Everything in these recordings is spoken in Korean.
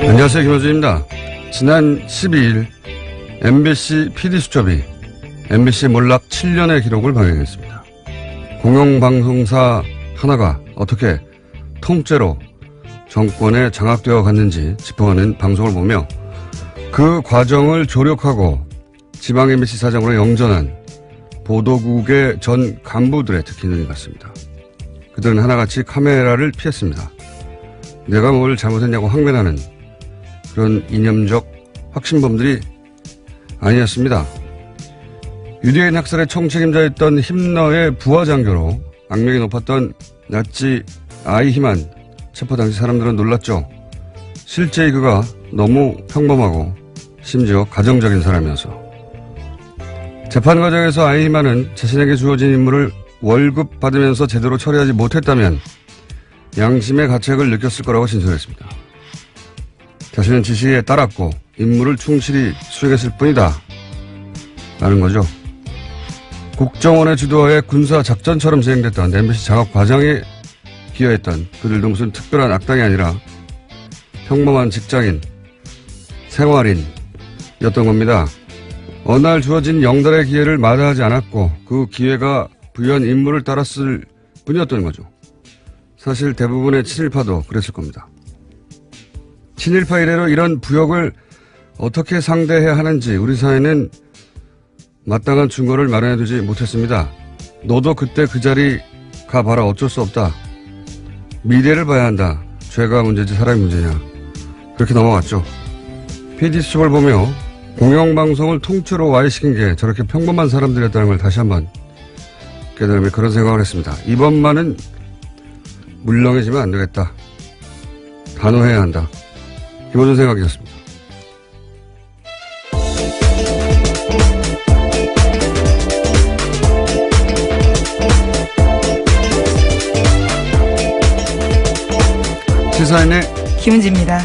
안녕하세요, 김호준입니다. 지난 12일 MBC PD수첩이 MBC 몰락 7년의 기록을 방영했습니다. 공영방송사 하나가 어떻게 통째로 정권에 장악되어 갔는지 짚어가는 방송을 보며 그 과정을 조력하고 지방 MBC 사장으로 영전한 보도국의 전 간부들의 특히 눈이 갔습니다. 그들은 하나같이 카메라를 피했습니다. 내가 뭘 잘못했냐고 항변하는 그런 이념적 확신범들이 아니었습니다. 유대인 학살의 총책임자였던 힘너의 부하장교로 악명이 높았던 나치 아이히만 체포 당시 사람들은 놀랐죠. 실제 그가 너무 평범하고 심지어 가정적인 사람이어서. 재판 과정에서 아이히만은 자신에게 주어진 임무를 월급 받으면서 제대로 처리하지 못했다면 양심의 가책을 느꼈을 거라고 진술했습니다. 자신은 지시에 따랐고 임무를 충실히 수행했을 뿐이다 라는 거죠. 국정원의 주도하에 군사작전처럼 진행됐던 MBC 장악 과정에 기여했던 그들도 무슨 특별한 악당이 아니라 평범한 직장인, 생활인이었던 겁니다. 어느 날 주어진 영달의 기회를 마다하지 않았고 그 기회가 부여한 임무를 따랐을 뿐이었던 거죠. 사실 대부분의 친일파도 그랬을 겁니다. 친일파 이래로 이런 부역을 어떻게 상대해야 하는지 우리 사회는 마땅한 증거를 마련해두지 못했습니다. 너도 그때 그 자리 가봐라. 어쩔 수 없다. 미래를 봐야 한다. 죄가 문제지 사람이 문제냐. 그렇게 넘어갔죠. PD수첩을 보며 공영방송을 통째로 와해시킨 게 저렇게 평범한 사람들이었다는 걸 다시 한번 깨달으며 그런 생각을 했습니다. 이번만은 물렁해지면 안 되겠다. 단호해야 한다. 기본적인 생각이었습니다. 시사인의 김은지입니다.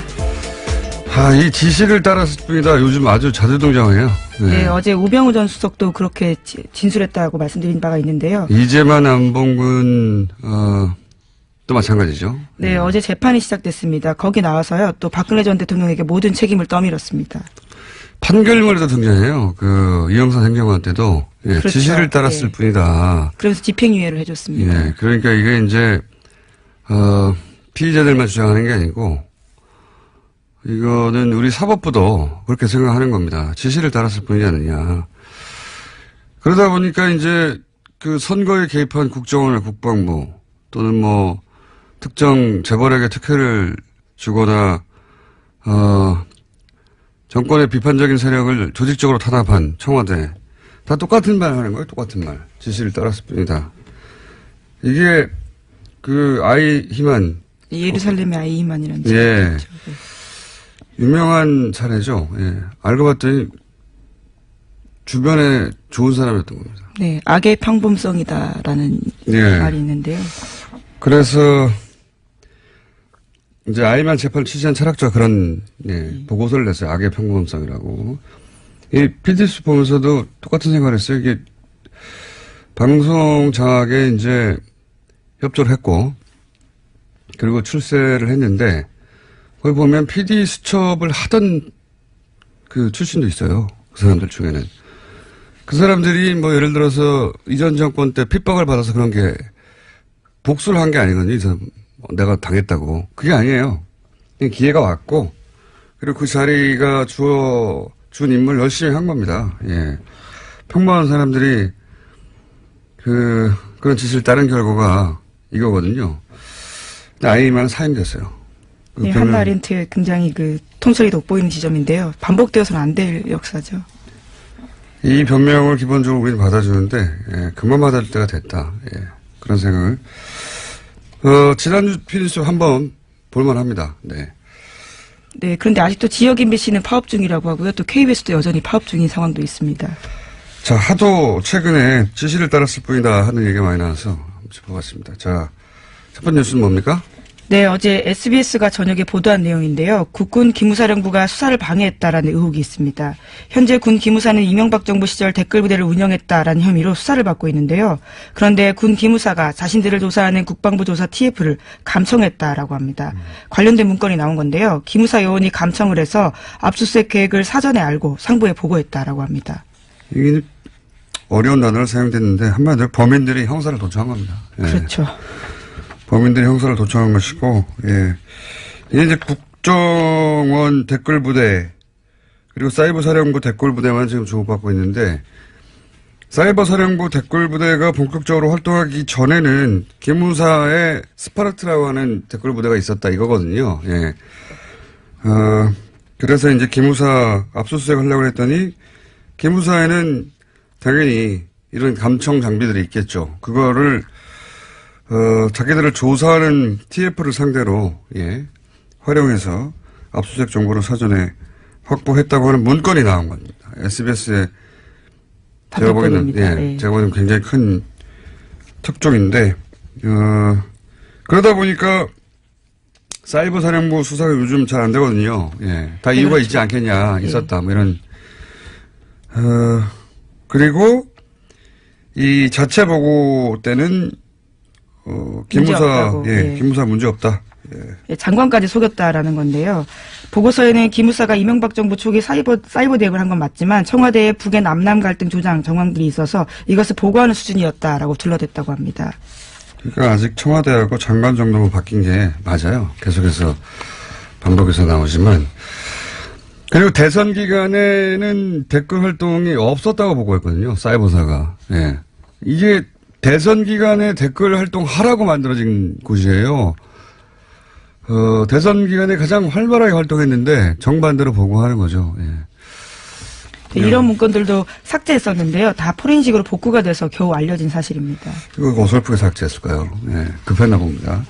이 지시를 따랐을 뿐이다. 요즘 아주 자주 등장해요. 네, 어제 우병우 전 수석도 그렇게 진술했다고 말씀드린 바가 있는데요. 이재만 안봉근 또 마찬가지죠. 네, 어제 재판이 시작됐습니다. 거기 나와서요. 또 박근혜 전 대통령에게 모든 책임을 떠밀었습니다. 판결문에도 등장해요. 이영선 행정관 때도 그렇죠. 지시를 따랐을 뿐이다. 그래서 집행유예를 해줬습니다. 그러니까 이게 이제 피의자들만 주장하는 게 아니고 이거는 우리 사법부도 그렇게 생각하는 겁니다. 지시를 따랐을 뿐이지 않느냐. 그러다 보니까 이제 그 선거에 개입한 국정원이나 국방부 또는 뭐 특정 재벌에게 특혜를 주거나 정권의 비판적인 세력을 조직적으로 탄압한 청와대 다 똑같은 말 하는 거예요. 똑같은 말. 지시를 따랐을 뿐이다. 이게 아이히만 예루살렘의 아이히만이라는 책이죠. 유명한 사례죠. 알고 봤더니 주변에 좋은 사람이었던 겁니다. 네, 악의 평범성이다라는 말이 있는데요. 그래서 이제 아이히만 재판을 취재한 철학자가 그런 보고서를 냈어요. 악의 평범성이라고. 이 PD수 보면서도 똑같은 생각을 했어요. 이게 방송 장악에 이제 협조를 했고 그리고 출세를 했는데 거기 보면 PD 수첩을 하던 그 출신도 있어요. 그 사람들 중에는. 그 사람들이 뭐 예를 들어서 이전 정권 때 핍박을 받아서 그런 게 복수를 한 게 아니거든요. 이 사람 내가 당했다고. 그게 아니에요. 그냥 기회가 왔고 그리고 그 자리가 준 임무를 열심히 한 겁니다. 평범한 사람들이 그런 지시를 따른 결과가 이거거든요. 아이히만 사임됐어요. 네, 한나 아렌트의 굉장히 통찰이 돋보이는 지점인데요. 반복되어서는 안 될 역사죠. 이 변명을 기본적으로 우리는 받아주는데 그만 받을 때가 됐다. 그런 생각을. 지난주 PD수첩 한번 볼만합니다. 네. 네, 그런데 아직도 지역 MBC는 파업 중이라고 하고요. 또 KBS도 여전히 파업 중인 상황도 있습니다. 자, 하도 최근에 지시를 따랐을 뿐이다 하는 얘기가 많이 나와서 한번 짚어봤습니다. 자, 첫 번째 뉴스는 뭡니까? 네, 어제 SBS가 저녁에 보도한 내용인데요. 국군 기무사령부가 수사를 방해했다라는 의혹이 있습니다. 현재 군 기무사는 이명박 정부 시절 댓글부대를 운영했다라는 혐의로 수사를 받고 있는데요. 그런데 군 기무사가 자신들을 조사하는 국방부 조사 TF를 감청했다라고 합니다. 관련된 문건이 나온 건데요. 기무사 요원이 감청을 해서 압수수색 계획을 사전에 알고 상부에 보고했다라고 합니다. 이게 어려운 단어를 사용됐는데 한마디로 범인들이 형사를 도청한 겁니다. 예. 그렇죠. 범인들이 형사를 도청한 것이고, 예. 이게 이제 국정원 댓글부대, 그리고 사이버사령부 댓글부대만 지금 주목받고 있는데, 사이버사령부 댓글부대가 본격적으로 활동하기 전에는 기무사의 스파르트라고 하는 댓글부대가 있었다 이거거든요. 예. 그래서 이제 기무사 압수수색 하려고 했더니, 기무사에는 당연히 이런 감청 장비들이 있겠죠. 그거를 자기들을 조사하는 TF를 상대로, 예, 활용해서 압수수색 정보를 사전에 확보했다고 하는 문건이 나온 겁니다. SBS에 제가 보기에는, 예, 네. 제가 보기에는 굉장히 큰 특종인데, 그러다 보니까 사이버 사령부 수사가 요즘 잘 안 되거든요. 예. 다 이유가 그렇죠. 있지 않겠냐, 있었다, 뭐 이런. 그리고 이 자체 보고 때는 기무사, 예, 기무사 문제 없다. 예, 장관까지 속였다라는 건데요. 보고서에는 기무사가 이명박 정부 초기 사이버 대응을 한 건 맞지만 청와대의 북의 남남 갈등 조장 정황들이 있어서 이것을 보고하는 수준이었다라고 둘러댔다고 합니다. 그러니까 아직 청와대하고 장관 정도만 바뀐 게 맞아요. 계속해서 반복해서 나오지만. 그리고 대선 기간에는 댓글 활동이 없었다고 보고했거든요. 사이버사가. 예. 이게 대선 기간에 댓글 활동 하라고 만들어진 곳이에요. 대선 기간에 가장 활발하게 활동했는데 정반대로 보고하는 거죠. 예. 이런 문건들도 삭제했었는데요. 다 포렌식으로 복구가 돼서 겨우 알려진 사실입니다. 이거 어설프게 삭제했을까요? 예. 급했나 봅니다.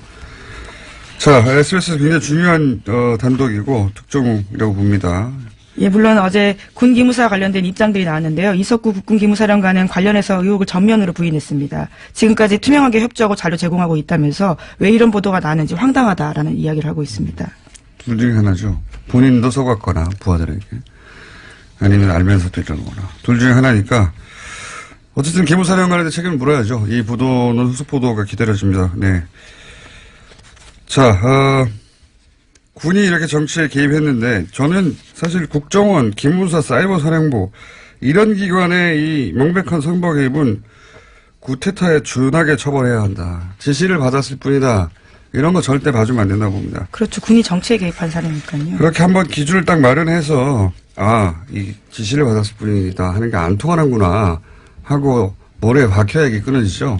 자, SBS에서 굉장히 중요한 단독이고 특종이라고 봅니다. 예, 물론 어제 군 기무사 관련된 입장들이 나왔는데요. 이석구 국군 기무사령관은 관련해서 의혹을 전면으로 부인했습니다. 지금까지 투명하게 협조하고 자료 제공하고 있다면서 왜 이런 보도가 나는지 황당하다라는 이야기를 하고 있습니다. 둘 중에 하나죠. 본인도 속았거나 부하들에게. 아니면 알면서도 이러거나. 둘 중에 하나니까 어쨌든 기무사령관한테 책임을 물어야죠. 이 보도는 후속 보도가 기다려집니다. 네. 자, 군이 이렇게 정치에 개입했는데 저는 사실 국정원, 기무사, 사이버사령부 이런 기관의 이 명백한 선거 개입은 구테타에 준하게 처벌해야 한다. 지시를 받았을 뿐이다. 이런 거 절대 봐주면 안 된다고 봅니다. 그렇죠. 군이 정치에 개입한 사례니까요. 그렇게 한번 기준을 딱 마련해서 이 지시를 받았을 뿐이다 하는 게 안 통하는구나 하고 모래에 박혀야 이게 끊어지죠.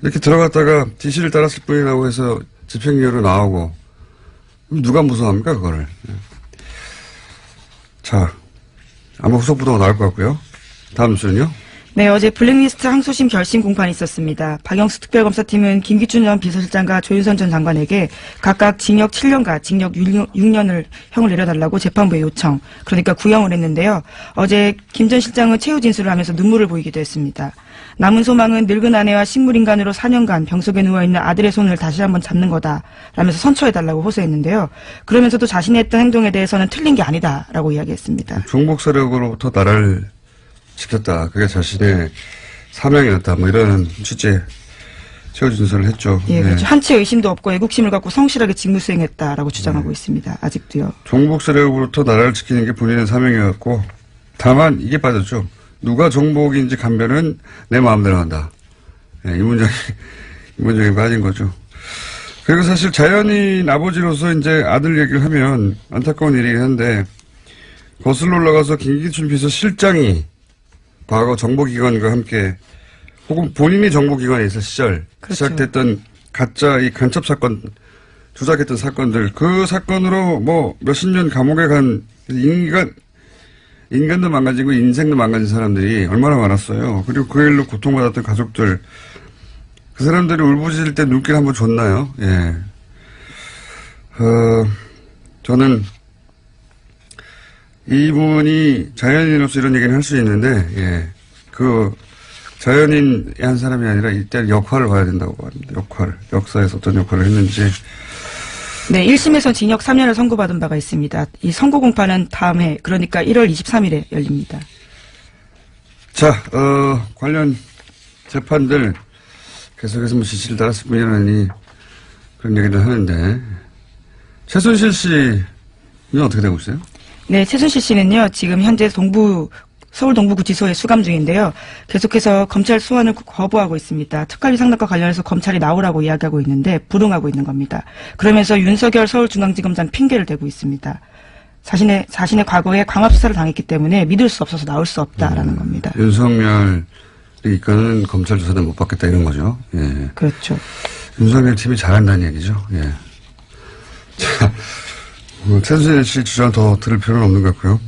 이렇게 들어갔다가 지시를 따랐을 뿐이라고 해서 집행유예로 나오고 누가 무서워합니까 그거를. 자, 아마 후속 보도가 나올 것 같고요. 다음 뉴스는요. 네, 어제 블랙리스트 항소심 결심 공판이 있었습니다. 박영수 특별검사팀은 김기춘 전 비서실장과 조윤선 전 장관에게 각각 징역 7년과 징역 6년을 형을 내려달라고 재판부에 요청, 그러니까 구형을 했는데요. 어제 김 전 실장은 최후 진술을 하면서 눈물을 보이기도 했습니다. 남은 소망은 늙은 아내와 식물인간으로 4년간 병석에 누워있는 아들의 손을 다시 한번 잡는 거다 라면서 선처해달라고 호소했는데요. 그러면서도 자신이 했던 행동에 대해서는 틀린 게 아니다라고 이야기했습니다. 종북 세력으로부터 나라를 지켰다. 그게 자신의 사명이었다. 뭐 이런 취지의 최후 진술을 했죠. 예, 그렇죠. 한치 의심도 없고 애국심을 갖고 성실하게 직무 수행했다라고 주장하고 있습니다. 아직도요. 종북 세력으로부터 나라를 지키는 게 본인의 사명이었고 다만 이게 빠졌죠. 누가 종북인지 감별은 내 마음대로 한다. 예, 이 문장이 빠진 거죠. 그리고 사실 자연인 아버지로서 이제 아들 얘기를 하면 안타까운 일이긴 한데 거슬러 올라가서 김기춘 비서실장이 과거 정보기관과 함께 혹은 본인이 정보기관에 있을 시절 그렇죠. 시작됐던 가짜 이 간첩 사건 조작했던 사건들 그 사건으로 뭐 몇십 년 감옥에 간 인간도 망가지고 인생도 망가진 사람들이 얼마나 많았어요. 그리고 그 일로 고통받았던 가족들 그 사람들이 울부짖을 때 눈길 한번 줬나요? 예. 저는 이분이 자연인으로서 이런 얘기는 할 수 있는데, 예. 그, 자연인의 한 사람이 아니라 이때 역할을 봐야 된다고 합니다. 역할. 역사에서 어떤 역할을 했는지. 네, 1심에서 징역 3년을 선고받은 바가 있습니다. 이 선고 공판은 다음해 그러니까 1월 23일에 열립니다. 자, 관련 재판들 계속해서 뭐 지시를 따랐을 뿐이라니 그런 얘기를 하는데 최순실 씨는 어떻게 되고 있어요? 네, 최순실 씨는요, 지금 현재 서울 동부구치소에 수감 중인데요. 계속해서 검찰 소환을 거부하고 있습니다. 특활비 상납과 관련해서 검찰이 나오라고 이야기하고 있는데 불응하고 있는 겁니다. 그러면서 윤석열 서울중앙지검장 핑계를 대고 있습니다. 자신의 과거에 광합수사를 당했기 때문에 믿을 수 없어서 나올 수 없다라는 겁니다. 윤석열이 이끄는 검찰 조사는 못 받겠다 이런 거죠. 예. 그렇죠. 윤석열 팀이 잘한다는 얘기죠. 예. 자, 최순실 씨 주장 더 들을 필요는 없는 것 같고요.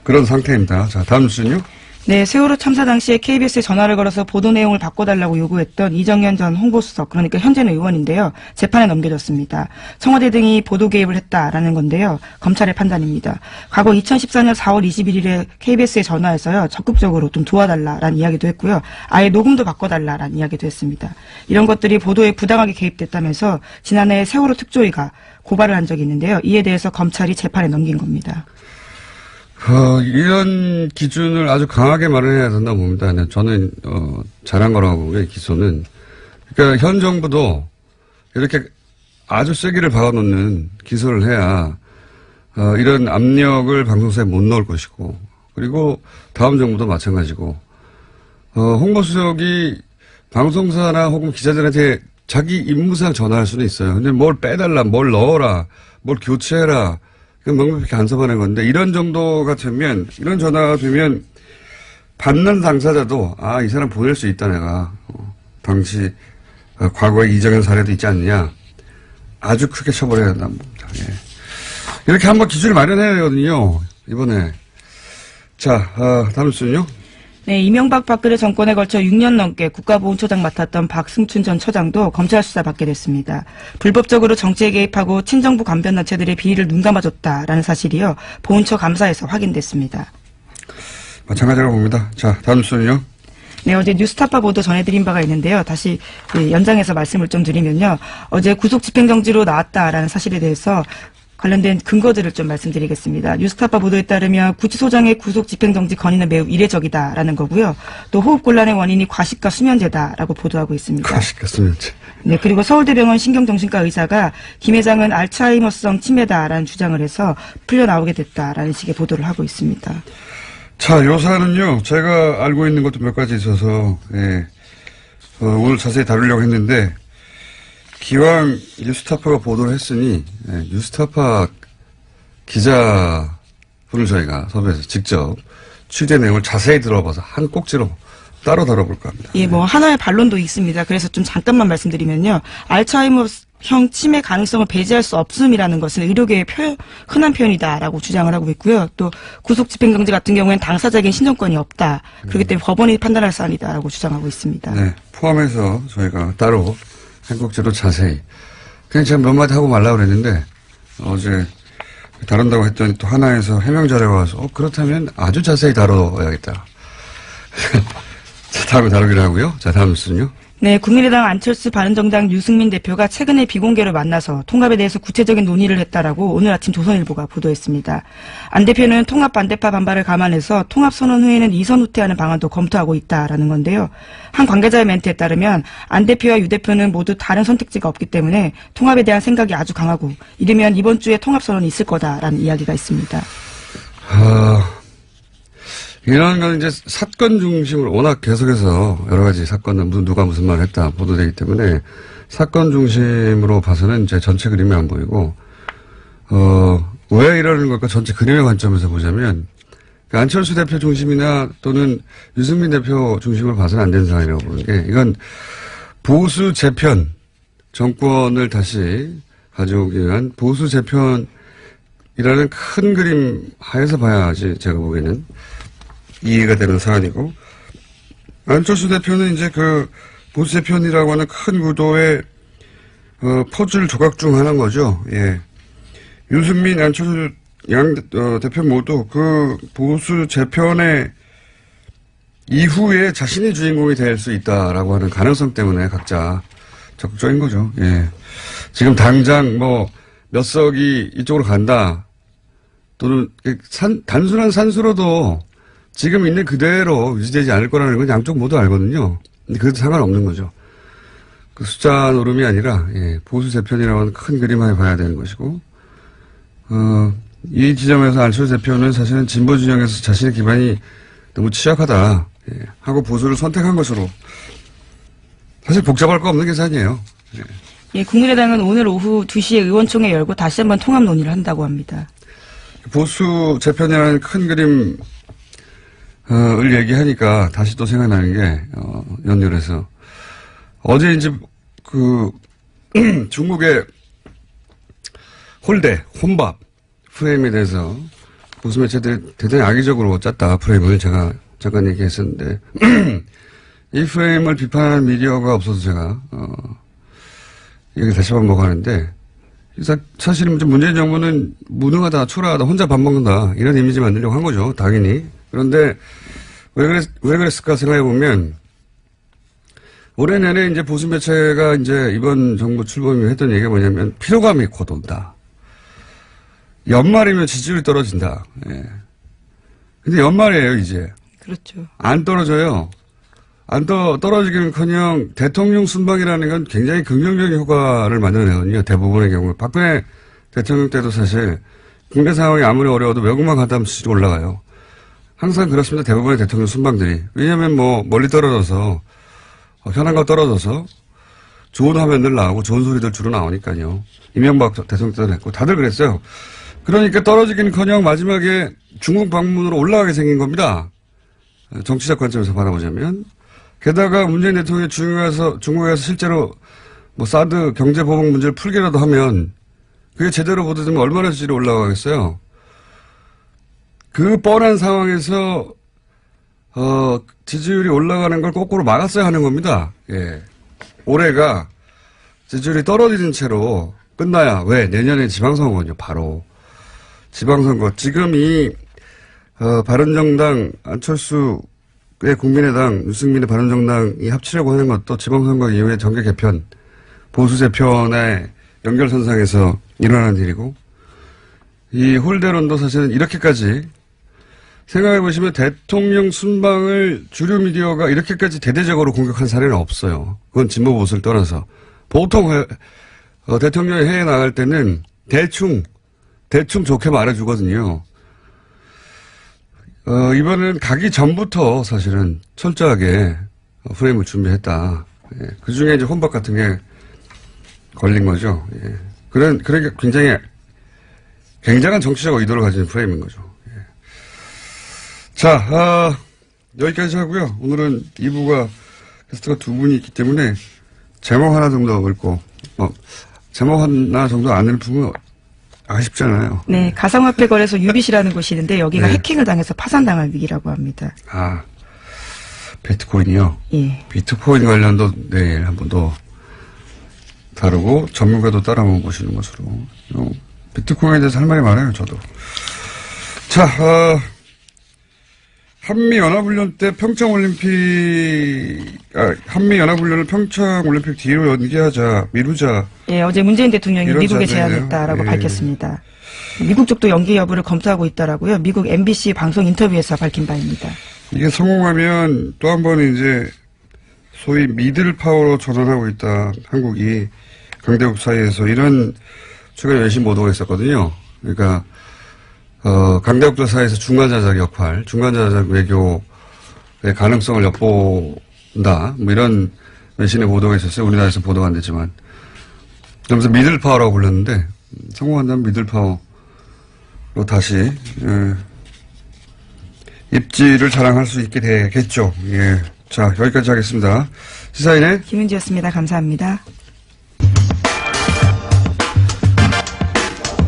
그런 상태입니다. 자, 다음 뉴스는요? 네, 세월호 참사 당시에 KBS에 전화를 걸어서 보도 내용을 바꿔달라고 요구했던 이정현 전 홍보수석, 그러니까 현재는 의원인데요. 재판에 넘겨졌습니다. 청와대 등이 보도 개입을 했다라는 건데요. 검찰의 판단입니다. 과거 2014년 4월 21일에 KBS에 전화해서요. 적극적으로 좀 도와달라라는 이야기도 했고요. 아예 녹음도 바꿔달라라는 이야기도 했습니다. 이런 것들이 보도에 부당하게 개입됐다면서 지난해 세월호 특조위가 고발을 한 적이 있는데요. 이에 대해서 검찰이 재판에 넘긴 겁니다. 이런 기준을 아주 강하게 마련해야 된다고 봅니다. 저는, 잘한 거라고 보고요, 기소는. 그러니까 현 정부도 이렇게 아주 세기를 박아놓는 기소를 해야, 이런 압력을 방송사에 못 넣을 것이고, 그리고 다음 정부도 마찬가지고, 홍보수석이 방송사나 혹은 기자들한테 자기 임무상 전화할 수는 있어요. 근데 뭘 빼달라, 뭘 넣어라, 뭘 교체해라, 명백히 간섭하는 건데 이런 정도가 되면 이런 전화가 되면 받는 당사자도 이 사람 보낼 수 있다 내가 당시 과거에 이정현 사례도 있지 않느냐 아주 크게 처벌해야 된다는 겁니다. 예. 이렇게 한번 기준을 마련해야 되거든요. 이번에 자 다음 뉴스는요. 네, 이명박 박근혜 정권에 걸쳐 6년 넘게 국가보훈처장 맡았던 박승춘 전 처장도 검찰 수사 받게 됐습니다. 불법적으로 정치에 개입하고 친정부 관변단체들의 비리를 눈감아줬다라는 사실이요. 보훈처 감사에서 확인됐습니다. 마찬가지라고 봅니다. 자, 다음 뉴스는요. 네, 어제 뉴스타파 보도 전해드린 바가 있는데요. 다시 연장해서 말씀을 좀 드리면요. 어제 구속 집행정지로 나왔다라는 사실에 대해서 관련된 근거들을 좀 말씀드리겠습니다. 뉴스타파 보도에 따르면 구치소장의 구속 집행정지 건의는 매우 이례적이다라는 거고요. 또 호흡곤란의 원인이 과식과 수면제다라고 보도하고 있습니다. 과식과 수면제. 네, 그리고 서울대병원 신경정신과 의사가 김 회장은 알츠하이머성 치매다라는 주장을 해서 풀려나오게 됐다라는 식의 보도를 하고 있습니다. 자, 요사는요, 제가 알고 있는 것도 몇 가지 있어서, 예, 오늘 자세히 다루려고 했는데, 기왕 뉴스타파가 보도를 했으니 뉴스타파 기자분을 저희가 섭외해서 직접 취재 내용을 자세히 들어봐서 한 꼭지로 따로 다뤄볼까 합니다. 예, 뭐 하나의 반론도 있습니다. 그래서 좀 잠깐만 말씀드리면요. 알츠하이머형 치매 가능성을 배제할 수 없음이라는 것은 의료계의 흔한 표현이다라고 주장을 하고 있고요. 또 구속 집행정지 같은 경우에는 당사자에겐 신청권이 없다. 그렇기 때문에 법원이 판단할 사안이다라고 주장하고 있습니다. 네, 포함해서 저희가 따로 한 꼭지로 자세히. 그냥 제가 몇 마디 하고 말라고 그랬는데, 어제 다룬다고 했더니 또 하나에서 해명 자료가 와서, 그렇다면 아주 자세히 다뤄야겠다. 자, 다음에 다루기로 하고요. 자, 다음 뉴스는요. 네, 국민의당 안철수 바른정당 유승민 대표가 최근에 비공개로 만나서 통합에 대해서 구체적인 논의를 했다라고 오늘 아침 조선일보가 보도했습니다. 안 대표는 통합 반대파 반발을 감안해서 통합선언 후에는 이선 후퇴하는 방안도 검토하고 있다라는 건데요. 한 관계자의 멘트에 따르면 안 대표와 유 대표는 모두 다른 선택지가 없기 때문에 통합에 대한 생각이 아주 강하고 이르면 이번 주에 통합선언이 있을 거다라는 이야기가 있습니다. 이런 건 이제 사건 중심으로 워낙 계속해서 여러 가지 사건은 누가 무슨 말을 했다 보도되기 때문에 사건 중심으로 봐서는 이제 전체 그림이 안 보이고, 왜 이러는 걸까 전체 그림의 관점에서 보자면, 그러니까 안철수 대표 중심이나 또는 유승민 대표 중심으로 봐서는 안 되는 상황이라고 보는 게, 이건 보수 재편, 정권을 다시 가져오기 위한 보수 재편이라는 큰 그림 하에서 봐야지 제가 보기에는 이해가 되는 사안이고, 안철수 대표는 이제 그 보수 재편이라고 하는 큰 구도의 퍼즐 조각 중 하나인 거죠. 예. 유승민, 안철수 양 대표 모두 그 보수 재편의 이후에 자신이 주인공이 될 수 있다라고 하는 가능성 때문에 각자 적극적인 거죠. 예. 지금 당장 뭐 몇 석이 이쪽으로 간다. 또는 단순한 산수로도 지금 있는 그대로 유지되지 않을 거라는 건 양쪽 모두 알거든요. 근데 그래도 상관없는 거죠. 그 숫자 노름이 아니라, 예, 보수 재편이라고 하는 큰 그림을 봐야 되는 것이고, 이 지점에서 안철수 대표는 사실은 진보 진영에서 자신의 기반이 너무 취약하다, 예, 하고 보수를 선택한 것으로 사실 복잡할 거 없는 계산이에요. 예. 예, 국민의당은 오늘 오후 2시에 의원총회 열고 다시 한번 통합 논의를 한다고 합니다. 보수 재편이라는 큰 그림을 얘기하니까 다시 또 생각나는 게, 연결해서. 어제 이제 중국의 홀대, 혼밥 프레임에 대해서 보수 매체들이 대단히 악의적으로 짰다, 프레임을 제가 잠깐 얘기했었는데, 이 프레임을 비판하는 미디어가 없어서 제가, 얘기 다시 한번 하는데, 사실은 문재인 정부는 무능하다, 초라하다, 혼자 밥 먹는다, 이런 이미지 만들려고 한 거죠, 당연히. 그런데, 왜 그랬을까 생각해보면, 올해 내내 이제 보수 매체가 이제 이번 정부 출범이 했던 얘기가 뭐냐면, 피로감이 곧 온다. 연말이면 지지율이 떨어진다. 예. 근데 연말이에요, 이제. 그렇죠. 안 떨어져요. 떨어지기는커녕 대통령 순방이라는 건 굉장히 긍정적인 효과를 만들어내거든요. 대부분의 경우에. 박근혜 대통령 때도 사실 국내 상황이 아무리 어려워도 외국만 갔다 하면 지지율이 올라가요. 항상 그렇습니다. 대부분의 대통령 순방들이. 왜냐하면 멀리 떨어져서 현안과 떨어져서 좋은 화면들 나오고 좋은 소리들 주로 나오니까요. 이명박 대통령 때도 했고 다들 그랬어요. 그러니까 떨어지기는커녕 마지막에 중국 방문으로 올라가게 생긴 겁니다. 정치적 관점에서 바라보자면. 게다가 문재인 대통령이 중국에서 실제로 사드 경제보복 문제를 풀기라도 하면 그게 제대로 보도되면 얼마나 지지율이 올라가겠어요. 그 뻔한 상황에서 지지율이 올라가는 걸 거꾸로 막았어야 하는 겁니다. 예. 올해가 지지율이 떨어지는 채로 끝나야, 왜? 내년에 지방선거거든요, 바로. 지방선거. 지금 바른정당, 안철수의 국민의당, 유승민의 바른정당이 합치려고 하는 것도 지방선거 이후에 정계 개편, 보수 재편의 연결선상에서 일어나는 일이고, 이 홀대론도 사실은 이렇게까지 생각해 보시면 대통령 순방을 주류 미디어가 이렇게까지 대대적으로 공격한 사례는 없어요. 그건 진보 보수를 떠나서. 보통 대통령이 해외에 나갈 때는 대충 좋게 말해주거든요. 이번에는 가기 전부터 사실은 철저하게 프레임을 준비했다. 예. 그 중에 이제 혼밥 같은 게 걸린 거죠. 예. 그러니까 굉장한 정치적 의도를 가진 프레임인 거죠. 예. 자, 여기까지 하고요. 오늘은 2부가 게스트가 두 분이 있기 때문에 제목 하나 정도 읊고, 제목 하나 정도 안 읊으면 아쉽잖아요. 네, 가상화폐 거래소 유빗이라는 곳이 있는데 여기가 네. 해킹을 당해서 파산당할 위기라고 합니다. 아, 비트코인이요? 예. 비트코인 관련도 내일 한 번 더 다루고 전문가도 따라 한번 보시는 것으로. 비트코인에 대해서 할 말이 많아요, 저도. 자, 한미연합훈련 때 한미연합훈련을 평창올림픽 뒤로 연기하자, 미루자. 예, 어제 문재인 대통령이 이런 미국에 자세네요. 제안했다라고 예. 밝혔습니다. 미국 쪽도 연기 여부를 검토하고 있다라고요. 미국 MBC 방송 인터뷰에서 밝힌 바입니다. 이게 성공하면 또 한 번 이제 소위 미들 파워로 전환하고 있다. 한국이 강대국 사이에서 이런 최근에 외신 보도가 있었거든요. 그러니까 강대국들 사이에서 중간자작 역할, 중간자작 외교의 가능성을 엿본다. 이런 외신의 보도가 있었어요. 우리나라에서 보도가 안 됐지만. 그러면서 미들 파워라고 불렀는데 성공한다면 미들 파워로 다시 입지를 자랑할 수 있게 되겠죠. 예. 자, 여기까지 하겠습니다. 시사인의 김은지였습니다. 감사합니다.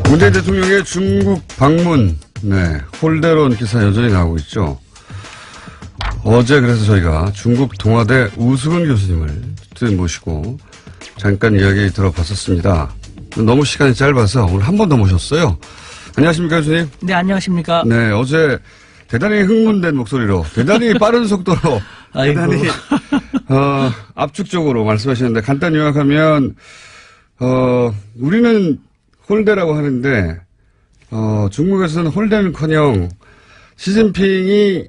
문재인 대통령의 중국 방문, 네, 홀대론 기사 여전히 나오고 있죠. 어제 그래서 저희가 중국 동아대 우승은 교수님을 모시고 잠깐 이야기 들어봤었습니다. 너무 시간이 짧아서 오늘 한 번 더 모셨어요. 안녕하십니까, 교수님? 네, 안녕하십니까. 네, 어제 대단히 흥분된 목소리로, 대단히 빠른 속도로, 대단히, 압축적으로 말씀하셨는데, 간단히 요약하면, 우리는 홀대라고 하는데, 중국에서는 홀대는커녕 시진핑이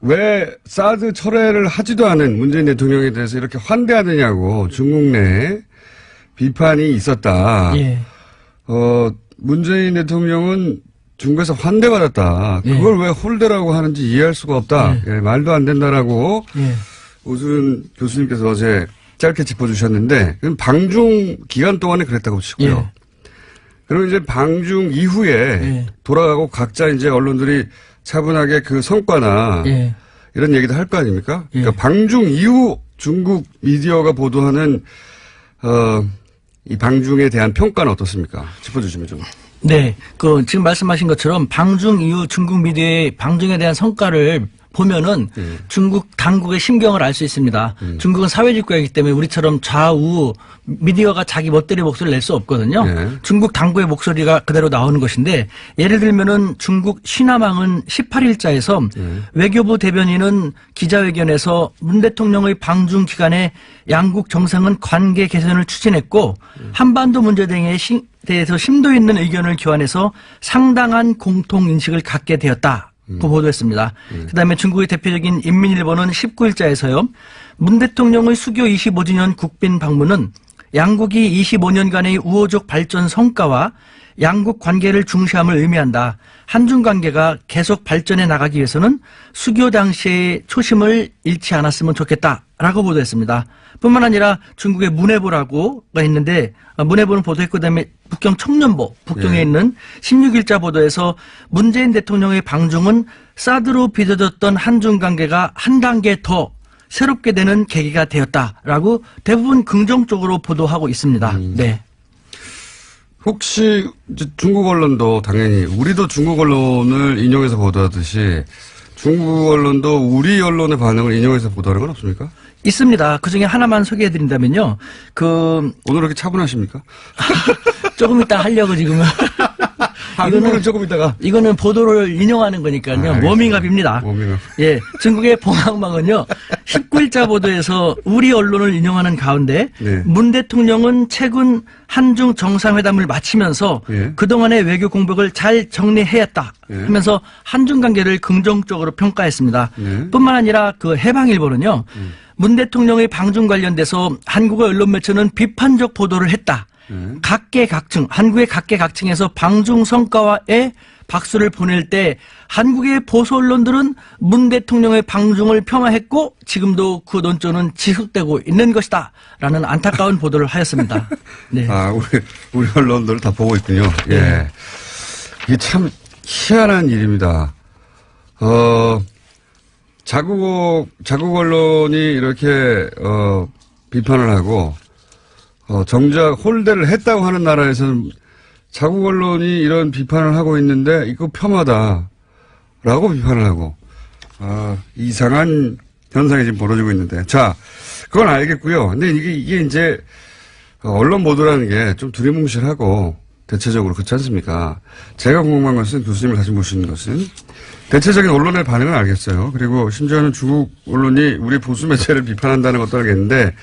왜 사드 철회를 하지도 않은 문재인 대통령에 대해서 이렇게 환대하느냐고 중국 내에 비판이 있었다. 예. 문재인 대통령은 중국에서 환대받았다. 예. 그걸 왜 홀대라고 하는지 이해할 수가 없다. 예. 예, 말도 안 된다라고 예. 오순 교수님께서 어제 짧게 짚어주셨는데, 그건 방중 기간 동안에 그랬다고 치고요. 예. 그리고 이제 방중 이후에 예. 돌아가고 각자 이제 언론들이 차분하게 그 성과나 예. 이런 얘기도 할 거 아닙니까? 예. 그러니까 방중 이후 중국 미디어가 보도하는 이 방중에 대한 평가는 어떻습니까? 짚어주시면 좀. 네. 지금 말씀하신 것처럼 방중 이후 중국 미디어의 방중에 대한 성과를 보면은 중국 당국의 심경을 알 수 있습니다. 중국은 사회주의 국가이기 때문에 우리처럼 좌우 미디어가 자기 멋대로 목소리를 낼 수 없거든요. 네. 중국 당국의 목소리가 그대로 나오는 것인데, 예를 들면은 중국 신화망은 18일자에서 외교부 대변인은 기자회견에서 문 대통령의 방중 기간에 양국 정상은 관계 개선을 추진했고 한반도 문제 등에 대해서 심도 있는 의견을 교환해서 상당한 공통인식을 갖게 되었다. 고 보도했습니다. 그다음에 중국의 대표적인 인민일보는 19일자에서요. 문 대통령의 수교 25주년 국빈 방문은 양국이 25년간의 우호적 발전 성과와 양국 관계를 중시함을 의미한다. 한중 관계가 계속 발전해 나가기 위해서는 수교 당시의 초심을 잃지 않았으면 좋겠다라고 보도했습니다. 뿐만 아니라 중국의 문해보라고가 있는데, 문해보는 보도했고, 그다음에 북경 청년보, 북경에 예. 있는 16일자 보도에서 문재인 대통령의 방중은 사드로 빚어졌던 한중 관계가 한 단계 더 새롭게 되는 계기가 되었다라고 대부분 긍정적으로 보도하고 있습니다. 네. 혹시 이제 중국 언론도 당연히 우리도 중국 언론을 인용해서 보도하듯이 중국 언론도 우리 언론의 반응을 인용해서 보도하는 건 없습니까? 있습니다. 그 중에 하나만 소개해드린다면요. 오늘 이렇게 차분하십니까? 조금 이따 하려고 지금. 이거는 조금 이따가. 이거는 보도를 인용하는 거니까요. 워밍업입니다. 워밍업. 예. 중국의 봉황망은요. 19일자 보도에서 우리 언론을 인용하는 가운데 네. 문 대통령은 최근 한중 정상회담을 마치면서 예. 그동안의 외교 공백을 잘 정리해왔다 예. 하면서 한중 관계를 긍정적으로 평가했습니다. 네. 뿐만 아니라 해방일보는요. 문 대통령의 방중 관련돼서 한국의 언론 매체는 비판적 보도를 했다. 각계각층, 한국의 각계각층에서 방중 성과에 박수를 보낼 때 한국의 보수 언론들은 문 대통령의 방중을 폄하했고 지금도 그 논조는 지속되고 있는 것이다. 라는 안타까운 보도를 하였습니다. 네. 아, 우리 언론들 다 보고 있군요. 예. 네. 이게 참 희한한 일입니다. 자국 언론이 이렇게, 비판을 하고, 정작 홀대를 했다고 하는 나라에서는 자국 언론이 이런 비판을 하고 있는데 이거 폄하다라고 비판을 하고 이상한 현상이 지금 벌어지고 있는데 자 그건 알겠고요. 근데 이게 이제 언론 보도라는 게 좀 두리뭉실하고 대체적으로 그렇지 않습니까? 제가 궁금한 것은 교수님을 다시 모시는 것은 대체적인 언론의 반응은 알겠어요. 그리고 심지어는 중국 언론이 우리 보수 매체를 비판한다는 것도 알겠는데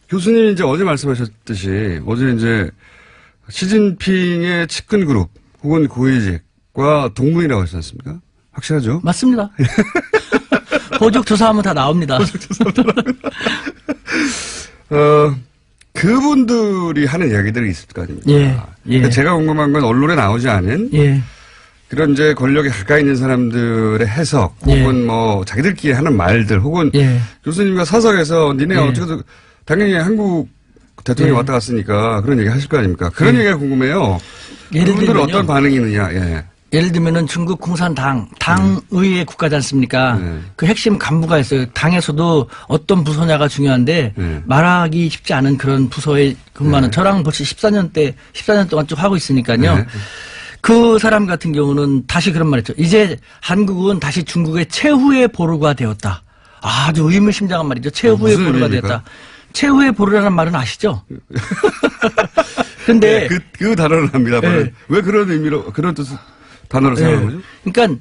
교수님이 이제 어제 말씀하셨듯이 어제 이제 시진핑의 측근 그룹 혹은 고위직과 동문이라고 하셨지 않습니까? 확실하죠? 맞습니다. 호적 조사하면 다 나옵니다. 그분들이 하는 이야기들이 있을 거 아닙니까? 예, 예. 제가 궁금한 건 언론에 나오지 않은 예. 그런 이제 권력에 가까이 있는 사람들의 해석 혹은 예. 뭐 자기들끼리 하는 말들 혹은 예. 교수님과 사석에서 니네 예. 어떻게 당연히 한국 대통령이 예. 왔다 갔으니까 그런 얘기 하실 거 아닙니까? 그런 얘기가 궁금해요. 예를 그분들은 들면요. 어떤 반응이 있느냐. 예. 예를 들면은 중국 공산당, 당의회 국가지 않습니까? 그 핵심 간부가 있어요. 당에서도 어떤 부서냐가 중요한데 말하기 쉽지 않은 그런 부서에 근무하는 저랑 벌써 14년 동안 쭉 하고 있으니까요. 그 사람 같은 경우는 다시 그런 말 했죠. 이제 한국은 다시 중국의 최후의 보루가 되었다. 아주 의미심장한 말이죠. 최후의 보루가 의미입니까? 되었다. 최후의 보루라는 말은 아시죠? 근데 그 단어를 합니다. 네. 왜 그런 의미로 그런 뜻을 단어로 사용하는 거죠? 그러니까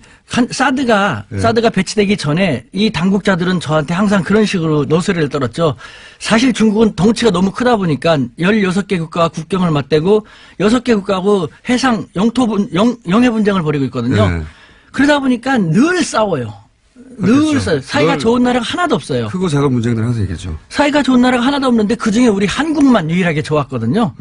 사드가 배치되기 전에 이 당국자들은 저한테 항상 그런 식으로 노소리를 떨었죠. 사실 중국은 덩치가 너무 크다 보니까 16개 국가와 국경을 맞대고 6개 국가하고 해상 영해 분쟁을 벌이고 있거든요. 네. 그러다 보니까 늘 싸워요. 늘 싸워요. 사이가 좋은 나라가 하나도 없어요. 크고 작은 문제들 항상 있겠죠. 사이가 좋은 나라가 하나도 없는데 그중에 우리 한국만 유일하게 좋았거든요.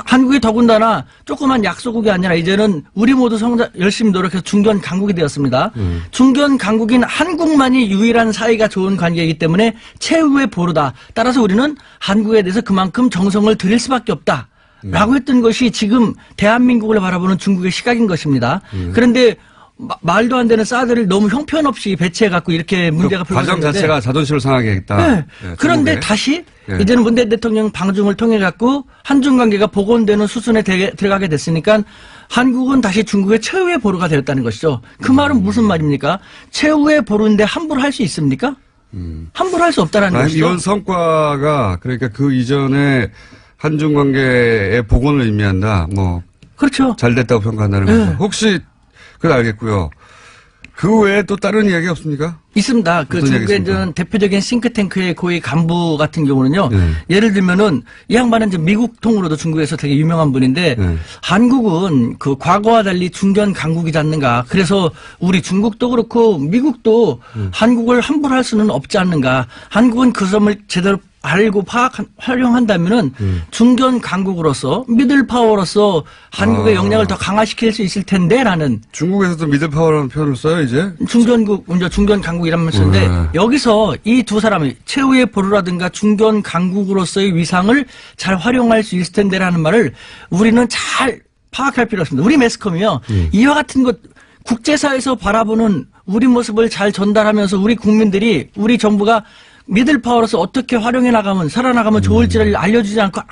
한국이 더군다나 조그만 약소국이 아니라 이제는 우리 모두 열심히 노력해서 중견 강국이 되었습니다. 중견 강국인 한국만이 유일한 사이가 좋은 관계이기 때문에 최후의 보루다. 따라서 우리는 한국에 대해서 그만큼 정성을 들일 수밖에 없다. 라고 했던 것이 지금 대한민국을 바라보는 중국의 시각인 것입니다. 그런데 말도 안 되는 사드를 너무 형편없이 배치해갖고 이렇게 문제가 그 과정 불거졌는데 자체가 자존심을 상하게 했다. 네. 네, 그런데 중국에. 다시 네. 이제는 문재인 대통령 방중을 통해 갖고 한중 관계가 복원되는 수순에 들어가게 됐으니까 한국은 다시 중국의 최후의 보루가 되었다는 것이죠. 그 말은 무슨 말입니까? 최후의 보루인데 함부로 할 수 있습니까? 함부로 할 수 없다는 것이죠. 이번 성과가 그러니까 그 이전에 한중 관계의 복원을 의미한다. 뭐 그렇죠. 잘 됐다고 평가한다는 네. 거죠. 혹시 그건 알겠고요. 그 외에 또 다른 이야기 없습니까? 있습니다. 그 어떤 중국의 얘기겠습니까? 저는 대표적인 싱크탱크의 고위 간부 같은 경우는요. 네. 예를 들면은 이 양반은 이제 미국 통으로도 중국에서 되게 유명한 분인데 네. 한국은 그 과거와 달리 중견 강국이지 않는가. 그래서 우리 중국도 그렇고 미국도 한국을 함부로 할 수는 없지 않는가. 한국은 그 점을 제대로 알고 활용한다면은 중견 강국으로서 미들 파워로서 한국의 역량을 더 강화시킬 수 있을 텐데라는 중국에서도 미들파워라는 표현을 써요, 이제? 중견 강국이라는 말 쓰는데 여기서 이 두 사람이 최후의 보루라든가 중견 강국으로서의 위상을 잘 활용할 수 있을 텐데라는 말을 우리는 잘 파악할 필요가 있습니다. 우리 매스컴이요. 이와 같은 것 국제사회에서 바라보는 우리 모습을 잘 전달하면서 우리 국민들이 우리 정부가 미들파워로서 어떻게 활용해 나가면 살아나가면 좋을지를 알려주지 않고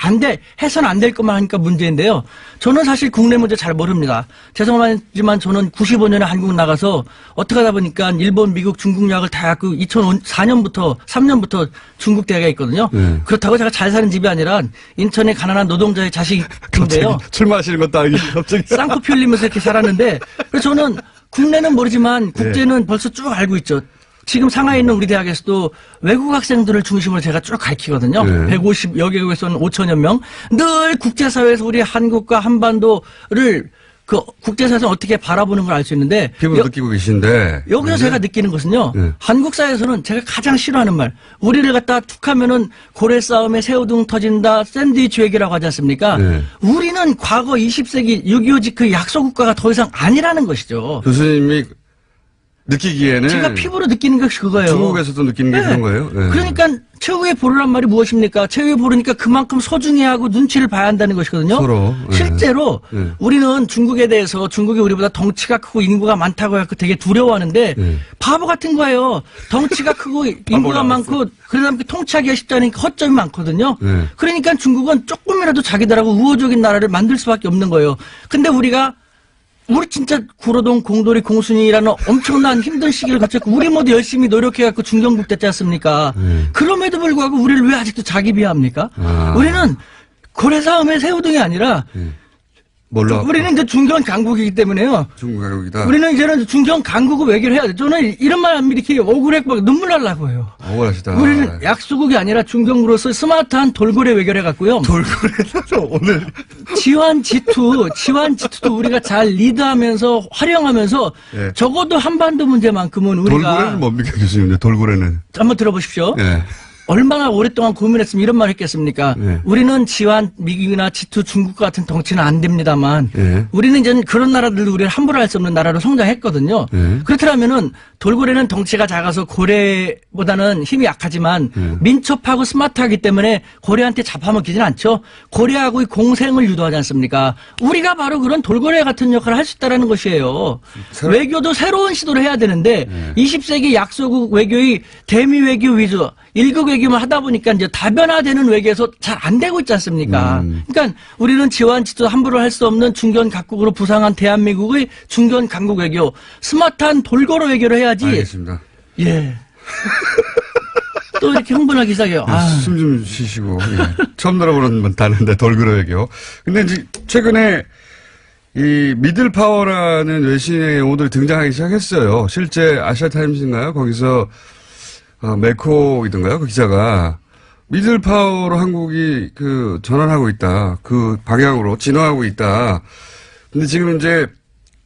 해서는 안 될 것만 하니까 문제인데요. 저는 사실 국내 문제 잘 모릅니다. 죄송하지만 저는 95년에 한국 나가서 어떻게 하다 보니까 일본, 미국, 중국 약을 다 갖고 2004년부터 3년부터 중국 대학에 있거든요. 그렇다고 제가 잘 사는 집이 아니라 인천의 가난한 노동자의 자식인데요. 출마하시는 것도 아니고 갑자기. 쌍코피 흘리면서 이렇게 살았는데 그래서 저는 국내는 모르지만 국제는 벌써 쭉 알고 있죠. 지금 상하이에 있는 우리 대학에서도 외국 학생들을 중심으로 제가 쭉 가르치거든요. 150여 개국에서는 5천여 명. 늘 국제사회에서 우리 한국과 한반도를 그 국제사회에서 어떻게 바라보는 걸 알 수 있는데 피부 느끼고 계신데. 여기서 제가 느끼는 것은요. 한국 사회에서는 제가 가장 싫어하는 말. 우리를 갖다 툭 하면은 고래 싸움에 새우등 터진다. 샌드위치 외교라고 하지 않습니까? 우리는 과거 20세기 6.25 그 약소국가가 더 이상 아니라는 것이죠. 교수님이 느끼기에는. 제가 피부로 느끼는 것이 그거예요. 중국에서도 느끼는 게 그런 거예요? 네. 그러니까 최후의 보루란 말이 무엇입니까? 최후의 보루니까 그만큼 소중히 하고 눈치를 봐야 한다는 것이거든요. 서로. 실제로 우리는 중국에 대해서 중국이 우리보다 덩치가 크고 인구가 많다고 해서 되게 두려워하는데 바보 같은 거예요. 덩치가 크고 인구가 많고 그러다 보니까 통치하기가 쉽지 않으니까 허점이 많거든요. 그러니까 중국은 조금이라도 자기들하고 우호적인 나라를 만들 수밖에 없는 거예요. 근데 우리 진짜 구로동 공돌이 공순이라는 엄청난 힘든 시기를 거쳤고 우리 모두 열심히 노력해갖고 중견국 됐지 않습니까? 그럼에도 불구하고 우리를 왜 아직도 자기 비하합니까? 우리는 고래 싸움의 새우등이 아니라 몰라. 우리는 이제 중견 강국이기 때문에요. 중국 가격이다. 우리는 이제는 중견 강국을 외교를 해야 돼. 저는 이런 말 하면 이렇게 억울했고 막 눈물 날라고 해요. 억울하시다. 우리는 약소국이 아니라 중견국으로서 스마트한 돌고래 외교를 해갖고요. 돌고래도 오늘. 지환 G2도 우리가 잘 리드하면서 활용하면서 네. 적어도 한반도 문제만큼은 우리가 돌고래는 뭡니까, 교수님? 돌고래는. 한번 들어보십시오. 네. 얼마나 오랫동안 고민했으면 이런 말 했겠습니까? 네. 우리는 지환 미국이나 G2 중국과 같은 덩치는 안 됩니다만 네. 우리는 이제 그런 나라들도 우리를 함부로 할 수 없는 나라로 성장했거든요. 그렇다면은 돌고래는 덩치가 작아서 고래보다는 힘이 약하지만 민첩하고 스마트하기 때문에 고래한테 잡아먹히진 않죠. 고래하고의 공생을 유도하지 않습니까? 우리가 바로 그런 돌고래 같은 역할을 할 수 있다는 것이에요. 외교도 새로운 시도를 해야 되는데 20세기 약소국 외교의 대미 외교 위주 1국 외교만 하다 보니까 이제 다변화되는 외교에서 잘 안 되고 있지 않습니까? 그러니까 우리는 지원치도 함부로 할 수 없는 중견 각국으로 부상한 대한민국의 중견 강국 외교, 스마트한 돌고래 외교를 해야지. 알겠습니다. 예. 또 이렇게 흥분하기 시작해요. 숨 좀 쉬시고. 예. 처음 들어보는 단어인데 돌고래 외교. 근데 이제 최근에 이 미들 파워라는 외신의 용어들이 등장하기 시작했어요. 실제 아시아타임스인가요? 거기서 메코이던가요? 그 기자가 미들 파워로 한국이 전환하고 있다. 그 방향으로 진화하고 있다. 근데 지금 이제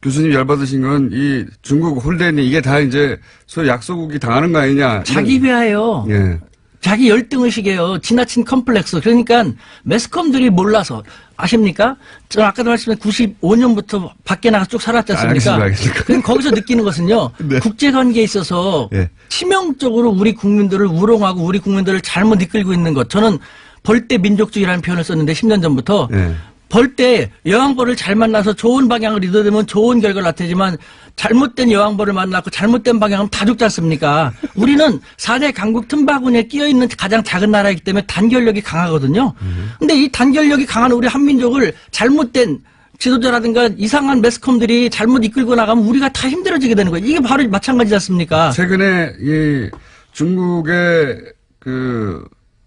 교수님 열받으신 건 이 중국 홀덴이 이게 다 이제 소위 약소국이 당하는 거 아니냐. 자기 비하예요. 예. 자기 열등의식이에요. 지나친 컴플렉스. 그러니까 매스컴들이 몰라서 아십니까? 저 아까도 말씀드린 95년부터 밖에 나가서 쭉 살았지 않습니까? 알겠습니다. 그럼 거기서 느끼는 것은요. 네. 국제관계에 있어서 예. 치명적으로 우리 국민들을 우롱하고 우리 국민들을 잘못 이끌고 있는 것. 저는 벌떼 민족주의라는 표현을 썼는데 10년 전부터 예. 벌떼 여왕벌을 잘 만나서 좋은 방향을 이끌면 좋은 결과를 나타내지만 잘못된 여왕벌을 만나고 잘못된 방향은 다 죽지 않습니까? 우리는 4대 강국 틈바구니에 끼어있는 가장 작은 나라이기 때문에 단결력이 강하거든요. 근데 이 단결력이 강한 우리 한민족을 잘못된 지도자라든가 이상한 매스컴들이 잘못 이끌고 나가면 우리가 다 힘들어지게 되는 거예요. 이게 바로 마찬가지지 않습니까? 최근에 이 중국의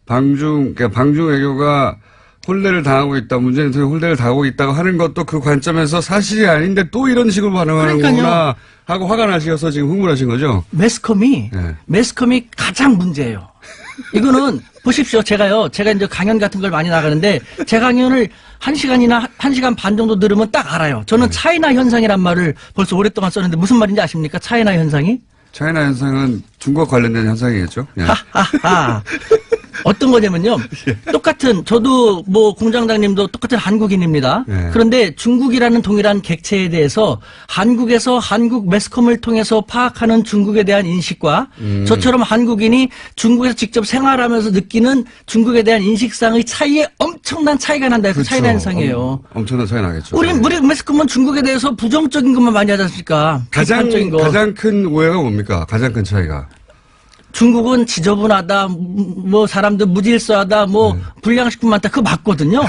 방중 외교가 홀대를 당하고 있다. 문재인 대통령이 홀대를 당하고 있다고 하는 것도 그 관점에서 사실이 아닌데 또 이런 식으로 반응하는구나 하고 화가 나셔서 지금 흥분하신 거죠? 매스컴이 가장 문제예요. 이거는 보십시오. 제가 이제 강연 같은 걸 많이 나가는데 제 강연을 1시간이나 1시간 반 정도 들으면 딱 알아요. 저는 차이나 현상이란 말을 벌써 오랫동안 썼는데 무슨 말인지 아십니까? 차이나 현상이? 차이나 현상은 중국 관련된 현상이겠죠? 예. 어떤 거냐면요. 똑같은 저도 공장장님도 똑같은 한국인입니다. 네. 그런데 중국이라는 동일한 객체에 대해서 한국에서 한국 매스컴을 통해서 파악하는 중국에 대한 인식과 저처럼 한국인이 중국에서 직접 생활하면서 느끼는 중국에 대한 인식상의 차이에 엄청난 차이가 난다 해서 그렇죠. 차이나 현상이에요. 엄청난 차이 나겠죠. 우리 매스컴은 중국에 대해서 부정적인 것만 많이 하지 않습니까? 비판적인 거. 가장 큰 오해가 뭡니까? 가장 큰 차이가. 중국은 지저분하다, 사람들 무질서하다, 불량식품 많다, 그거 맞거든요.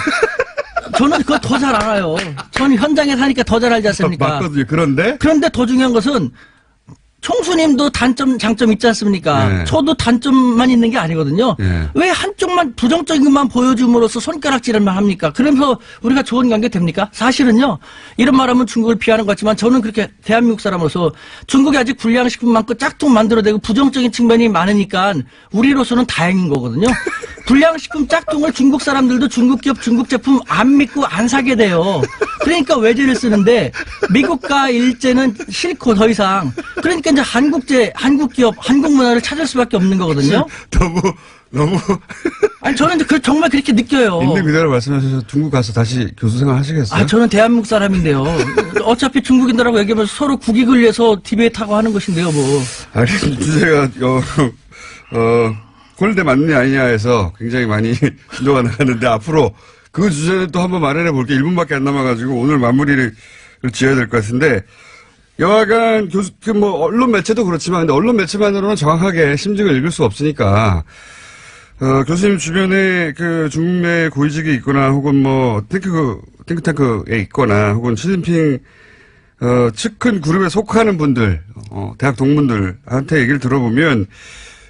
저는 그거 더 잘 알아요. 저는 현장에 사니까 더 잘 알지 않습니까? 맞거든요. 그런데 더 중요한 것은 총수님도 단점, 장점 있지 않습니까? 네. 저도 단점만 있는 게 아니거든요. 네. 왜 한쪽만 부정적인 것만 보여줌으로써 손가락질만 합니까? 그러면서 우리가 좋은 관계 됩니까? 사실은요. 이런 말하면 중국을 피하는 것 같지만 저는 그렇게 대한민국 사람으로서 중국이 아직 불량식품 많고 짝퉁 만들어내고 부정적인 측면이 많으니까 우리로서는 다행인 거거든요. 불량식품 짝퉁을 중국 사람들도 중국 기업, 중국 제품 안 믿고 안 사게 돼요. 그러니까 외제를 쓰는데 미국과 일제는 싫고 더 이상. 그러니까 이제 한국 기업, 한국 문화를 찾을 수밖에 없는 거거든요. 너무. 아니 저는 이제 정말 그렇게 느껴요. 있는 그대로 말씀하셔서 중국 가서 다시 교수 생활 하시겠어요? 저는 대한민국 사람인데요. 어차피 중국인들하고 얘기하면서 서로 국익을 위해서 디베이트하고 하는 것인데요, 알겠습니다. 주제가, 홀대 맞느냐 아니냐에서 굉장히 많이 진도가 나갔는데 앞으로 그 주제는 또 한번 마련해 볼게요. 1분밖에 안 남아가지고 오늘 마무리를 지어야 될 것 같은데 여하간 언론 매체도 그렇지만 근데 언론 매체만으로는 정확하게 심증을 읽을 수 없으니까 교수님 주변에 중국 내 고위직이 있거나 혹은 탱크탱크에 있거나 혹은 시진핑 측근 그룹에 속하는 분들 대학 동문들한테 얘기를 들어보면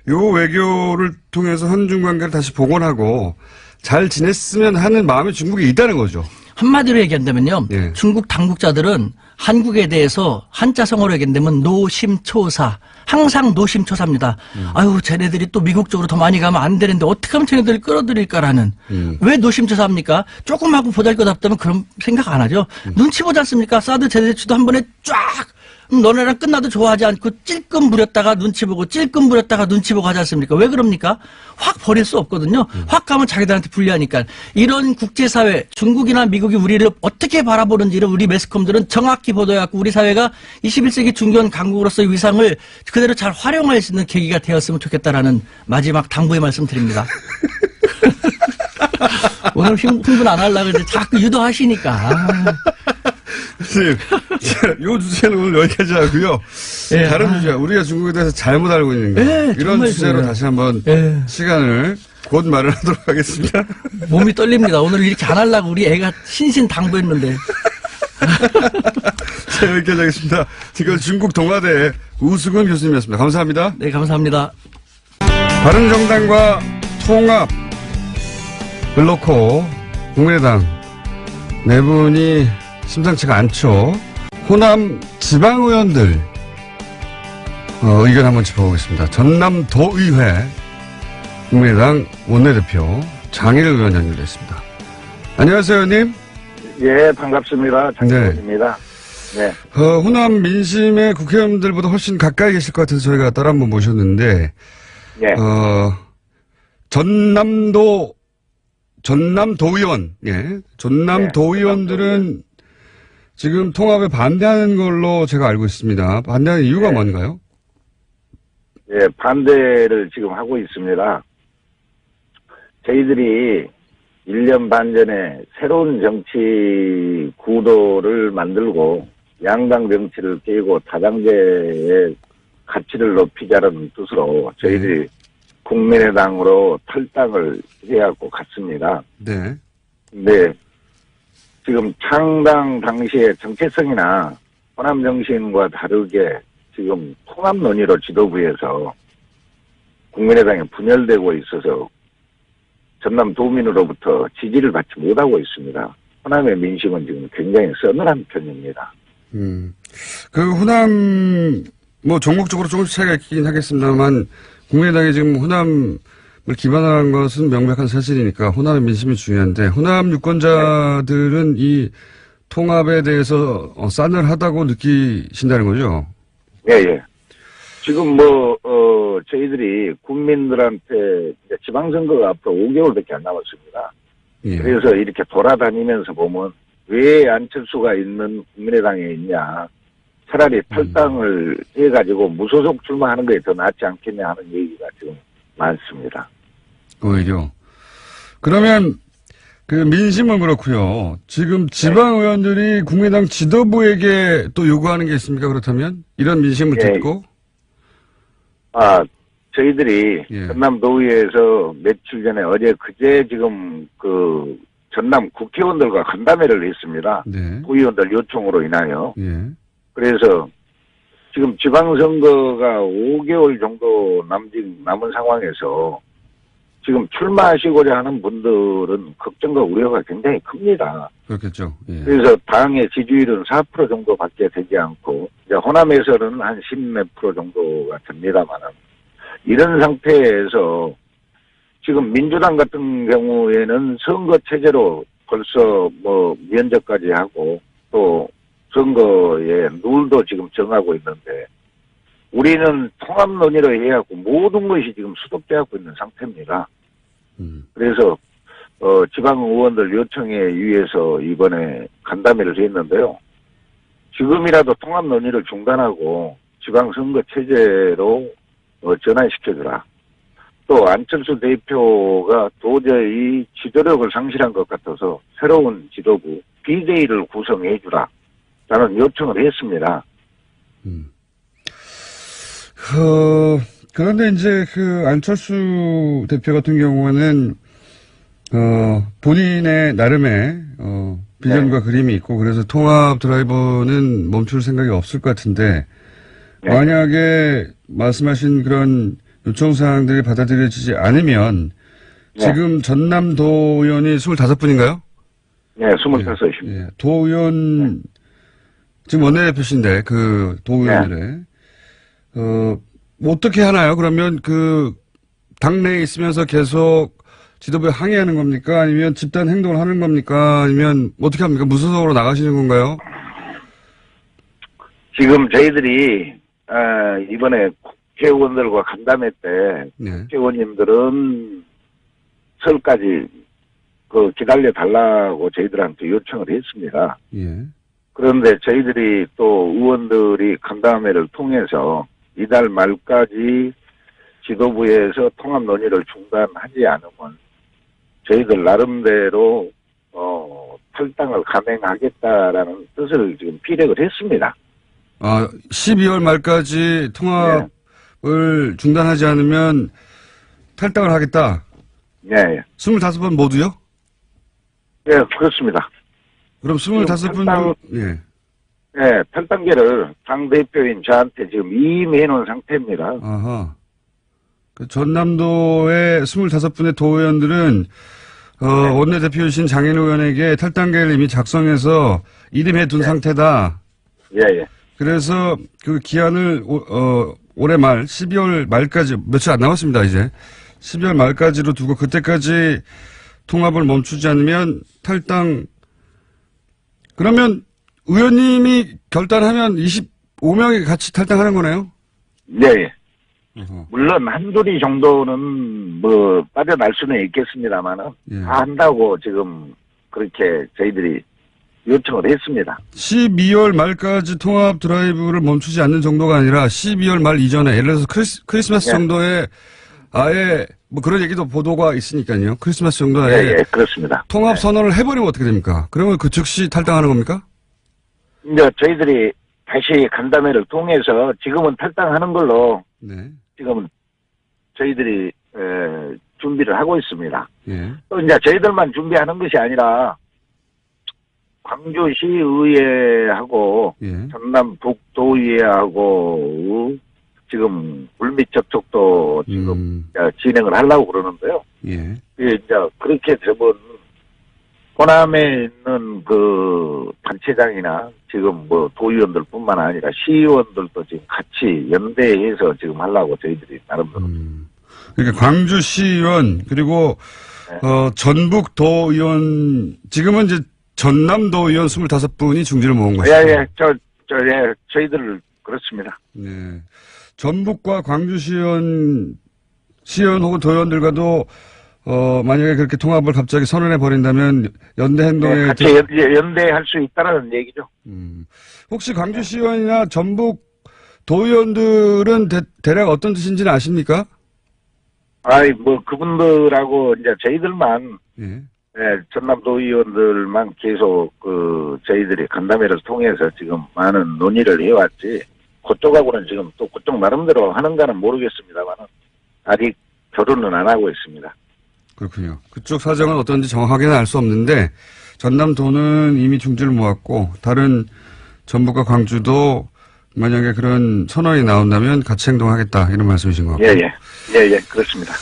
요 외교를 통해서 한중 관계를 다시 복원하고 잘 지냈으면 하는 마음이 중국에 있다는 거죠. 한마디로 얘기한다면요. 예. 중국 당국자들은 한국에 대해서 한자성어로 얘기한다면 노심초사. 항상 노심초사입니다. 아유, 쟤네들이 또 미국 쪽으로 더 많이 가면 안 되는데 어떻게 하면 쟤네들을 끌어들일까라는. 왜 노심초사합니까? 조금 하고 보잘것없다면 그런 생각 안 하죠. 눈치 보지 않습니까? 사드 제재치도 한 번에 쫙 너네랑 끝나도 좋아하지 않고 찔끔 부렸다가 눈치 보고 찔끔 부렸다가 눈치 보고 하지 않습니까? 왜 그럽니까? 확 버릴 수 없거든요. 확 가면 자기들한테 불리하니까. 이런 국제사회, 중국이나 미국이 우리를 어떻게 바라보는지를 우리 매스컴들은 정확히 보도해갖고 우리 사회가 21세기 중견 강국으로서의 위상을 그대로 잘 활용할 수 있는 계기가 되었으면 좋겠다라는 마지막 당부의 말씀 드립니다. 오늘 흥분 안 하려고 했는데 자꾸 유도하시니까. 선생님, 이 주제는 오늘 여기까지 하고요. 예, 다른 주제, 우리가 중국에 대해서 잘못 알고 있는 거. 예, 이런 정말 주제로 그래요. 다시 한번 예. 시간을 곧 마련하도록 하겠습니다. 몸이 떨립니다. 오늘 이렇게 안 하려고 우리 애가 신신당부했는데. 자, 여기까지 하겠습니다. 지금까지 중국 동아대 우수근 교수님이었습니다. 감사합니다. 네, 감사합니다. 바른정당과 통합을 놓고 국민의당 네 분이 심상치가 않죠. 호남 지방의원들 의견 한번 짚어보겠습니다. 전남도의회 국민의당 원내대표 장일 의원 연결됐습니다. 안녕하세요, 의원님. 예, 반갑습니다. 장일원입니다. 네. 호남 민심의 국회의원들보다 훨씬 가까이 계실 것 같아서 저희가 따라 한번 모셨는데, 예. 전남도의원, 예. 전남도의원들은 지금 통합에 반대하는 걸로 제가 알고 있습니다. 반대하는 이유가 뭔가요? 예, 반대를 지금 하고 있습니다. 저희들이 1년 반 전에 새로운 정치 구도를 만들고 양당 정치를 깨고 다당제의 가치를 높이자는 뜻으로 저희들이 국민의당으로 탈당을 해갖고 갔습니다. 네. 근데 지금 창당 당시의 정체성이나 호남 정신과 다르게 지금 통합 논의로 지도부에서 국민의당이 분열되고 있어서 전남 도민으로부터 지지를 받지 못하고 있습니다. 호남의 민심은 지금 굉장히 서늘한 편입니다. 그 호남 종목적으로 조금씩 차이가 있긴 하겠습니다만 국민의당이 지금 호남을 기반한 것은 명백한 사실이니까 호남의 민심이 중요한데 호남 유권자들은 이 통합에 대해서 싸늘하다고 느끼신다는 거죠? 예, 예. 지금 저희들이 국민들한테 지방선거가 앞으로 5개월밖에 안 남았습니다. 예. 그래서 이렇게 돌아다니면서 보면 왜 안철수가 있는 국민의당에 있냐. 차라리 탈당을 해가지고 무소속 출마하는 게 더 낫지 않겠냐 하는 얘기가 지금 많습니다. 오히려. 그러면 그 민심은 그렇고요. 지금 지방의원들이 국민의당 지도부에게 또 요구하는 게 있습니까? 그렇다면 이런 민심을 듣고 저희들이 전남도의회에서 며칠 전에 그제 지금 전남 국회의원들과 간담회를 했습니다. 네. 도의원들 요청으로 인하여. 예. 그래서 지금 지방선거가 5개월 정도 남은 상황에서 지금 출마하시고자 하는 분들은 걱정과 우려가 굉장히 큽니다. 그렇겠죠. 예. 그래서 당의 지지율은 4% 정도밖에 되지 않고 이제 호남에서는 한 10몇 프로 정도가 됩니다만은 이런 상태에서 지금 민주당 같은 경우에는 선거 체제로 벌써 면접까지 하고 또 선거의 룰도 지금 정하고 있는데 우리는 통합 논의로 해갖고 모든 것이 지금 수독되고 있는 상태입니다. 그래서 지방 의원들 요청에 의해서 이번에 간담회를 했는데요. 지금이라도 통합 논의를 중단하고 지방선거 체제로 전환시켜주라. 또 안철수 대표가 도저히 지도력을 상실한 것 같아서 새로운 지도부 BJ를 구성해주라. 라는 요청을 했습니다. 그런데 이제 안철수 대표 같은 경우는 본인의 나름의 비전과 그림이 있고 그래서 통합 드라이버는 멈출 생각이 없을 것 같은데 만약에 말씀하신 그런 요청사항들이 받아들여지지 않으면 지금 전남도 의원이 25분인가요? 네, 25입니다. 예. 도 의원 지금 원내대표신데 도 의원들의 어떻게 하나요? 그러면 당내에 있으면서 계속 지도부에 항의하는 겁니까? 아니면 집단 행동을 하는 겁니까? 아니면 어떻게 합니까? 무소속으로 나가시는 건가요? 지금 저희들이 이번에 국회의원들과 간담회 때 국회의원님들은 설까지 기다려 달라고 저희들한테 요청을 했습니다. 예. 그런데 저희들이 또 의원들이 간담회를 통해서 이달 말까지 지도부에서 통합 논의를 중단하지 않으면 저희들 나름대로 탈당을 감행하겠다라는 뜻을 지금 피력을 했습니다. 12월 말까지 통합을 중단하지 않으면 탈당을 하겠다. 예. 25번 모두요? 예, 그렇습니다. 그럼 25분 예, 탈당계를 당대표인 저한테 지금 이임해 놓은 상태입니다. 아하. 전남도의 25분의 도의원들은 원내대표이신 장인 의원에게 탈당계를 이미 작성해서 이름해 둔 상태다. 예, 예. 그래서 그 기한을 올해 말 12월 말까지 며칠 안 남았습니다. 이제 12월 말까지로 두고 그때까지 통합을 멈추지 않으면 탈당. 그러면 의원님이 결단하면 25명이 같이 탈당하는 거네요? 네, 예. 물론 한둘이 정도는 뭐 빠져날 수는 있겠습니다만은 예. 다 한다고 지금 그렇게 저희들이 요청을 했습니다. 12월 말까지 통합 드라이브를 멈추지 않는 정도가 아니라 12월 말 이전에 예를 들어서 크리스마스 예. 정도에 아예 뭐 그런 얘기도 보도가 있으니까요. 크리스마스 정도에 예, 예, 그렇습니다. 통합 네. 선언을 해버리면 어떻게 됩니까? 그러면 그 즉시 탈당하는 겁니까? 이제 저희들이 다시 간담회를 통해서 지금은 탈당하는 걸로 네. 지금 저희들이 준비를 하고 있습니다. 예. 또 이제 저희들만 준비하는 것이 아니라 광주시의회하고 예. 전남 북도의회하고 지금 물밑 접촉도 지금 진행을 하려고 그러는데요. 예. 이제 그렇게 되면 호남에 있는 그 단체장이나 지금 뭐 도의원들뿐만 아니라 시의원들도 지금 같이 연대해서 지금 하려고 저희들이 나름대로. 그러니까 광주시의원 그리고 네. 전북도의원 지금은 이제 전남도의원 25분이 중지를 모은 것이죠. 예, 저희들 그렇습니다. 네. 전북과 광주시의원 혹은 도의원들과도 만약에 그렇게 통합을 갑자기 선언해 버린다면 연대 행동에 네, 같이 연대할 수 있다라는 얘기죠. 혹시 광주시의원이나 전북 도의원들은 대략 어떤 뜻인지는 아십니까? 뭐 그분들하고 이제 저희들만 예. 전남 도의원들만 계속 저희들이 간담회를 통해서 지금 많은 논의를 해왔지. 그쪽하고는 지금 또 그쪽 나름대로 하는가는 모르겠습니다만은 아직 결론은 안 하고 있습니다. 그렇군요. 그쪽 사정은 어떤지 정확하게는 알 수 없는데 전남도는 이미 중지를 모았고 다른 전북과 광주도 만약에 그런 선언이 나온다면 같이 행동하겠다 이런 말씀이신 것 같고. 예, 그렇습니다.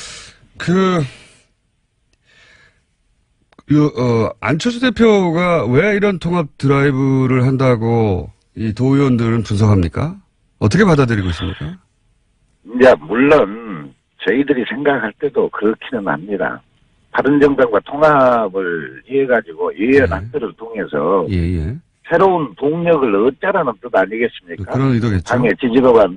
안철수 대표가 왜 이런 통합 드라이브를 한다고 이 도의원들은 분석합니까? 어떻게 받아들이고 있습니까? 이제 물론 저희들이 생각할 때도 그렇기는 합니다. 바른정당과 통합을 해가지고 예언안들을 통해서 예. 새로운 동력을 얻자라는 뜻 아니겠습니까? 그런 의도겠죠. 당의 지지도가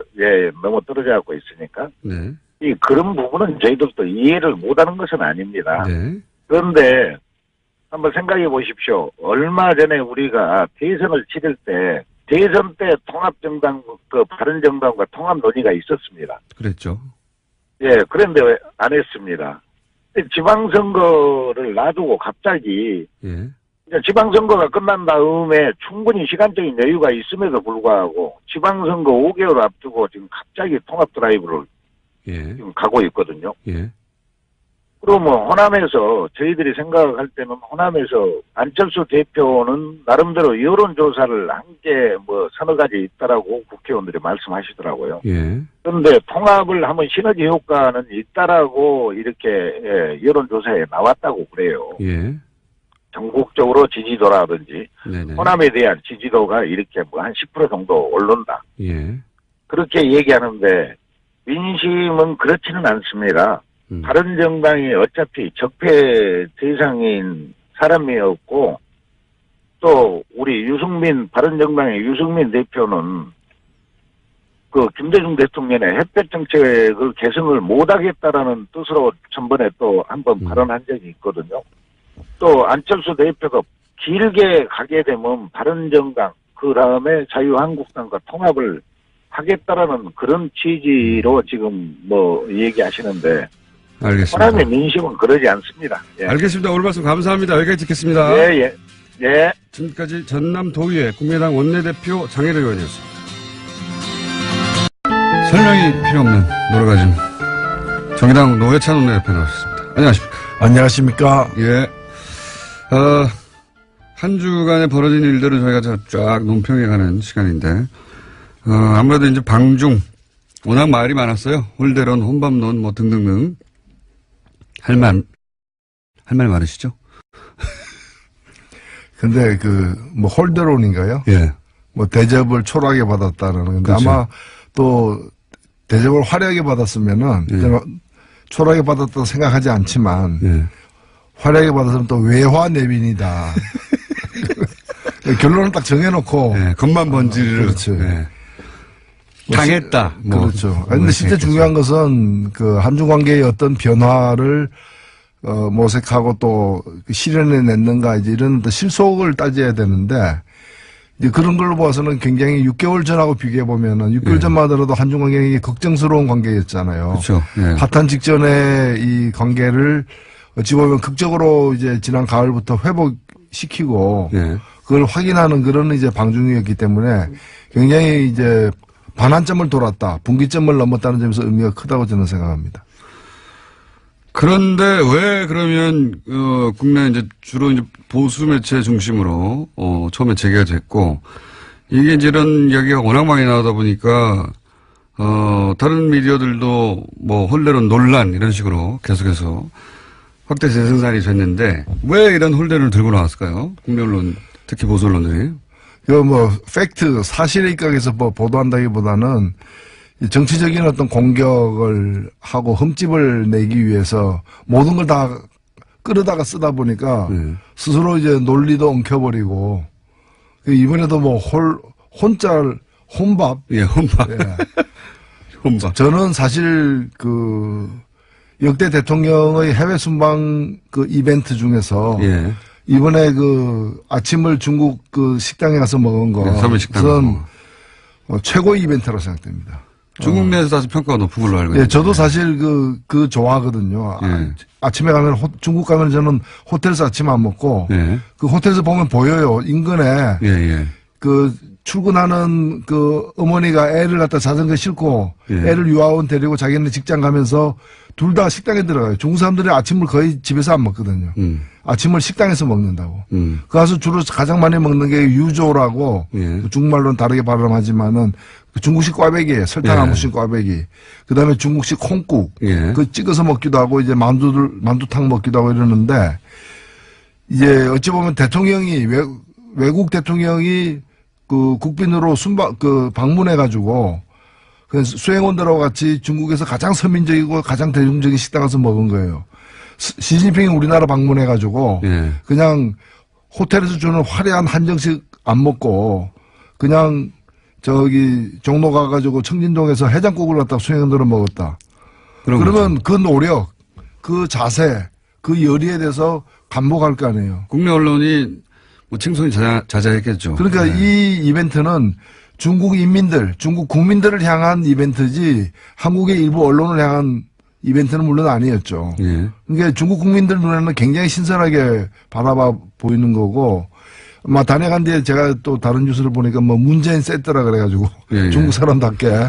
너무 떨어져 갖고 있으니까. 네. 그런 부분은 저희들도 이해를 못하는 것은 아닙니다. 네. 그런데 한번 생각해 보십시오. 얼마 전에 우리가 대선을 치를 때 대선 때 통합정당, 바른정당과 통합 논의가 있었습니다. 그랬죠. 예, 그런데 왜 안 했습니다. 지방선거를 놔두고 갑자기 예. 지방선거가 끝난 다음에 충분히 시간적인 여유가 있음에도 불구하고 지방선거 5개월 앞두고 지금 갑자기 통합 드라이브를 예. 지금 가고 있거든요. 예. 그러면 호남에서 저희들이 생각할 때는 호남에서 안철수 대표는 나름대로 여론조사를 한 게 서너 가지 있다라고 국회의원들이 말씀하시더라고요. 예. 그런데 통합을 하면 시너지 효과는 있다라고 이렇게 여론조사에 나왔다고 그래요. 예. 전국적으로 지지도라든지 네네. 호남에 대한 지지도가 이렇게 한 10% 정도 오른다. 예. 그렇게 얘기하는데 민심은 그렇지는 않습니다. 바른정당이 어차피 적폐 대상인 사람이었고 또 우리 바른정당의 유승민 대표는 김대중 대통령의 햇볕 정책을 개선을 못하겠다라는 뜻으로 전번에 또 한번 발언한 적이 있거든요. 또 안철수 대표도 길게 가게 되면 바른정당 그 다음에 자유한국당과 통합을 하겠다라는 그런 취지로 지금 얘기하시는데 알겠습니다. 호남의 민심은 그러지 않습니다. 예. 알겠습니다. 오늘 말씀 감사합니다. 여기까지 듣겠습니다. 예. 지금까지 전남도의회 국민의당 원내대표 장혜려 의원이었습니다. 설명이 필요 없는 노래가즘 정의당 노회찬 원내대표 나오셨습니다. 안녕하십니까. 안녕하십니까. 예. 한 주간에 벌어진 일들을 저희가 쫙 논평해가는 시간인데, 아무래도 이제 방중, 워낙 말이 많았어요. 홀대론, 혼밥론, 등등등. 할 할 말 많으시죠? 근데 뭐 홀더론인가요? 예. 뭐 대접을 초라하게 받았다는 건데 그렇죠. 아마 또 대접을 화려하게 받았으면은 제가 초라하게 받았다고 생각하지 않지만 예. 화려하게 받았으면 또 외화 내빈이다. 결론을 딱 정해놓고 예. 겉만 번지르르. 그렇죠. 예. 당했다. 뭐. 그렇죠. 근데 진짜 중요한 것은 한중 관계의 어떤 변화를 모색하고 또 실현해 냈는가 이제 이런 어떤 실속을 따져야 되는데 이제 그런 걸로 봐서는 굉장히 6개월 전하고 비교해 보면은 6개월 전만 하더라도 한중 관계가 걱정스러운 관계였잖아요. 그렇죠. 예. 파탄 직전에 이 관계를 어찌 보면 극적으로 이제 지난 가을부터 회복시키고 예. 그걸 확인하는 그런 이제 방중이었기 때문에 굉장히 이제 반환점을 돌았다, 분기점을 넘었다는 점에서 의미가 크다고 저는 생각합니다. 그런데 왜 그러면 국내 이제 주로 이제 보수 매체 중심으로 처음에 재개가 됐고 이게 이제 이런 이야기가 워낙 많이 나오다 보니까 다른 미디어들도 뭐 홀대론 논란 이런 식으로 계속해서 확대 재생산이 됐는데 왜 이런 홀대론을 들고 나왔을까요? 국내 언론 특히 보수 언론들이. 뭐 팩트 사실에 입각해서 뭐 보도한다기보다는 정치적인 어떤 공격을 하고 흠집을 내기 위해서 모든 걸 다 끌어다가 쓰다 보니까 스스로 이제 논리도 엉켜버리고 이번에도 뭐 혼밥. 예, 혼밥. 예. 혼밥. 저는 사실 역대 대통령의 해외 순방 이벤트 중에서 예. 이번에 아침을 중국 식당에 가서 먹은 네, 서울식당에서. 최고의 이벤트라고 생각됩니다. 중국 내에서 사실 평가가 높은 걸로 알고 있는데. 예, 저도 사실 좋아하거든요. 예. 아침에 가면 중국 가면 저는 호텔에서 아침 안 먹고 예. 호텔에서 보면 보여요. 인근에 예, 예. 출근하는 어머니가 애를 갖다 자전거 싣고 예. 애를 유아원 데리고 자기는 직장 가면서 둘 다 식당에 들어가요. 중국 사람들이 아침을 거의 집에서 안 먹거든요. 아침을 식당에서 먹는다고. 가서 주로 가장 많이 먹는 게 유조라고 예. 중국말로는 다르게 발음하지만은 중국식 꽈배기예요. 설탕 안 묻힌 꽈배기. 그다음에 중국식 콩국. 예. 찍어서 먹기도 하고 이제 만두탕 먹기도 하고 이러는데 이제 어찌 보면 대통령이 외국 대통령이 국빈으로 방문해 가지고 수행원들하고 같이 중국에서 가장 서민적이고 가장 대중적인 식당 가서 먹은 거예요. 시진핑이 우리나라 방문해 가지고 예. 그냥 호텔에서 주는 화려한 한정식 안 먹고 그냥 종로 가가지고 청진동에서 해장국을 갖다 수행원들은 먹었다. 그러면 그 노력, 그 자세, 그 열의에 대해서 감복할 거 아니에요. 국내 언론이 뭐 칭송이 자자했겠죠. 그러니까 네. 이 이벤트는 중국 인민들, 중국 국민들을 향한 이벤트지 한국의 일부 언론을 향한 이벤트는 물론 아니었죠. 예. 그러니까 중국 국민들 눈에는 굉장히 신선하게 바라봐 보이는 거고, 단행한 뒤에 제가 또 다른 뉴스를 보니까 문재인 세트라 그래가지고 예. 중국 사람답게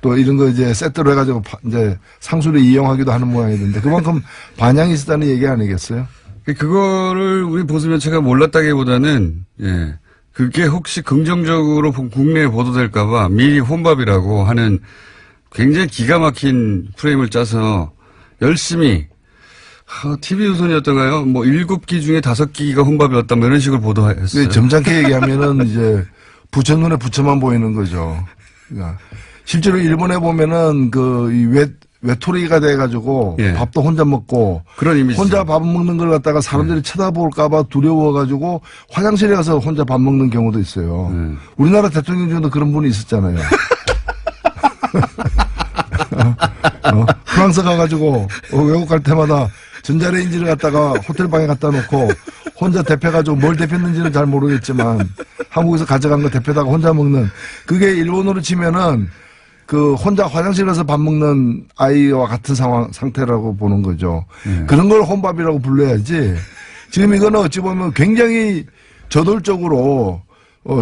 또 이런 거 이제 세트로 해가지고 이제 상수를 이용하기도 하는 모양이던데 그만큼 반향이 있었다는 얘기 아니겠어요? 그거를 우리 보수 매체가 몰랐다기보다는 예. 그게 혹시 긍정적으로 국내에 보도될까봐 미리 혼밥이라고 하는 굉장히 기가 막힌 프레임을 짜서 열심히 TV 우선이었던가요? 7기 중에 5기가 혼밥이었다 뭐 이런 식으로 보도했어요. 점잖게 얘기하면은 이제 부처 눈에 부처만 보이는 거죠. 그러니까 실제로 일본에 보면은 외톨이가 돼가지고 예. 밥도 혼자 먹고 그런 이미지. 혼자 밥 먹는 걸 갖다가 사람들이 쳐다볼까봐 두려워가지고 화장실에 가서 혼자 밥 먹는 경우도 있어요. 우리나라 대통령 중에도 그런 분이 있었잖아요. 프랑스 가가지고 외국 갈 때마다 전자레인지를 갖다가 호텔방에 갖다 놓고 혼자 데펴가지고 뭘 데폈는지는 잘 모르겠지만 한국에서 가져간 거 데펴다가 혼자 먹는 그게 일본으로 치면은 혼자 화장실 가서 밥 먹는 아이와 같은 상태라고 보는 거죠. 그런 걸 혼밥이라고 불러야지. 지금 이거는 어찌 보면 굉장히 저돌적으로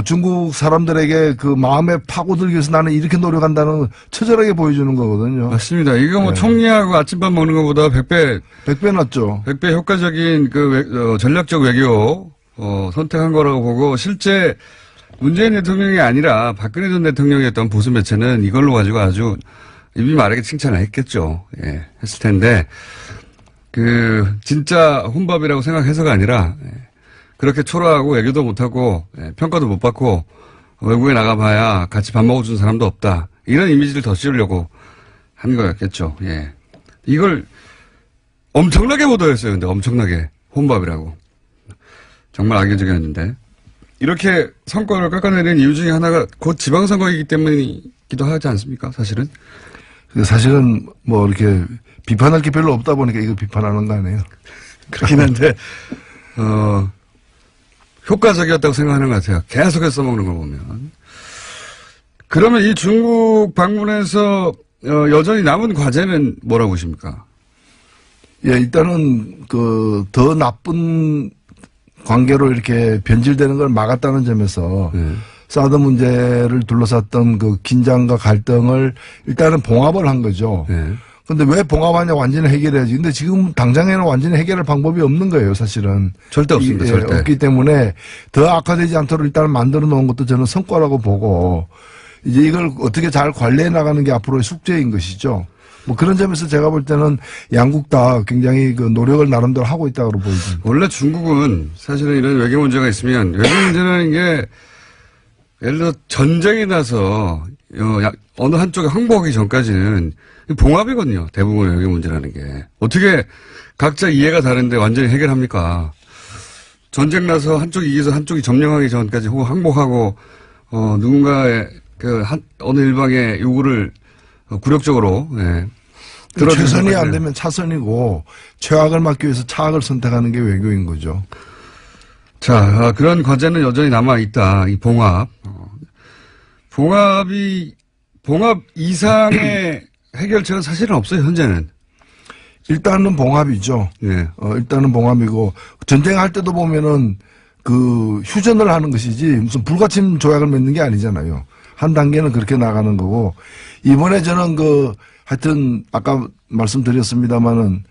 중국 사람들에게 마음에 파고들기 위해서 나는 이렇게 노력한다는 처절하게 보여주는 거거든요. 맞습니다. 이거 총리하고 아침밥 먹는 것보다 100배 낫죠. 100배 효과적인 전략적 외교 선택한 거라고 보고 실제 문재인 대통령이 아니라 박근혜 전 대통령이었던 보수 매체는 이걸로 가지고 아주 입이 마르게 칭찬을 했겠죠. 예, 했을 텐데 진짜 혼밥이라고 생각해서가 아니라, 그렇게 초라하고 외교도 못하고, 평가도 못 받고, 외국에 나가봐야 같이 밥 먹어주는 사람도 없다. 이런 이미지를 더 씌우려고 한 거였겠죠. 예. 이걸 엄청나게 보도했어요. 근데 엄청나게. 혼밥이라고. 정말 악의적이었는데. 이렇게 성과를 깎아내린 이유 중에 하나가 곧 지방선거이기 때문이기도 하지 않습니까? 사실은. 사실은 뭐 이렇게 비판할 게 별로 없다 보니까 이거 비판하는 거 아니에요. 그렇긴 한데, 효과적이었다고 생각하는 것 같아요. 계속해서 써먹는 걸 보면. 그러면 이 중국 방문에서 여전히 남은 과제는 뭐라고 보십니까? 예, 일단은 더 나쁜 관계로 이렇게 변질되는 걸 막았다는 점에서 사드 문제를 둘러쌌던 그 긴장과 갈등을 일단은 봉합을 한 거죠. 근데 왜 봉합하냐 완전히 해결해야지. 근데 지금 당장에는 완전히 해결할 방법이 없는 거예요, 사실은. 절대 없습니다, 절대. 없기 때문에 더 악화되지 않도록 일단 만들어 놓은 것도 저는 성과라고 보고 이제 이걸 어떻게 잘 관리해 나가는 게 앞으로의 숙제인 것이죠. 뭐 그런 점에서 제가 볼 때는 양국 다 굉장히 그 노력을 나름대로 하고 있다고 보입니다. 원래 중국은 사실은 이런 외교 문제가 있으면 외교 문제라는 게 예를 들어 전쟁이 나서 어느 한쪽에 항복하기 전까지는 봉합이거든요. 대부분의 외교 문제라는 게. 어떻게 각자 이해가 다른데 완전히 해결합니까? 전쟁 나서 한쪽이 이겨서 한쪽이 점령하기 전까지 혹은 항복하고 누군가의 어느 일방의 요구를 굴욕적으로 최선이 안 되면 차선이고 최악을 막기 위해서 차악을 선택하는 게 외교인 거죠. 자, 그런 과제는 여전히 남아있다. 이 봉합. 봉합 이상의 해결책은 사실은 없어요, 현재는. 일단은 봉합이죠. 예. 일단은 봉합이고, 전쟁할 때도 보면은 휴전을 하는 것이지 무슨 불가침 조약을 맺는 게 아니잖아요. 한 단계는 그렇게 나가는 거고, 이번에 저는 하여튼, 아까 말씀드렸습니다마는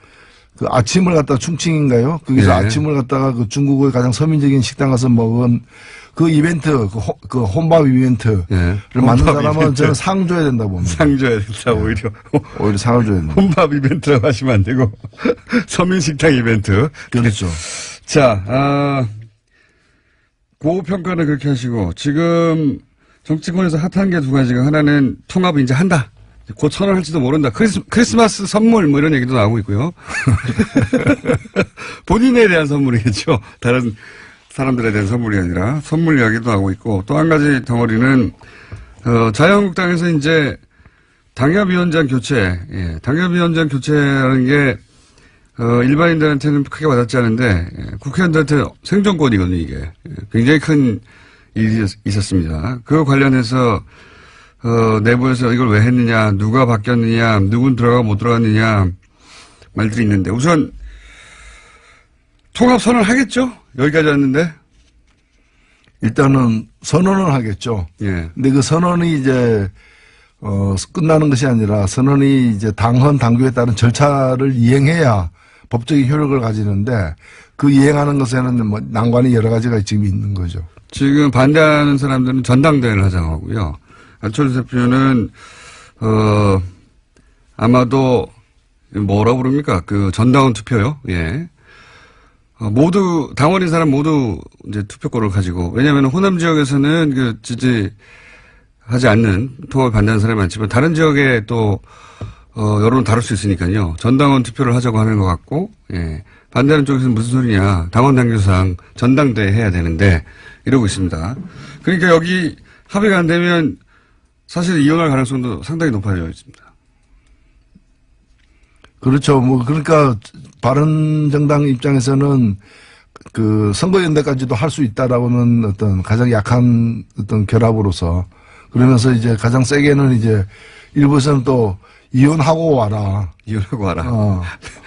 아침을 갖다가 충칭인가요? 거기서 아침을 갖다가 중국의 가장 서민적인 식당 가서 먹은 그 이벤트, 혼밥 이벤트를 만든 사람은 이벤트. 저는 상 줘야 된다고 봅니다. 상 줘야 된다, 오히려. 오히려 상을 줘야 된다. 혼밥 이벤트라고 하시면 안 되고, 서민식당 이벤트. 그렇죠. 자, 고평가는 그렇게 하시고, 지금 정치권에서 핫한 게 두 가지가 하나는 통합을 이제 한다. 곧 선언할지도 모른다. 크리스마스 선물 뭐 이런 얘기도 나오고 있고요. 본인에 대한 선물이겠죠. 다른 사람들에 대한 선물이 아니라 선물 이야기도 나오고 있고 또 한 가지 덩어리는 자유한국당에서 이제 당협위원장 교체, 당협위원장 교체라는 게 일반인들한테는 크게 와닿지 않은데 국회의원들한테 생존권이거든요. 이게 굉장히 큰 일이 있었습니다. 그거 관련해서 내부에서 이걸 왜 했느냐, 누가 바뀌었느냐, 누군 들어가고 못 들어갔느냐 말들이 있는데 우선 통합 선언을 하겠죠? 여기까지 왔는데. 일단은 선언을 하겠죠. 예. 근데 그 선언이 이제 끝나는 것이 아니라 선언이 이제 당헌당규에 따른 절차를 이행해야 법적인 효력을 가지는데 그 이행하는 것에는 뭐 난관이 여러 가지가 지금 있는 거죠. 지금 반대하는 사람들은 전당대회를 하자고 하고요. 안철수 대표는 아마도 뭐라고 부릅니까? 전당원 투표요. 예. 모두 당원인 사람 모두 이제 투표권을 가지고 왜냐하면 호남 지역에서는 지지하지 않는 통합을 반대하는 사람이 많지만 다른 지역에 또 여론을 다룰 수 있으니까요. 전당원 투표를 하자고 하는 것 같고 예. 반대하는 쪽에서는 무슨 소리냐. 당원 당규상 전당대회 해야 되는데 이러고 있습니다. 그러니까 여기 합의가 안 되면 사실 이혼할 가능성도 상당히 높아져 있습니다. 그렇죠. 그러니까 바른정당 입장에서는 선거연대까지도 할 수 있다라고는 어떤 가장 약한 어떤 결합으로서 그러면서 이제 가장 세게는 이제 일부에서는 또 이혼하고 와라. 이혼하고 와라.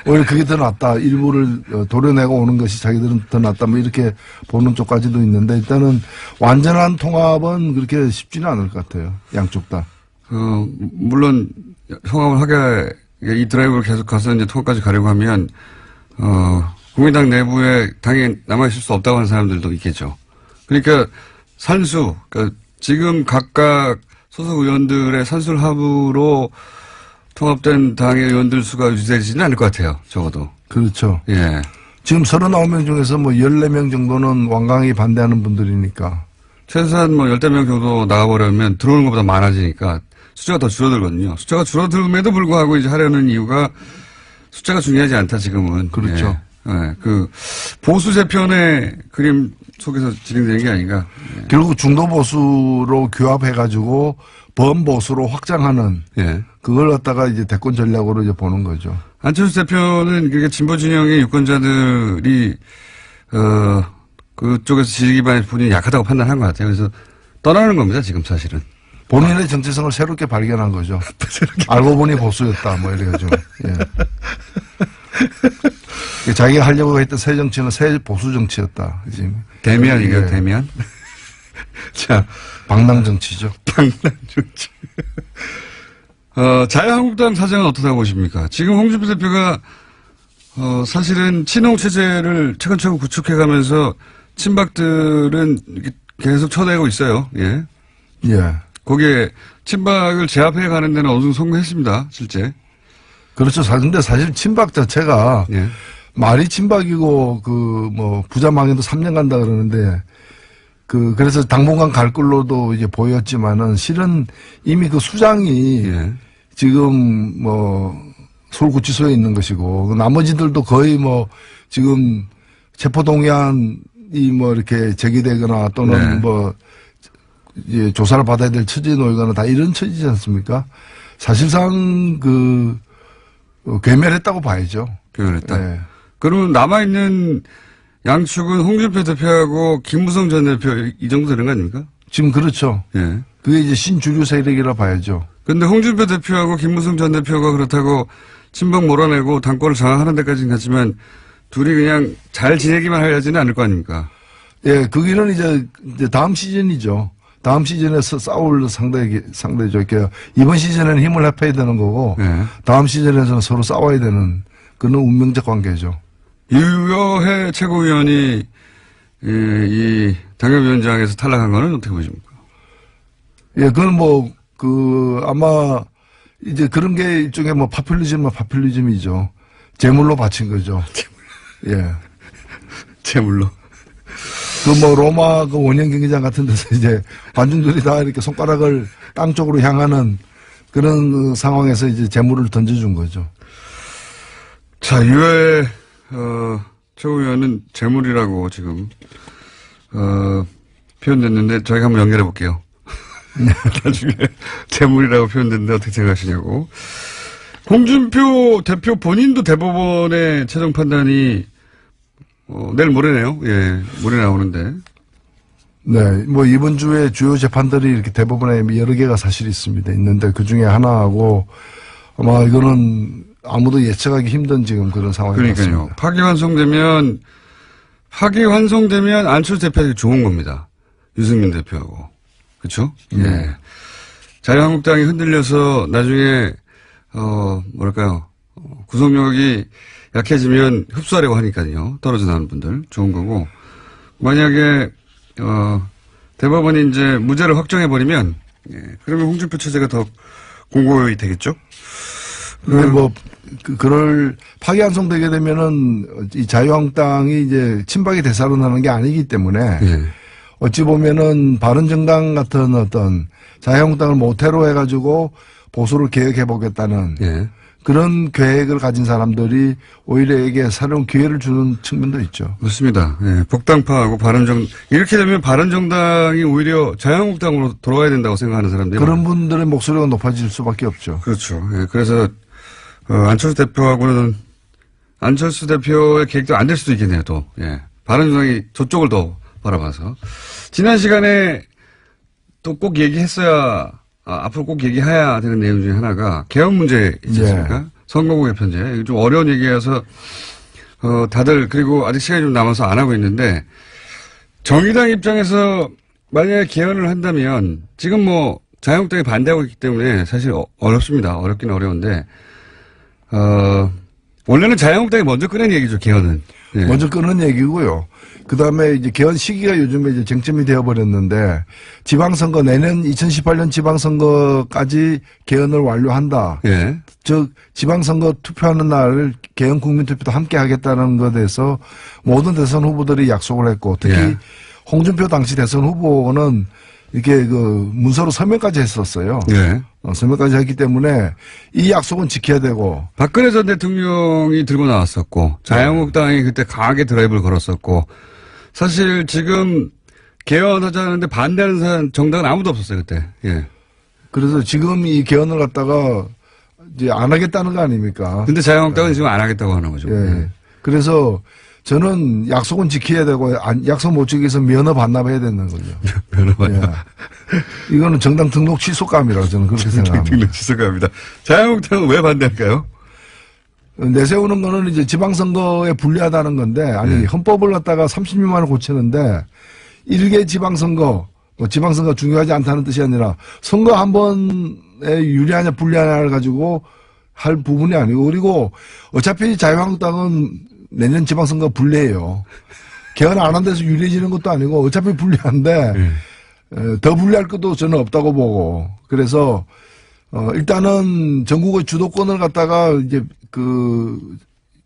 오히려 그게 더 낫다. 일부를 도려내고 오는 것이 자기들은 더 낫다. 뭐 이렇게 보는 쪽까지도 있는데 일단은 완전한 통합은 그렇게 쉽지는 않을 것 같아요. 양쪽 다. 물론 통합을 하게 이 드라이브를 계속 가서 이제 통합까지 가려고 하면 국민당 내부에 당에 남아있을 수 없다고 하는 사람들도 있겠죠. 그러니까 지금 각각 소속 의원들의 산술 합으로 통합된 당의 의원들 수가 유지되지는 않을 것 같아요. 적어도. 그렇죠. 예. 지금 39명 중에서 뭐 14명 정도는 완강히 반대하는 분들이니까. 최소한 뭐 10명 정도 나가버리면 들어오는 것보다 많아지니까 숫자가 더 줄어들거든요. 숫자가 줄어들음에도 불구하고 이제 하려는 이유가 숫자가 중요하지 않다, 지금은. 그렇죠. 예. 예. 그 보수 재편의 그림 속에서 진행되는 게 아닌가. 예. 결국 중도 보수로 규합해가지고 범보수로 확장하는 예. 그걸 갖다가 이제 대권 전략으로 이제 보는 거죠. 안철수 대표는 그러니까 진보 진영의 유권자들이 그쪽에서 지지 기반이 본인이 약하다고 판단한 것 같아요. 그래서 떠나는 겁니다, 지금 사실은. 본인의 정체성을 새롭게 발견한 거죠. 알고 보니 보수였다, 뭐 이래가지고. 예. 자기가 하려고 했던 새 정치는 새 보수 정치였다. 지금. 대면이에요, 예. 대면. 자, 방랑 정치죠. 방랑 정치. 자유한국당 사정은 어떻다고 보십니까? 지금 홍준표 대표가 사실은 친홍 체제를 차근차근 구축해가면서 친박들은 이렇게 계속 쳐내고 있어요. 예. 예. 거기에 친박을 제압해 가는 데는 어느 정도 성공했습니다. 실제. 그렇죠. 근데 사실 친박 자체가 예. 말이 친박이고 부자망에도 3년 간다 그러는데 그래서 당분간 갈 걸로도 이제 보였지만은 실은 이미 그 수장이 예. 지금 서울구치소에 있는 것이고 나머지들도 거의 지금 체포동의안이 이렇게 제기되거나 또는 네. 이제 조사를 받아야 될 처지에 놓이거나 다 이런 처지지 않습니까? 사실상 괴멸했다고 봐야죠. 괴멸했다. 네. 그러면 남아있는 양측은 홍준표 대표하고 김무성 전 대표 이 정도 되는 거 아닙니까? 지금 그렇죠. 예. 그게 이제 신주류 세력이라 봐야죠. 근데 홍준표 대표하고 김무성 전 대표가 그렇다고 친박 몰아내고 당권을 장악하는 데까지는 갔지만 둘이 그냥 잘 지내기만 하지는 않을 거 아닙니까? 예, 그 길은 이제 다음 시즌이죠. 다음 시즌에서 싸울 상대죠. 이번 시즌에는 힘을 합해야 되는 거고, 예. 다음 시즌에서는 서로 싸워야 되는 그런 운명적 관계죠. 유여해 최고위원이 이 당협위원장에서 탈락한 거는 어떻게 보십니까? 예, 그건 아마 이제 그런 게 일종의 파퓰리즘이죠. 제물로 바친 거죠. 예. 제물로. 로마 원형 경기장 같은 데서 이제 관중들이 다 이렇게 손가락을 땅 쪽으로 향하는 그런 상황에서 이제 재물을 던져준 거죠. 자, 유해, 최고위원은 재물이라고 지금, 표현됐는데 저희가 한번 연결해 볼게요. 나중에 재물이라고 표현됐는데 어떻게 생각하시냐고. 홍준표 대표 본인도 대법원의 최종 판단이 내일 모레네요. 예, 모레 나오는데. 네, 이번 주에 주요 재판들이 이렇게 대법원에 여러 개가 사실 있는데 그 중에 하나하고 아마 이거는 아무도 예측하기 힘든 지금 그런 상황이 그러니까요. 같습니다. 파기환송되면 안철수 대표에게 좋은 겁니다. 유승민 대표하고. 그렇죠? 예. 자유한국당이 흔들려서 나중에 구속력이 약해지면 흡수하려고 하니까요. 떨어져 나오는 분들 좋은 거고. 만약에 대법원이 이제 무죄를 확정해버리면 그러면 홍준표 체제가 더 공고히 되겠죠. 근데 그럴 파기환송되게 되면은 이 자유한국당이 이제 친박이 대사론하는 게 아니기 때문에 예. 어찌 보면은 바른정당 같은 어떤 자유한국당을 모태로 해가지고 보수를 개혁해보겠다는 예. 그런 계획을 가진 사람들이 오히려 이게 새로운 기회를 주는 측면도 있죠. 맞습니다. 예. 복당파하고 이렇게 되면 바른정당이 오히려 자유한국당으로 돌아와야 된다고 생각하는 사람들이 그런 분들의 목소리가 높아질 수밖에 없죠. 그렇죠. 예. 그래서 안철수 대표의 계획도 안 될 수도 있겠네요. 또 예. 바른정당이 저쪽을 더 바라봐서 지난 시간에 또 꼭 얘기했어야 앞으로 꼭 얘기해야 되는 내용 중에 하나가 개헌 문제 있지 않습니까? 예. 선거구 개편제. 이거 좀 어려운 얘기여서 다들 그리고 아직 시간이 좀 남아서 안 하고 있는데 정의당 입장에서 만약에 개헌을 한다면 지금 자유한국당이 반대하고 있기 때문에 사실 어렵습니다. 어렵긴 어려운데 원래는 자유한국당이 먼저 꺼낸 얘기죠. 개헌은. 예. 먼저 끄는 얘기고요. 그 다음에 이제 개헌 시기가 요즘에 이제 쟁점이 되어버렸는데 지방선거 내년 2018년 지방선거까지 개헌을 완료한다. 예. 즉 지방선거 투표하는 날 개헌 국민투표도 함께 하겠다는 것에 대해서 모든 대선 후보들이 약속을 했고 특히 예. 홍준표 당시 대선 후보는 이렇게 그 문서로 서명까지 했었어요. 예. 서명까지 했기 때문에 이 약속은 지켜야 되고 박근혜 전 대통령이 들고 나왔었고 자유한국당이 그때 강하게 드라이브를 걸었었고 사실 지금 개헌하자는데 반대하는 정당은 아무도 없었어요 그때. 예. 그래서 지금 이 개헌을 갖다가 이제 안 하겠다는 거 아닙니까? 근데 자유한국당은 지금 안 하겠다고 하는 거죠. 예. 그래서 저는 약속은 지켜야 되고 약속 못 지키서 면허 반납해야 되는 거죠. 면허 반납. 예. 이거는 정당 등록 취소감이라고 저는 그렇게 생각합니다. 등록 취소합니다. 자유한국당은 왜 반대할까요? 내세우는 거는 이제 지방선거에 불리하다는 건데 아니 헌법을 갖다가 30년만에 고치는데 일개 지방선거 지방선거 중요하지 않다는 뜻이 아니라 선거 한 번에 유리하냐 불리하냐를 가지고 할 부분이 아니고 그리고 어차피 자유한국당은 내년 지방선거 불리해요. 개헌 안 한 데서 유리해지는 것도 아니고 어차피 불리한데 더 불리할 것도 저는 없다고 보고 그래서 일단은 전국의 주도권을 갖다가 이제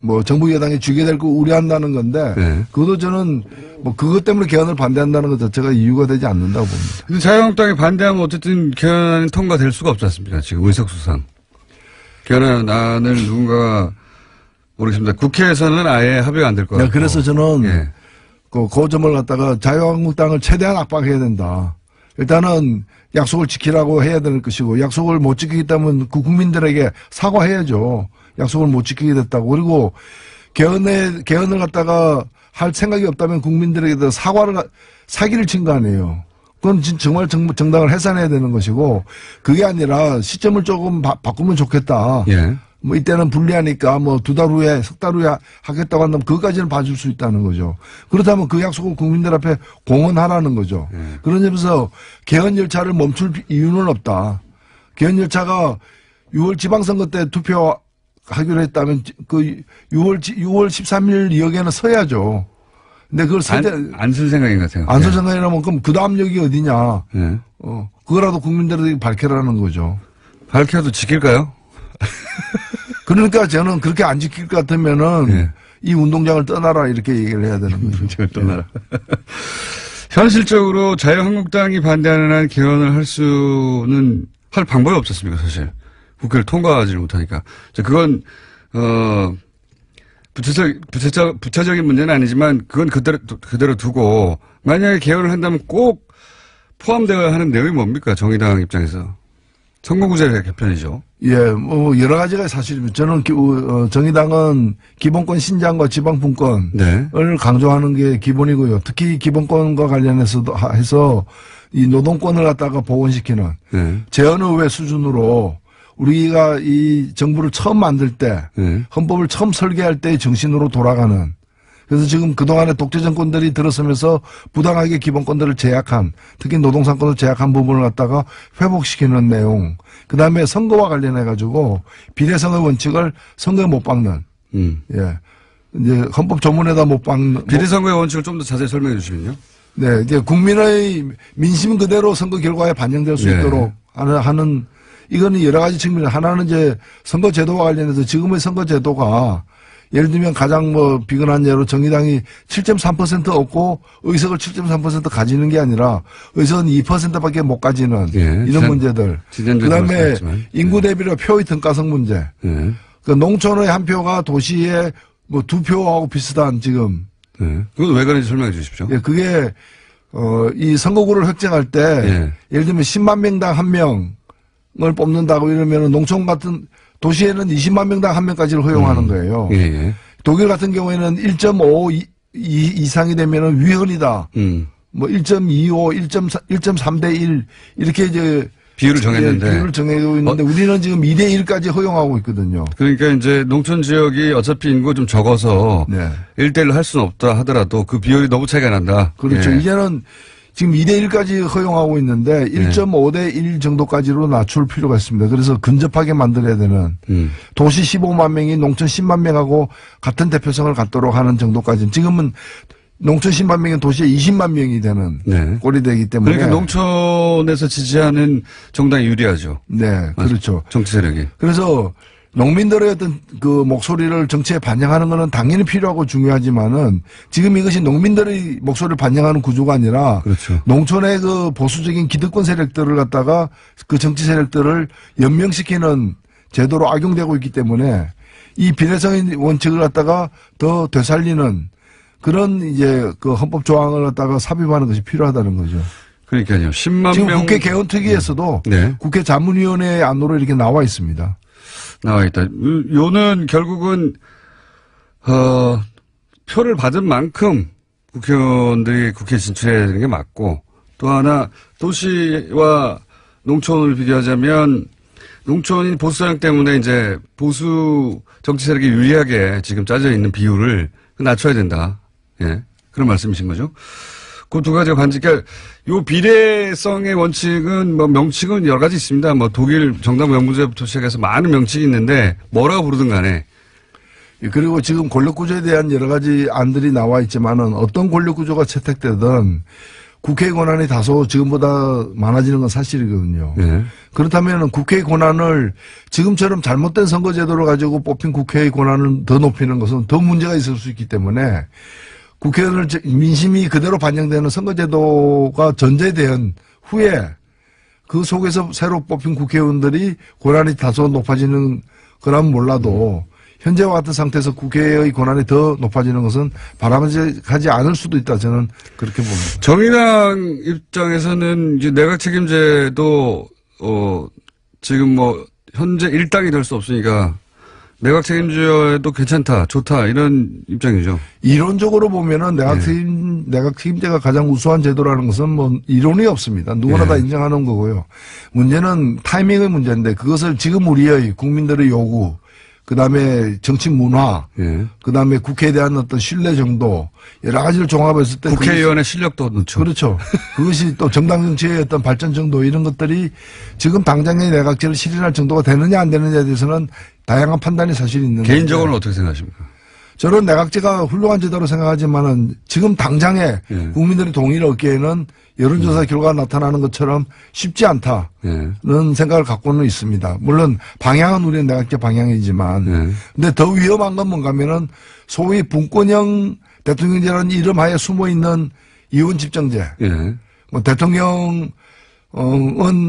뭐 정부 여당이 쥐게 될 거 우려한다는 건데 그것도 저는 뭐 그것 때문에 개헌을 반대한다는 것 자체가 이유가 되지 않는다고 봅니다. 근데 자유한국당이 반대하면 어쨌든 개헌안이 통과될 수가 없지 않습니까? 지금 의석수상. 개헌안을 누군가가 모르겠습니다. 국회에서는 아예 합의가 안 될 것 같고. 그래서 저는 예. 그 점을 갖다가 자유한국당을 최대한 압박해야 된다. 일단은 약속을 지키라고 해야 되는 것이고 약속을 못 지키기 때문에 그 국민들에게 사과해야죠. 약속을 못 지키게 됐다고. 그리고 개헌을 갖다가 할 생각이 없다면 국민들에게 사기를 친 거 아니에요. 그건 정말 정당을 해산해야 되는 것이고 그게 아니라 시점을 조금 바꾸면 좋겠다. 예. 뭐 이때는 불리하니까 뭐 2달 후에 석 달 후에 하겠다고 한다면 그것까지는 봐줄 수 있다는 거죠. 그렇다면 그 약속을 국민들 앞에 공언하라는 거죠. 그런 점에서 개헌 열차를 멈출 이유는 없다. 개헌 열차가 6월 지방선거 때 투표하기로 했다면 그 6월 13일 이역에는 서야죠. 근데 그걸 안 쓸 생각인 것 같아요. 안 쓸 생각이라면 그럼 그 다음 역이 어디냐. 예. 그거라도 국민들에게 밝혀라는 거죠. 밝혀도 지킬까요? 그러니까 저는 그렇게 안 지킬 것 같으면은 이 운동장을 떠나라 이렇게 얘기를 해야 되는 거죠. 운동장을 떠나라. 현실적으로 자유한국당이 반대하는 한 개헌을 할 방법이 없었습니까, 사실. 국회를 통과하지 못하니까. 그건, 부차적인 문제는 아니지만 그건 그대로 두고 만약에 개헌을 한다면 꼭 포함되어야 하는 내용이 뭡니까, 정의당 입장에서. 선거구제 개편이죠. 예, 뭐 여러 가지가 사실입니다. 저는 정의당은 기본권 신장과 지방분권을 강조하는 게 기본이고요. 특히 기본권과 관련해서도 해서 이 노동권을 갖다가 복원시키는 재헌의회 수준으로 우리가 이 정부를 처음 만들 때 헌법을 처음 설계할 때의 정신으로 돌아가는 그래서 지금 그동안의 독재 정권들이 들어서면서 부당하게 기본권들을 제약한 특히 노동상권을 제약한 부분을 갖다가 회복시키는 내용 그다음에 선거와 관련해 가지고 비례선거 원칙을 선거에 못 박는 예. 이제 헌법 조문에다 못 박는 비례선거의 원칙을 좀 더 자세히 설명해 주시면요. 네, 이제 국민의 민심 그대로 선거 결과에 반영될 수 있도록 하는 이거는 여러 가지 측면 하나는 이제 선거 제도와 관련해서 지금의 선거 제도가 예를 들면 가장 비근한 예로 정의당이 7.3% 얻고 의석을 7.3% 가지는 게 아니라 의석은 2%밖에 못 가지는 이런 문제들. 그다음에 인구 대비로 표의 등가성 문제. 그 농촌의 한 표가 도시의 2표하고 비슷한 지금. 그건 왜 그런지 설명해 주십시오. 예, 그게 이 선거구를 획정할 때 예를 들면 10만 명당 1명을 뽑는다고 이러면 농촌 같은 도시에는 20만 명당 1명까지를 허용하는 거예요. 독일 같은 경우에는 1.5 이상이 되면은 위헌이다. 뭐 1.25, 1.3대 1 이렇게 이제 비율을 정했는데. 비율을 정해고 있는데 우리는 지금 2대 1까지 허용하고 있거든요. 그러니까 이제 농촌 지역이 어차피 인구가 좀 적어서 1대1로 할 수는 없다 하더라도 그 비율이 너무 차이가 난다. 그렇죠. 이제는 지금 2대1까지 허용하고 있는데 1.5대1 정도까지로 낮출 필요가 있습니다. 그래서 근접하게 만들어야 되는 도시 15만 명이 농촌 10만 명하고 같은 대표성을 갖도록 하는 정도까지 지금은 농촌 10만 명이 도시에 20만 명이 되는 네. 꼴이 되기 때문에 그러니까 농촌에서 지지하는 정당이 유리하죠. 네, 그렇죠. 정치 세력이. 그래서 농민들의 어떤 그 목소리를 정치에 반영하는 것은 당연히 필요하고 중요하지만은 지금 이것이 농민들의 목소리를 반영하는 구조가 아니라 그렇죠. 농촌의 그 보수적인 기득권 세력들을 갖다가 그 정치 세력들을 연명시키는 제도로 악용되고 있기 때문에 이 비례성의 원칙을 갖다가 더 되살리는 그런 이제 그 헌법 조항을 갖다가 삽입하는 것이 필요하다는 거죠. 그러니까요. 10만 지금 명. 국회 개헌특위에서도 네. 국회 자문위원회 안으로 이렇게 나와 있습니다. 나와 있다. 요는 결국은 표를 받은 만큼 국회의원들이 국회에 진출해야 되는 게 맞고 또 하나 도시와 농촌을 비교하자면 농촌이 보수 성향 때문에 이제 보수 정치 세력이 유리하게 지금 짜져 있는 비율을 낮춰야 된다. 예. 그런 말씀이신 거죠. 그 두 가지가 반지. 그러니까 요 비례성의 원칙은 뭐 명칭은 여러 가지 있습니다. 뭐 독일 정당 명부제부터 시작해서 많은 명칭이 있는데 뭐라고 부르든 간에. 그리고 지금 권력구조에 대한 여러 가지 안들이 나와 있지만은 어떤 권력구조가 채택되든 국회의 권한이 다소 지금보다 많아지는 건 사실이거든요. 예. 그렇다면 국회의 권한을 지금처럼 잘못된 선거제도를 가지고 뽑힌 국회의 권한을 더 높이는 것은 더 문제가 있을 수 있기 때문에 국회의원을 민심이 그대로 반영되는 선거제도가 전제된 후에 그 속에서 새로 뽑힌 국회의원들이 권한이 다소 높아지는 거라면 몰라도 현재와 같은 상태에서 국회의 권한이 더 높아지는 것은 바람직하지 않을 수도 있다. 저는 그렇게 봅니다. 정의당 입장에서는 이제 내각 책임제도 지금 뭐 현재 일당이 될 수 없으니까 내각 책임제도 괜찮다, 좋다 이런 입장이죠. 이론적으로 보면은 내각 책임제가 가장 우수한 제도라는 것은 뭐 이론이 없습니다. 누구나 다 인정하는 거고요. 문제는 타이밍의 문제인데 그것을 지금 우리의 국민들의 요구, 그 다음에 정치 문화, 그 다음에 국회에 대한 어떤 신뢰 정도, 여러 가지를 종합했을 때. 국회의원의 실력도 넣죠. 그렇죠. 그것이 또 정당 정치의 어떤 발전 정도 이런 것들이 지금 당장의 내각제를 실현할 정도가 되느냐 안 되느냐에 대해서는 다양한 판단이 사실 있는 거죠. 개인적으로는 어떻게 생각하십니까? 저는 내각제가 훌륭한 제도로 생각하지만은 지금 당장에 국민들의 동의를 얻기에는 여론조사 결과가 나타나는 것처럼 쉽지 않다는 생각을 갖고는 있습니다. 물론 방향은 우리는 내각제 방향이지만 근데 더 위험한 건 뭔가 하면은 소위 분권형 대통령제라는 이름 하에 숨어 있는 이원 집정제. 뭐 대통령은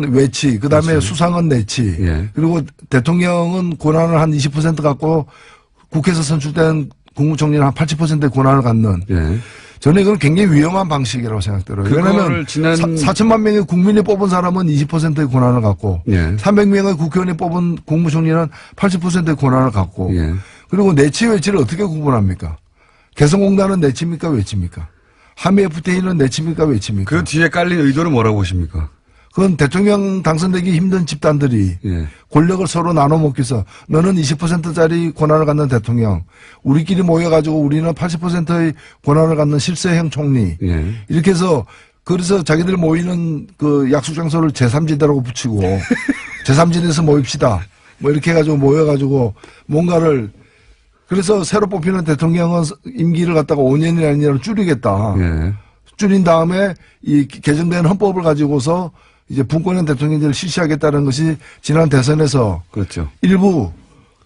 외치, 그 다음에 수상은 내치, 그리고 대통령은 권한을 한 20% 갖고 국회에서 선출된 국무총리는 한 80%의 권한을 갖는. 저는 이건 굉장히 위험한 방식이라고 생각들어요. 왜냐하면 4천만 명의 국민이 뽑은 사람은 20%의 권한을 갖고 300명의 국회의원이 뽑은 국무총리는 80%의 권한을 갖고 그리고 내치 외치를 어떻게 구분합니까? 개성공단은 내치입니까 외치입니까? 한미 FTA는 내치입니까 외치입니까? 그 뒤에 깔린 의도는 뭐라고 보십니까? 그건 대통령 당선되기 힘든 집단들이 권력을 서로 나눠 먹기 위해서 너는 20%짜리 권한을 갖는 대통령, 우리끼리 모여가지고 우리는 80%의 권한을 갖는 실세형 총리. 이렇게 해서 그래서 자기들 모이는 그 약속 장소를 제3지대라고 붙이고 제3지대에서 모입시다. 뭐 이렇게 해가지고 모여가지고 뭔가를 그래서 새로 뽑히는 대통령은 임기를 갖다가 5년이 아니라 줄이겠다. 줄인 다음에 이 개정된 헌법을 가지고서 이제 분권형 대통령제를 실시하겠다는 것이 지난 대선에서 그렇죠. 일부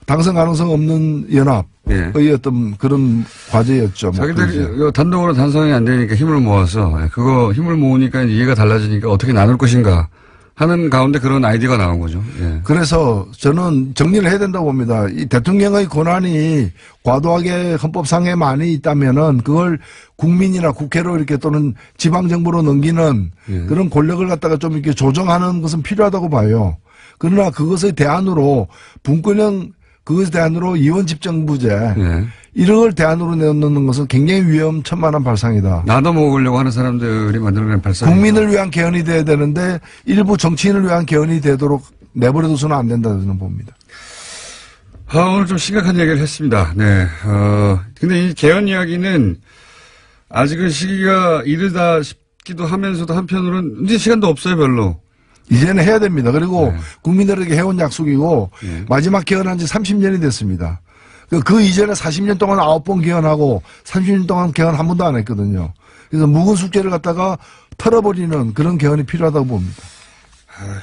당선 가능성 없는 연합의 어떤 그런 과제였죠. 자기들이 단독으로 단성이 안 되니까 힘을 모아서 그거 힘을 모으니까 이해가 달라지니까 어떻게 나눌 것인가 하는 가운데 그런 아이디어가 나온 거죠. 그래서 저는 정리를 해야 된다고 봅니다. 이 대통령의 권한이 과도하게 헌법상에 많이 있다면은 그걸 국민이나 국회로 이렇게 또는 지방정부로 넘기는 그런 권력을 갖다가 좀 이렇게 조정하는 것은 필요하다고 봐요. 그러나 그것의 대안으로 분권형 그것에 대안으로 이원 집정부제 이런 걸 대안으로 내놓는 것은 굉장히 위험천만한 발상이다. 나눠 먹으려고 하는 사람들이 만들어낸 발상. 국민을 위한 개헌이 돼야 되는데 일부 정치인을 위한 개헌이 되도록 내버려둬서는 안 된다 저는 봅니다. 오늘 좀 심각한 얘기를 했습니다. 네. 근데 이 개헌 이야기는 아직은 시기가 이르다 같기도 하면서도 한편으로는 이제 시간도 없어요, 별로. 이제는 해야 됩니다. 그리고 네. 국민들에게 해온 약속이고 네. 마지막 개헌한 지 30년이 됐습니다. 그 이전에 40년 동안 9번 개헌하고 30년 동안 개헌 한 번도 안 했거든요. 그래서 묵은 숙제를 갖다가 털어버리는 그런 개헌이 필요하다고 봅니다.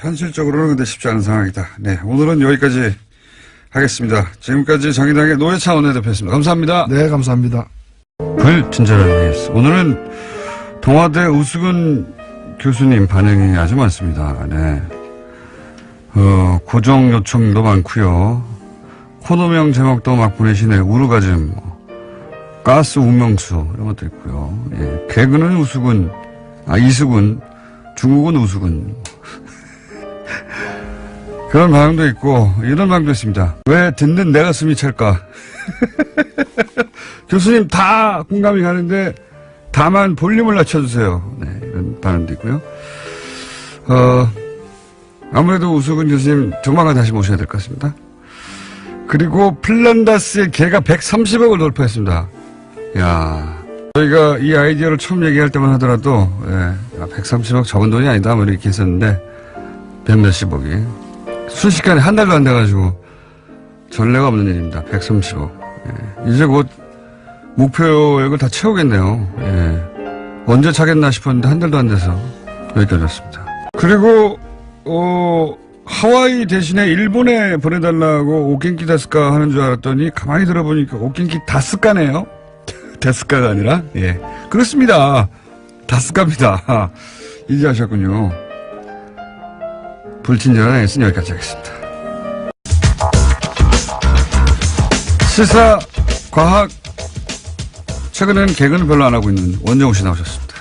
현실적으로는 근데 쉽지 않은 상황이다. 네, 오늘은 여기까지 하겠습니다. 지금까지 정의당의 노회찬 원내대표였습니다. 감사합니다. 네, 감사합니다. 불친절한 뉴스. 오늘은 동아대 우수근 교수님 반응이 아주 많습니다. 네. 고정 요청도 많고요. 코너명 제목도 막 보내시네요. 우르가즘, 가스 운명수 이런 것도 있고요. 예. 개그는 우수근, 이수근, 중국은 우수근. 그런 반응도 있고 이런 반응도 있습니다. 왜 듣는 내 가슴이 찰까? 교수님 다 공감이 가는데 다만 볼륨을 낮춰주세요. 네, 이런 반응도 있고요. 아무래도 우수근 교수님 조만간 다시 모셔야 될 것 같습니다. 그리고 플란다스의 개가 130억을 돌파했습니다. 야, 저희가 이 아이디어를 처음 얘기할 때만 하더라도 130억 적은 돈이 아니다 뭐 이렇게 했었는데 100몇십억이 순식간에 한 달도 안 돼가지고 전례가 없는 일입니다. 130억. 예. 이제 곧 목표액을 다 채우겠네요. 예. 언제 차겠나 싶었는데 한 달도 안 돼서 여기까지 왔습니다. 그리고 하와이 대신에 일본에 보내달라고 오켄키 다스카 하는 줄 알았더니 가만히 들어보니까 오켄키 다스카네요. 다스카가 아니라 예 그렇습니다. 다스카입니다. 이제 아셨군요. 불친절한 S는 여기까지 하겠습니다. 시사, 과학, 최근에는 개그는 별로 안 하고 있는 원정우 씨 나오셨습니다.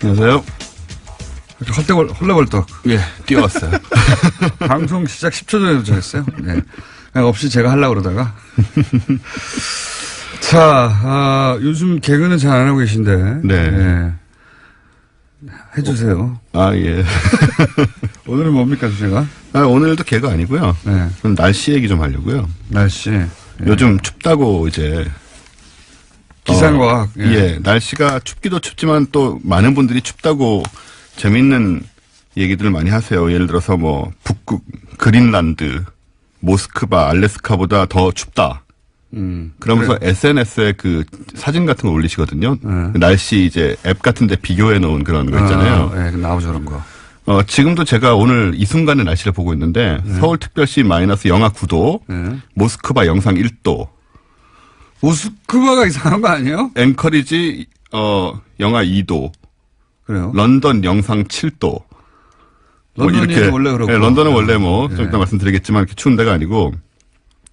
안녕하세요. 헐레벌떡. 예, 뛰어왔어요. 방송 시작 10초 전에 도착했어요. 네. 없이 제가 하려고 그러다가. 자, 요즘 개그는 잘 안 하고 계신데. 네. 네. 해주세요. 예. 오늘은 뭡니까, 주제가? 오늘도 개가 아니고요. 네. 그럼 날씨 얘기 좀 하려고요. 날씨. 네. 요즘 춥다고 이제. 기상과학. 예, 날씨가 춥기도 춥지만 또 많은 분들이 춥다고 재밌는 얘기들을 많이 하세요. 예를 들어서 뭐, 북극, 그린란드, 모스크바, 알래스카보다 더 춥다. 그러면서 그래. SNS에 그 사진 같은 거 올리시거든요. 네. 날씨 이제 앱 같은데 비교해 놓은 그런 거 있잖아요. 네, 나오죠, 그런 거. 지금도 제가 오늘 이 순간의 날씨를 보고 있는데 서울특별시 마이너스 영하 9도, 네. 모스크바 영상 1도, 모스크바가 이상한 거 아니에요? 앵커리지 영하 2도, 그래요? 런던 영상 7도. 런던이 원래 그렇고. 네, 런던은 원래 좀 네. 이따 말씀드리겠지만 이렇게 추운 데가 아니고.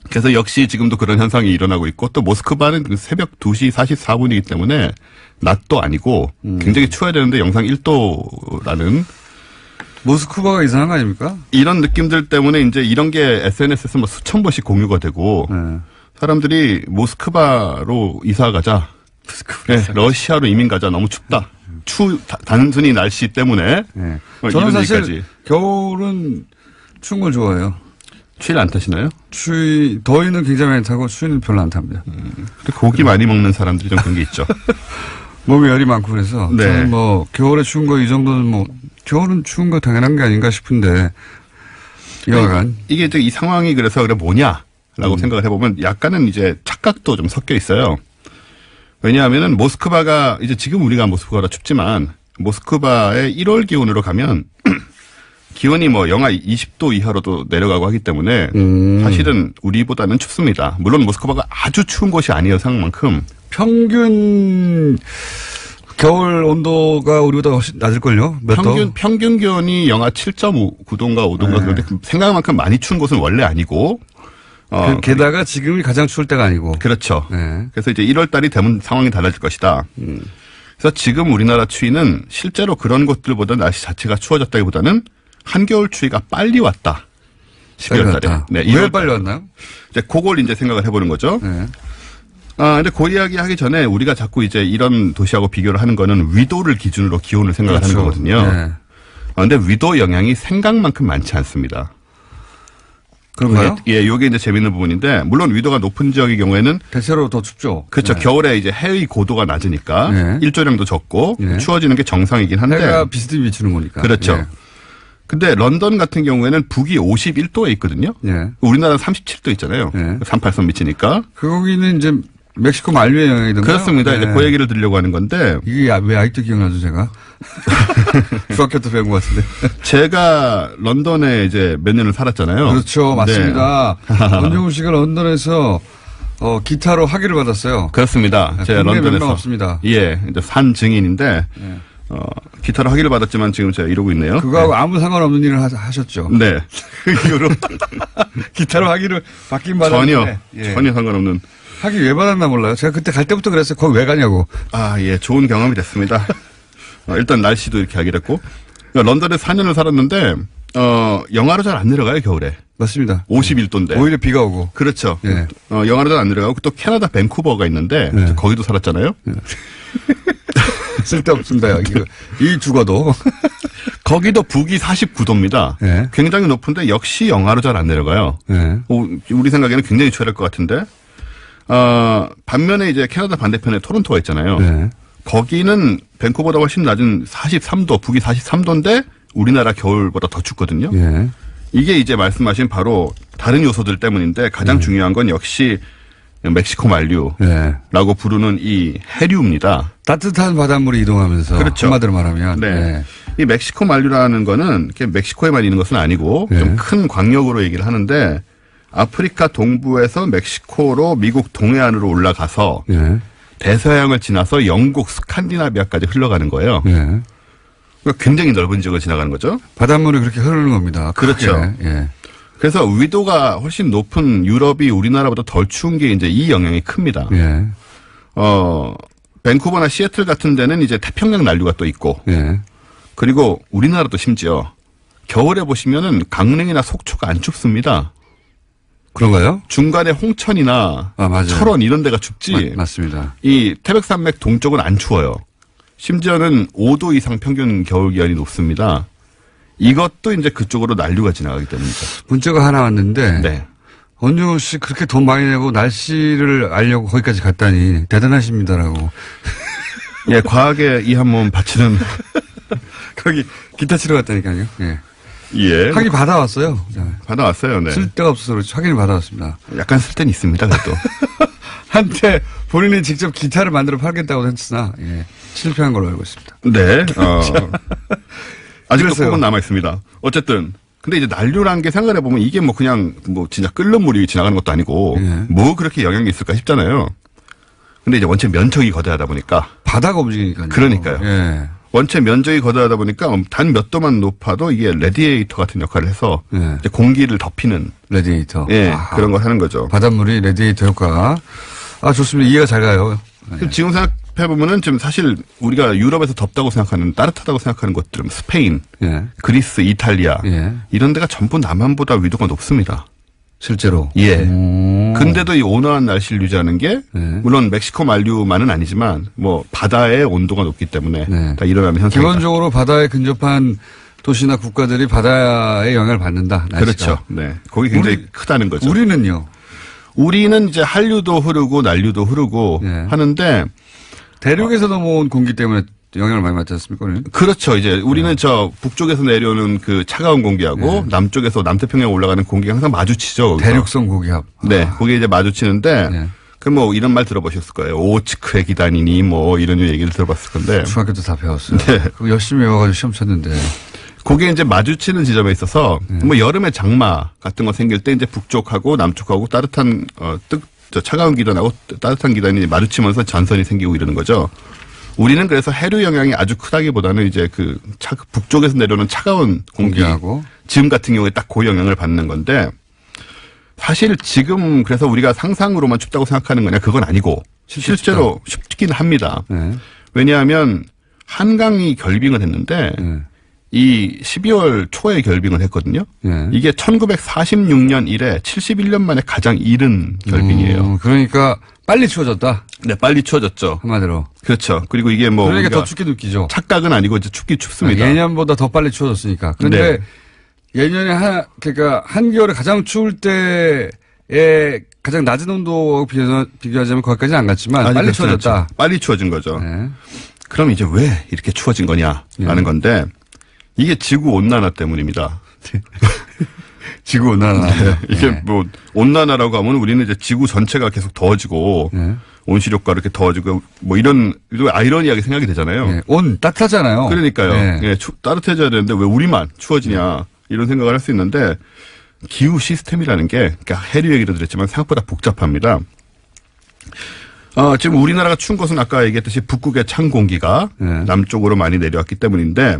그래서 역시 지금도 그런 현상이 일어나고 있고 또 모스크바는 새벽 2시 44분이기 때문에 낮도 아니고 굉장히 추워야 되는데 영상 1도라는 모스크바가 이상한 거 아닙니까? 이런 느낌들 때문에 이제 이런 게 SNS에서 뭐 수천 번씩 공유가 되고 네. 사람들이 모스크바로 이사 가자. 네, 러시아로 이민 가자. 너무 춥다. 단순히 날씨 때문에. 네. 뭐 저는 이런 사실 얘기까지. 겨울은 추운 걸 좋아해요. 추위를 안 타시나요? 더위는 굉장히 많이 타고 추위는 별로 안 탑니다. 고기 많이 먹는 사람들이 좀 그런 게 있죠. 몸에 열이 많고 그래서 네. 저는 뭐 겨울에 추운 거 이 정도는 뭐 겨울은 추운 거 당연한 게 아닌가 싶은데 여하간 이게 이제 이 상황이 그래서 그래 뭐냐라고 생각을 해보면 약간은 이제 착각도 좀 섞여 있어요. 왜냐하면은 모스크바가 이제 지금 우리가 모스크바가 춥지만 모스크바의 1월 기온으로 가면 기온이 뭐 영하 20도 이하로도 내려가고 하기 때문에 사실은 우리보다는 춥습니다. 물론 모스크바가 아주 추운 곳이 아니에요, 상만큼. 평균 겨울 온도가 우리보다 훨씬 낮을걸요? 몇 도? 평균 기온이 영하 7.9도인가 5도인가 네. 그런데 생각만큼 많이 추운 곳은 원래 아니고. 게다가 지금이 가장 추울 때가 아니고. 그렇죠. 네. 그래서 이제 1월 달이 되면 상황이 달라질 것이다. 그래서 지금 우리나라 추위는 실제로 그런 곳들보다 날씨 자체가 추워졌다기보다는 한겨울 추위가 빨리 왔다. 12월 달에. 네, 왜 빨리 왔나요? 이제 그걸 이제 생각을 해보는 거죠. 네. 근데 그 이야기 하기 전에 우리가 자꾸 이제 이런 도시하고 비교를 하는 거는 위도를 기준으로 기온을 생각을 그렇죠. 하는 거거든요. 네. 근데 위도 영향이 생각만큼 많지 않습니다. 그런가요? 예, 요게 이제 재밌는 부분인데, 물론 위도가 높은 지역의 경우에는 대체로 더 춥죠. 그렇죠. 네. 겨울에 이제 해의 고도가 낮으니까 네. 일조량도 적고 네. 추워지는 게 정상이긴 한데. 해가 비스듬히 비추는 거니까. 그렇죠. 예. 근데 런던 같은 경우에는 북이 51도에 있거든요. 예. 우리나라는 37도 있잖아요. 네. 38선 미치니까. 거기는 이제 멕시코 만류의 영향이던가요? 그렇습니다. 네. 이제 그 얘기를 드리려고 하는 건데 이게 왜 아직도 기억나죠, 제가? 중학교 때 배운 것 같은데. 제가 런던에 이제 몇 년을 살았잖아요. 그렇죠. 맞습니다. 원종우 씨가 런던에서 기타로 학위를 받았어요. 그렇습니다. 제가 국내 런던에서. 몇명 없습니다. 예, 이제 산 증인인데 예. 기타로 학위를 받았지만 지금 제가 이러고 있네요. 그거하고 아무 상관없는 일을 하셨죠. 네. 그 이후로 기타로 학위를 받긴 받았는데. 전혀 상관없는. 학위 왜 받았나 몰라요. 제가 그때 갈 때부터 그랬어요. 거기 왜 가냐고. 아, 예, 좋은 경험이 됐습니다. 일단 날씨도 이렇게 하게 됐고. 런던에 4년을 살았는데, 영하로 잘 안 내려가요, 겨울에. 맞습니다. 51도인데. 오히려 비가 오고. 그렇죠. 예. 영하로 잘 안 내려가고 또 캐나다 밴쿠버가 있는데, 네. 거기도 살았잖아요. 쓸데없습니다. 이 죽어도. 거기도 북이 49도입니다. 예. 굉장히 높은데 역시 영하로 잘 안 내려가요. 예. 우리 생각에는 굉장히 추할 것 같은데, 반면에 이제 캐나다 반대편에 토론토가 있잖아요. 예. 거기는 밴쿠버보다 훨씬 낮은 43도, 북이 43도인데 우리나라 겨울보다 더 춥거든요. 예. 이게 이제 말씀하신 바로 다른 요소들 때문인데 가장 중요한 건 역시 멕시코 만류라고 예. 부르는 이 해류입니다. 따뜻한 바닷물이 이동하면서. 그렇죠. 한마디로 말하면. 네. 예. 이 멕시코 만류라는 거는 이렇게 멕시코에만 있는 것은 아니고 네. 좀 큰 광역으로 얘기를 하는데 아프리카 동부에서 멕시코로 미국 동해안으로 올라가서 예. 대서양을 지나서 영국 스칸디나비아까지 흘러가는 거예요. 예. 그러니까 굉장히 넓은 지역을 지나가는 거죠. 바닷물이 그렇게 흐르는 겁니다. 그렇죠. 크게. 예. 그래서 위도가 훨씬 높은 유럽이 우리나라보다 덜 추운 게 이제 이 영향이 큽니다. 예. 밴쿠버나 시애틀 같은 데는 이제 태평양 난류가 또 있고 예. 그리고 우리나라도 심지어 겨울에 보시면은 강릉이나 속초가 안 춥습니다. 그런가요? 중간에 홍천이나 맞아요. 철원 이런 데가 춥지. 맞습니다. 이 태백산맥 동쪽은 안 추워요. 심지어는 5도 이상 평균 겨울 기온이 높습니다. 이것도 이제 그쪽으로 난류가 지나가기 때문이죠. 문자가 하나 왔는데. 네. 원종우 씨 그렇게 돈 많이 내고 날씨를 알려고 거기까지 갔다니 대단하십니다라고. 예, 과학에 이 한 몸 바치는. 거기 기타 치러 갔다니까요. 예. 예. 학위 받아왔어요. 받아왔어요, 네. 쓸 데가 없어서 그렇지 확인을 받아왔습니다. 약간 쓸 땐 있습니다, 그래도. 한때 본인이 직접 기타를 만들어 팔겠다고 했으나 예, 실패한 걸로 알고 있습니다. 네. 아직도 그랬어요. 꿈은 남아 있습니다. 어쨌든 근데 이제 난류라는 게 생각해 보면 이게 뭐 그냥 뭐 진짜 끓는 물이 지나가는 것도 아니고 예. 뭐 그렇게 영향이 있을까 싶잖아요. 근데 이제 원체 면적이 거대하다 보니까 바다가 움직이니까요. 그러니까요. 예. 원체 면적이 거대하다 보니까 단 몇 도만 높아도 이게 레디에이터 같은 역할을 해서 예. 이제 공기를 덮이는 레디에이터. 예, 그런 걸 하는 거죠. 바닷물이 레디에이터 효과. 좋습니다. 이해가 잘 가요. 지금 생각해 보면은 지금 사실 우리가 유럽에서 덥다고 생각하는 따뜻하다고 생각하는 곳들은 스페인, 예. 그리스, 이탈리아 예. 이런 데가 전부 남한보다 위도가 높습니다. 실제로. 예. 오. 근데도 이 온화한 날씨를 유지하는 게 네. 물론 멕시코 만류만은 아니지만 뭐 바다의 온도가 높기 때문에 네. 다 일어나는 현상이다. 기본적으로 바다에 근접한 도시나 국가들이 바다의 영향을 받는다. 날씨가. 그렇죠. 네. 거기 굉장히 크다는 거죠. 우리는요. 우리는 이제 한류도 흐르고 난류도 흐르고 네. 하는데 대륙에서 넘어온 공기 때문에 영향을 많이 받지 않습니까? 우리는? 그렇죠. 이제 우리는 저 북쪽에서 내려오는 그 차가운 공기하고 네. 남쪽에서 남태평양 올라가는 공기가 항상 마주치죠. 거기서. 대륙성 고기압. 네. 거기 이제 마주치는데 네. 그 뭐 이런 말 들어보셨을 거예요. 오츠크의 기단이니 뭐 이런 얘기를 들어봤을 건데. 중학교 때 다 배웠어요. 네. 그거 열심히 외워가지고 시험 쳤는데. 그게 이제 마주치는 지점에 있어서 네. 뭐 여름에 장마 같은 거 생길 때 이제 북쪽하고 남쪽하고 따뜻한 차가운 기단하고 따뜻한 기단이 마주치면서 전선이 생기고 이러는 거죠. 우리는 그래서 해류 영향이 아주 크다기보다는 이제 북쪽에서 내려오는 차가운 공기 공기하고. 지금 같은 경우에 딱 그 영향을 받는 건데 사실 지금 그래서 우리가 상상으로만 춥다고 생각하는 거냐 그건 아니고 실제로 춥긴 합니다. 네. 왜냐하면 한강이 결빙을 했는데 네. 이 12월 초에 결빙을 했거든요. 네. 이게 1946년 이래 71년 만에 가장 이른 결빙이에요. 그러니까 빨리 추워졌다. 네, 빨리 추워졌죠. 한마디로. 그렇죠. 그리고 이게 뭐 그러니까 우리가 더 춥게 느끼죠. 착각은 아니고 이제 춥습니다. 예년보다 더 빨리 추워졌으니까. 그런데 네. 예년에 그러니까 한겨울에 가장 추울 때에 가장 낮은 온도와 비교하자면 거기까지는 안 갔지만 아니, 빨리 그렇진 추워졌다. 않죠. 빨리 추워진 거죠. 네. 그럼 이제 왜 이렇게 추워진 거냐라는 건데 이게 지구 온난화 때문입니다. 지구 온난화. 이게 네. 뭐 온난화라고 하면 우리는 이제 지구 전체가 계속 더워지고 네. 온실효과 이렇게 더워지고 뭐 이런 아이러니하게 생각이 되잖아요. 네. 온 따뜻하잖아요. 그러니까요. 네. 예, 따뜻해져야 되는데 왜 우리만 추워지냐 이런 생각을 할 수 있는데 기후 시스템이라는 게 그러니까 해류 얘기도 드렸지만 생각보다 복잡합니다. 지금 우리나라가 추운 것은 아까 얘기했듯이 북극의 찬 공기가 네. 남쪽으로 많이 내려왔기 때문인데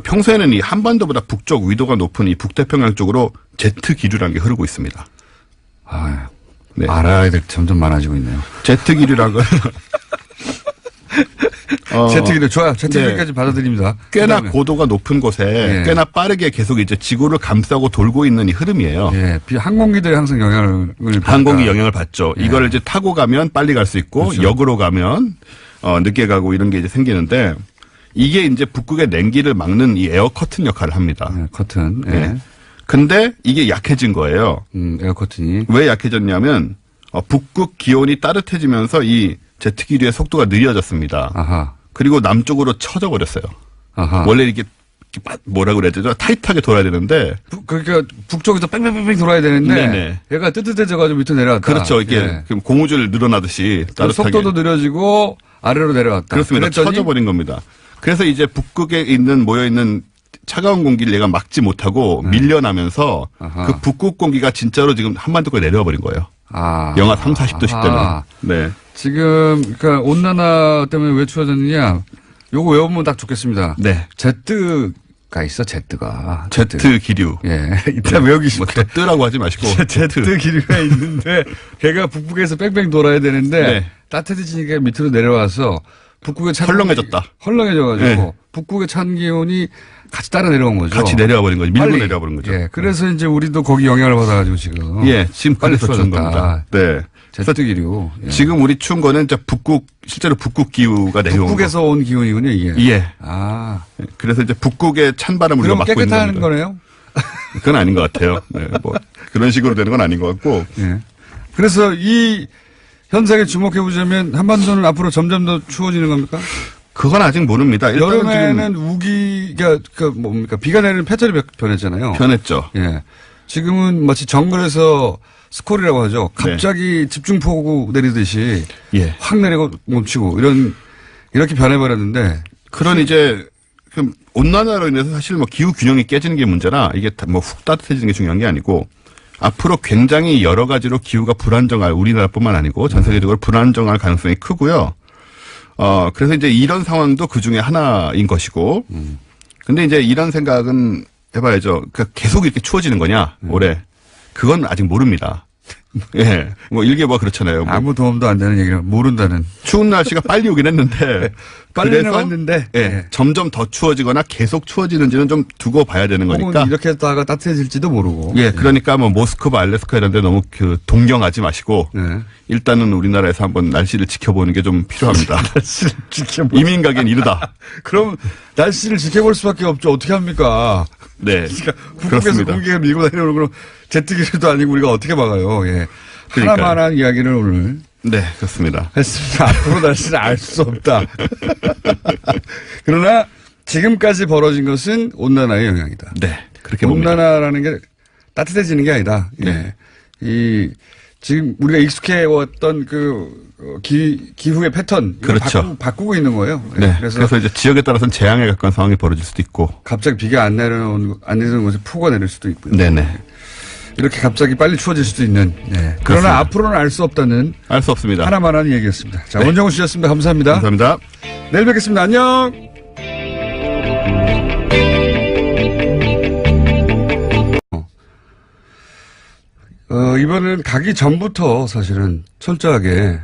평소에는 이 한반도보다 북쪽 위도가 높은 이 북태평양 쪽으로 제트 기류라는 게 흐르고 있습니다. 아, 네. 알아야 될 게 점점 많아지고 있네요. 제트 기류라고 제트기류 좋아요. 제트기류까지 네. 받아들입니다. 꽤나 그다음에. 고도가 높은 곳에 네. 꽤나 빠르게 계속 이제 지구를 감싸고 돌고 있는 이 흐름이에요. 예, 항공기들이 항상 영향을 항공기 받으니까. 영향을 받죠. 예. 이걸 이제 타고 가면 빨리 갈 수 있고 그렇죠. 역으로 가면 늦게 가고 이런 게 이제 생기는데 이게 이제 북극의 냉기를 막는 이 에어 커튼 역할을 합니다. 예, 커튼. 예. 네. 근데 이게 약해진 거예요. 에어 커튼이. 왜 약해졌냐면 북극 기온이 따뜻해지면서 이 제트 기류의 속도가 느려졌습니다. 아하. 그리고 남쪽으로 쳐져 버렸어요. 아하. 원래 이렇게 뭐라 그래야 되죠? 타이트하게 돌아야 되는데 그러니까 북쪽에서 뺑뺑뺑뺑 돌아야 되는데 네네. 얘가 뜨뜻해져가지고 밑으로 내려왔다. 그렇죠. 이게 예. 그럼 고무줄 늘어나듯이 따뜻하게. 속도도 느려지고 아래로 내려왔다. 그렇습니다. 그랬더니 쳐져버린 겁니다. 그래서 이제 북극에 모여있는 차가운 공기를 얘가 막지 못하고 밀려나면서 아하. 그 북극 공기가 진짜로 지금 한반도까지 내려와 버린 거예요. 아. 영하 3, 40도씩 되는. 아하. 네. 지금 그러니까 온난화 때문에 왜 추워졌느냐? 요거 외우면 딱 좋겠습니다. 네. 제트가 있어. 제트가. 제트 기류. 예. 이따 외우기 뭐 쉽게. 뜨라고 하지 마시고. 제트 기류가 있는데 걔가 북극에서 뺑뺑 돌아야 되는데 네. 따뜻해지니까 밑으로 내려와서 북극의 찬 헐렁해졌다. 헐렁해져가지고 네. 북극의 찬 기온이 같이 따라 내려온 거죠. 같이 내려와 버린 거죠. 밀고 빨리. 내려와 버린 거죠. 예. 그래서 이제 우리도 거기 영향을 받아가지고 지금. 예. 지금 빨리 그래서 추운 추워졌다. 겁니다. 네. 제트 기류. 예. 지금 우리 추운 거는 이제 실제로 북극 기후가 내려온 거. 북극에서 온 기온이군요, 이게. 예. 아. 그래서 이제 북극의 찬 바람을 우리가 그럼 막고 있는 깨끗한 겁니다. 거네요? 그건 아닌 것 같아요. 네, 뭐 그런 식으로 되는 건 아닌 것 같고. 예. 그래서 이 현상에 주목해 보자면 한반도는 앞으로 점점 더 추워지는 겁니까? 그건 아직 모릅니다. 일단은 여름에는 우기가 뭡니까 비가 내리는 패턴이 변했잖아요. 지금 변했죠. 예. 지금은 마치 정글에서 스콜이라고 하죠. 갑자기 집중폭우 내리듯이 예. 확 내리고 멈추고 이렇게 변해버렸는데 그런 이제 그 온난화로 인해서 사실 뭐 기후 균형이 깨지는 게 문제라 이게 뭐 훅 따뜻해지는 게 중요한 게 아니고 앞으로 굉장히 여러 가지로 기후가 불안정할 우리나라뿐만 아니고 전 세계적으로 불안정할 가능성이 크고요. 그래서 이제 이런 상황도 그 중에 하나인 것이고. 근데 이제 이런 생각은 해봐야죠. 그러니까 계속 이렇게 추워지는 거냐, 올해. 그건 아직 모릅니다. 예. 뭐 일개 뭐 그렇잖아요. 뭐 아무 도움도 안 되는 얘기를 모른다는. 추운 날씨가 빨리 오긴 했는데. 빨리는 그래서 왔는데. 예. 예. 점점 더 추워지거나 계속 추워지는지는 좀 두고 봐야 되는 거니까. 혹은 이렇게 했다가 따뜻해질지도 모르고. 예. 그러니까 뭐 모스크바, 알래스카 이런 데 너무 동경하지 마시고. 예. 일단은 우리나라에서 한번 날씨를 지켜보는 게 좀 필요합니다. 날씨를 지켜보. 이민 가기엔 이르다. 그럼 날씨를 지켜볼 수밖에 없죠. 어떻게 합니까? 네. 그러니까 북극에서 그렇습니다. 공기가 밀고 다니는 그럼 제트기류도 아니고 우리가 어떻게 막아요? 예. 그러니까요. 하나만한 이야기를 오늘 네, 그렇습니다. 했습니다. 앞으로 날씨를 알 수 없다. 그러나 지금까지 벌어진 것은 온난화의 영향이다. 네. 그렇게 봅니다. 온난화라는 게 따뜻해지는 게 아니다. 네. 이 지금 우리가 익숙해 왔던 기후의 패턴 이걸 그렇죠. 바꾸고 있는 거예요. 예. 네. 그래서 그래서 이제 지역에 따라서는 재앙에 가까운 상황이 벌어질 수도 있고. 갑자기 비가 안 내리는 곳에 폭우가 내릴 수도 있고요. 네네. 이렇게 갑자기 빨리 추워질 수도 있는. 네. 그러나 그렇습니다. 앞으로는 알 수 없다는 알 수 없습니다. 하나만한 얘기였습니다. 자, 원정우 씨였습니다. 감사합니다. 감사합니다. 내일 뵙겠습니다. 안녕. 이번에는 가기 전부터 사실은 철저하게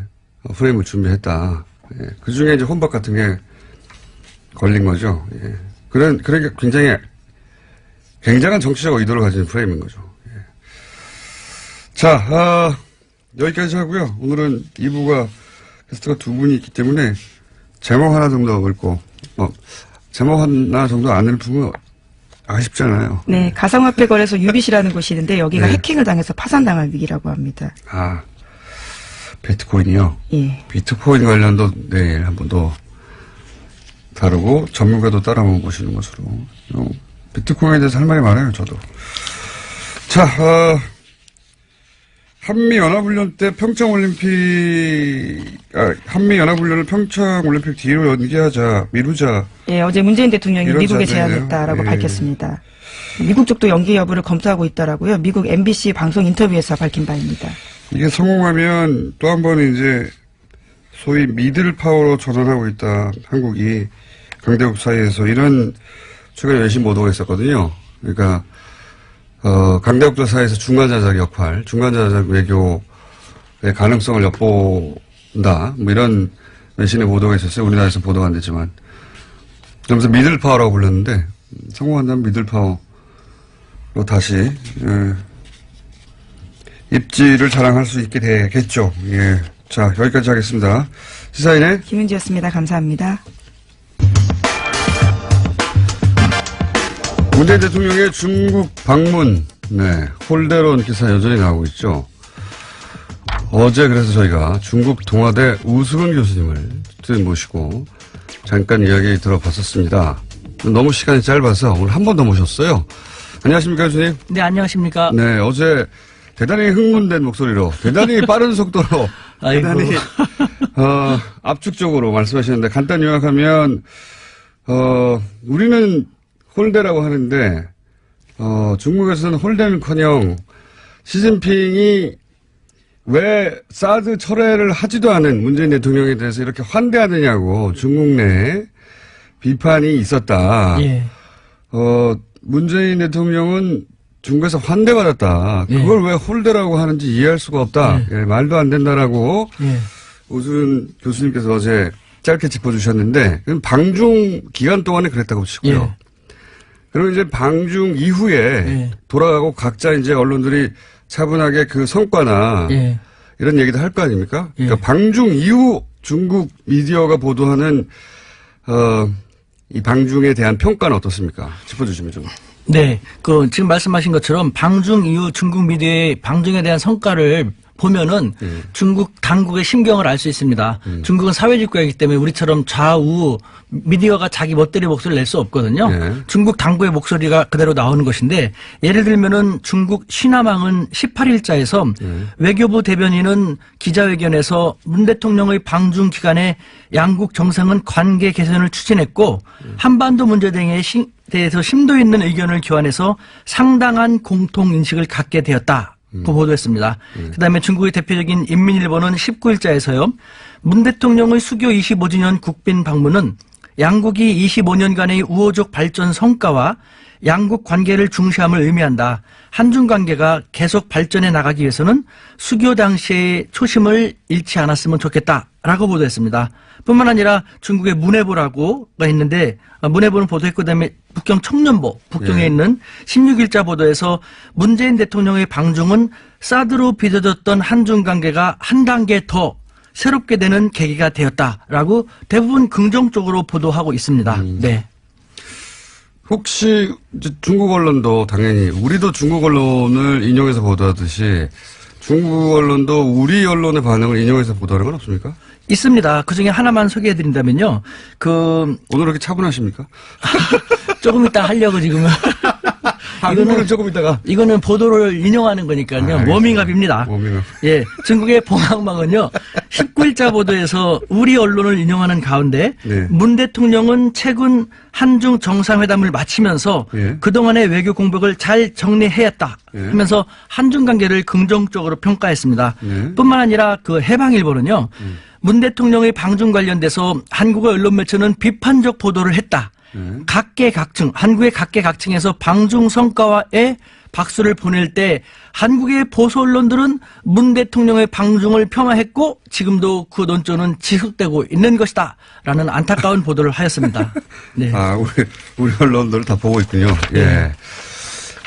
프레임을 준비했다. 예. 그 중에 이제 혼밥 같은 게 걸린 거죠. 예. 그러니까 굉장한 정치적 의도를 가진 프레임인 거죠. 예. 자, 여기까지 하고요. 오늘은 2부가 게스트가 두 분이 있기 때문에 제목 하나 정도 읊고, 제목 하나 정도 안 읊으면 아쉽잖아요. 네, 가상화폐 거래소 유빗이라는 곳이 있는데 여기가 네. 해킹을 당해서 파산당할 위기라고 합니다. 아, 비트코인이요? 예. 비트코인 관련도 내일 한 번 더 다루고 전문가도 따라 보시는 것으로. 비트코인에 대해서 할 말이 많아요, 저도. 자, 한미연합훈련 때 한미연합훈련을 평창올림픽 뒤로 미루자. 예, 어제 문재인 대통령이 이런 미국에 자세네요. 제안했다라고 예. 밝혔습니다. 미국 쪽도 연기 여부를 검토하고 있다라고요. 미국 MBC 방송 인터뷰에서 밝힌 바입니다. 이게 성공하면 또 한 번 이제 소위 미들 파워로 전환하고 있다. 한국이 강대국 사이에서 이런 최근에 외신 보도가 있었거든요. 그러니까 강대국들 사이에서 중간자작 역할, 중간자작 외교의 가능성을 엿본다. 뭐 이런 외신의 보도가 있었어요. 우리나라에서 보도가 안 됐지만. 그러면서 미들 파워라고 불렀는데 성공한다면 미들 파워로 다시 입지를 자랑할 수 있게 되겠죠. 예. 자, 여기까지 하겠습니다. 시사인의 김은지였습니다. 감사합니다. 문재인 대통령의 중국 방문, 네, 홀대론 기사 여전히 나오고 있죠. 어제 그래서 저희가 중국 동아대 우수근 교수님을 모시고 잠깐 이야기 들어봤었습니다. 너무 시간이 짧아서 오늘 한 번 더 모셨어요. 안녕하십니까, 교수님? 네, 안녕하십니까? 네, 어제 대단히 흥분된 목소리로, 대단히 빠른 속도로, 아이고. 대단히, 압축적으로 말씀하시는데, 간단히 요약하면, 우리는 홀대라고 하는데, 중국에서는 홀대는커녕 시진핑이 왜 사드 철회를 하지도 않은 문재인 대통령에 대해서 이렇게 환대하느냐고 중국 내에 비판이 있었다. 예. 문재인 대통령은 중국에서 환대받았다. 예. 그걸 왜 홀대라고 하는지 이해할 수가 없다. 예. 예, 말도 안 된다라고 예. 우순 교수님께서 어제 짧게 짚어주셨는데, 그건 방중 기간 동안에 그랬다고 치고요. 예. 그리고 이제 방중 이후에 예. 돌아가고 각자 이제 언론들이 차분하게 그 성과나 예. 이런 얘기도 할 거 아닙니까? 예. 그러니까 방중 이후 중국 미디어가 보도하는 이 방중에 대한 평가는 어떻습니까? 짚어주시면 좀. 네, 지금 말씀하신 것처럼 방중 이후 중국 미디어의 방중에 대한 성과를 보면은 중국 당국의 심경을 알 수 있습니다. 중국은 사회주의 국가이기 때문에 우리처럼 좌우 미디어가 자기 멋대로 목소리를 낼 수 없거든요. 네. 중국 당국의 목소리가 그대로 나오는 것인데, 예를 들면은 중국 신화망은 18일자에서 외교부 대변인은 기자회견에서 문 대통령의 방중 기간에 양국 정상은 관계 개선을 추진했고 한반도 문제 등에 대해서 심도 있는 의견을 교환해서 상당한 공통 인식을 갖게 되었다. 고 보도했습니다. 그다음에 중국의 대표적인 인민일보는 19일자에서요. 문 대통령의 수교 25주년 국빈 방문은 양국이 25년간의 우호적 발전 성과와 양국 관계를 중시함을 의미한다. 한중 관계가 계속 발전해 나가기 위해서는 수교 당시의 초심을 잃지 않았으면 좋겠다라고 보도했습니다. 뿐만 아니라 중국의 문해보라고가 있는데, 문해보는 보도했고, 그다음에 북경 청년보, 북경에 네. 있는 16일자 보도에서 문재인 대통령의 방중은 사드로 빚어졌던 한중 관계가 한 단계 더 새롭게 되는 계기가 되었다라고 대부분 긍정적으로 보도하고 있습니다. 네. 혹시 이제 중국 언론도 당연히 우리도 중국 언론을 인용해서 보도하듯이 중국 언론도 우리 언론의 반응을 인용해서 보도하는 건 없습니까? 있습니다. 그 중에 하나만 소개해드린다면요. 오늘 이렇게 차분하십니까? 조금 이따 하려고 지금. 이거는 조금 이따가. 이거는 보도를 인용하는 거니까요. 알겠습니다. 워밍업입니다. 워밍업. 예. 중국의 봉황망은요. 19일자 보도에서 우리 언론을 인용하는 가운데 네. 문 대통령은 최근 한중 정상회담을 마치면서 예. 그동안의 외교 공백을 잘 정리해왔다 예. 하면서 한중 관계를 긍정적으로 평가했습니다. 네. 뿐만 아니라 그 해방일보는요. 문 대통령의 방중 관련돼서 한국의 언론 매체는 비판적 보도를 했다. 각계각층, 한국의 각계각층에서 방중 성과에 박수를 보낼 때 한국의 보수 언론들은 문 대통령의 방중을 폄하했고 지금도 그 논조는 지속되고 있는 것이다. 라는 안타까운 보도를 하였습니다. 네. 아, 우리 언론들 다 보고 있군요. 예.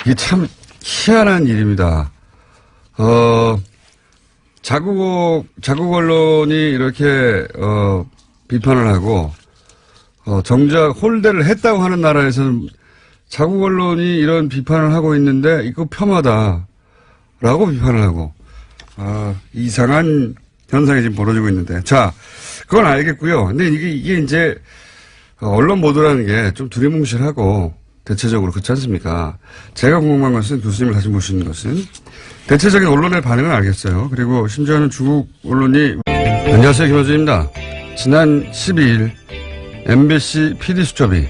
이게 참 희한한 일입니다. 자국 언론이 이렇게, 비판을 하고, 정작 홀대를 했다고 하는 나라에서는 자국 언론이 이런 비판을 하고 있는데 이거 폄하다라고 비판을 하고 이상한 현상이 지금 벌어지고 있는데 자 그건 알겠고요. 근데 이게 이제 언론 보도라는 게 좀 두리뭉실하고 대체적으로 그렇지 않습니까? 제가 궁금한 것은 교수님을 다시 모시는 것은 대체적인 언론의 반응은 알겠어요. 그리고 심지어는 중국 언론이 안녕하세요. 김호준입니다. 지난 12일 MBC PD수첩이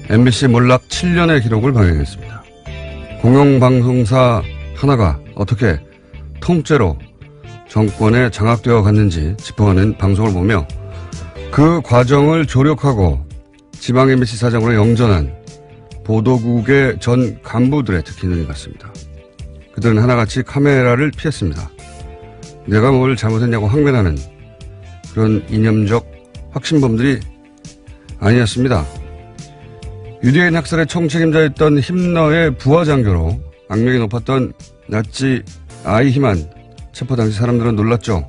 MBC 몰락 7년의 기록을 방영했습니다. 공영방송사 하나가 어떻게 통째로 정권에 장악되어 갔는지 짚어가는 방송을 보며 그 과정을 조력하고 지방 MBC 사장으로 영전한 보도국의 전 간부들의 특히 눈이 갔습니다. 그들은 하나같이 카메라를 피했습니다. 내가 뭘 잘못했냐고 항변하는 그런 이념적 확신범들이 아니었습니다. 유대인 학살의 총책임자였던 힘너의 부하장교로 악명이 높았던 나치 아이히만 체포 당시 사람들은 놀랐죠.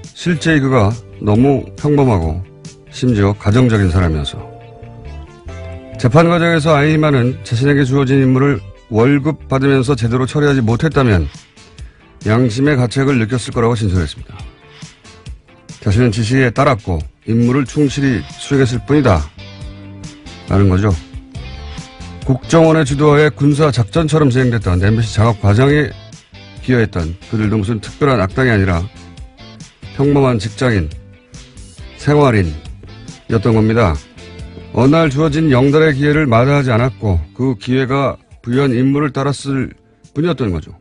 실제 그가 너무 평범하고 심지어 가정적인 사람이어서. 재판 과정에서 아이히만은 자신에게 주어진 임무를 월급 받으면서 제대로 처리하지 못했다면 양심의 가책을 느꼈을 거라고 진술했습니다. 자신은 지시에 따랐고 임무를 충실히 수행했을 뿐이다 라는 거죠. 국정원의 주도하에 군사작전처럼 진행됐던 MBC 장악 과정에 기여했던 그들도 무슨 특별한 악당이 아니라 평범한 직장인, 생활인이었던 겁니다. 어느 날 주어진 영달의 기회를 마다하지 않았고 그 기회가 부여한 임무를 따랐을 뿐이었던 거죠.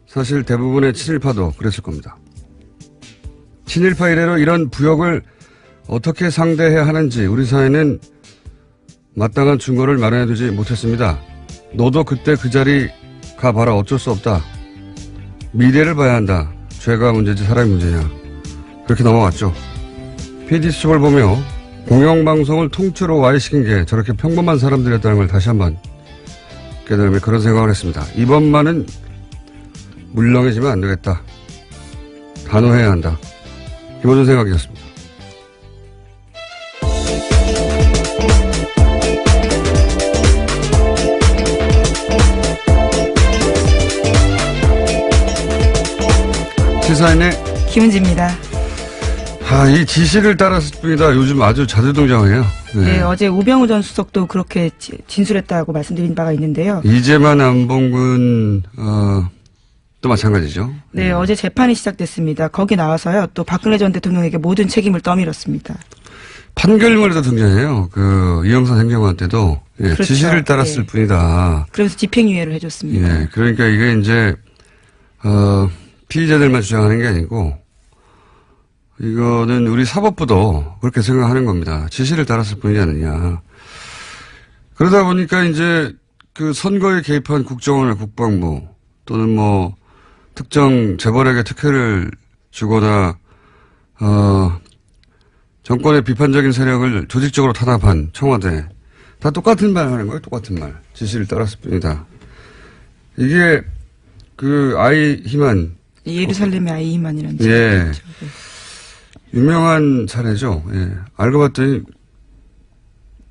사실 대부분의 친일파도 그랬을 겁니다. 친일파 이래로 이런 부역을 어떻게 상대해야 하는지 우리 사회는 마땅한 증거를 마련해두지 못했습니다. 너도 그때 그 자리 가봐라 어쩔 수 없다. 미래를 봐야 한다. 죄가 문제지 사람이 문제냐. 그렇게 넘어갔죠. PD수첩을 보며 공영방송을 통째로 와해시킨 게 저렇게 평범한 사람들이었다는 걸 다시 한번 깨달으며 그런 생각을 했습니다. 이번만은 물렁해지면 안 되겠다. 단호해야 한다. 기본적인 생각이었습니다. 시사인의 김은지입니다. 이 지시를 따랐을 뿐이다. 요즘 아주 자주 등장해요. 네, 어제 우병우 전 수석도 그렇게 진술했다고 말씀드린 바가 있는데요. 이재만 안봉근 또 마찬가지죠. 네, 어제 재판이 시작됐습니다. 거기 나와서요. 또 박근혜 전 대통령에게 모든 책임을 떠밀었습니다. 판결문에도 등장해요. 이영선 행정관 때도 그렇죠. 지시를 따랐을 뿐이다. 그래서 집행유예를 해줬습니다. 그러니까 이게 이제 피의자들만 주장하는 게 아니고 이거는 우리 사법부도 그렇게 생각하는 겁니다. 지시를 따랐을 뿐이지 않느냐. 그러다 보니까 이제 그 선거에 개입한 국정원이나 국방부 또는 뭐 특정 재벌에게 특혜를 주거나 정권의 비판적인 세력을 조직적으로 탄압한 청와대 다 똑같은 말 하는 거예요. 똑같은 말. 지시를 따랐을 뿐이다. 이게 아이히만 예루살렘의 아이히만이라는 책이죠. 유명한 사례죠. 알고 봤더니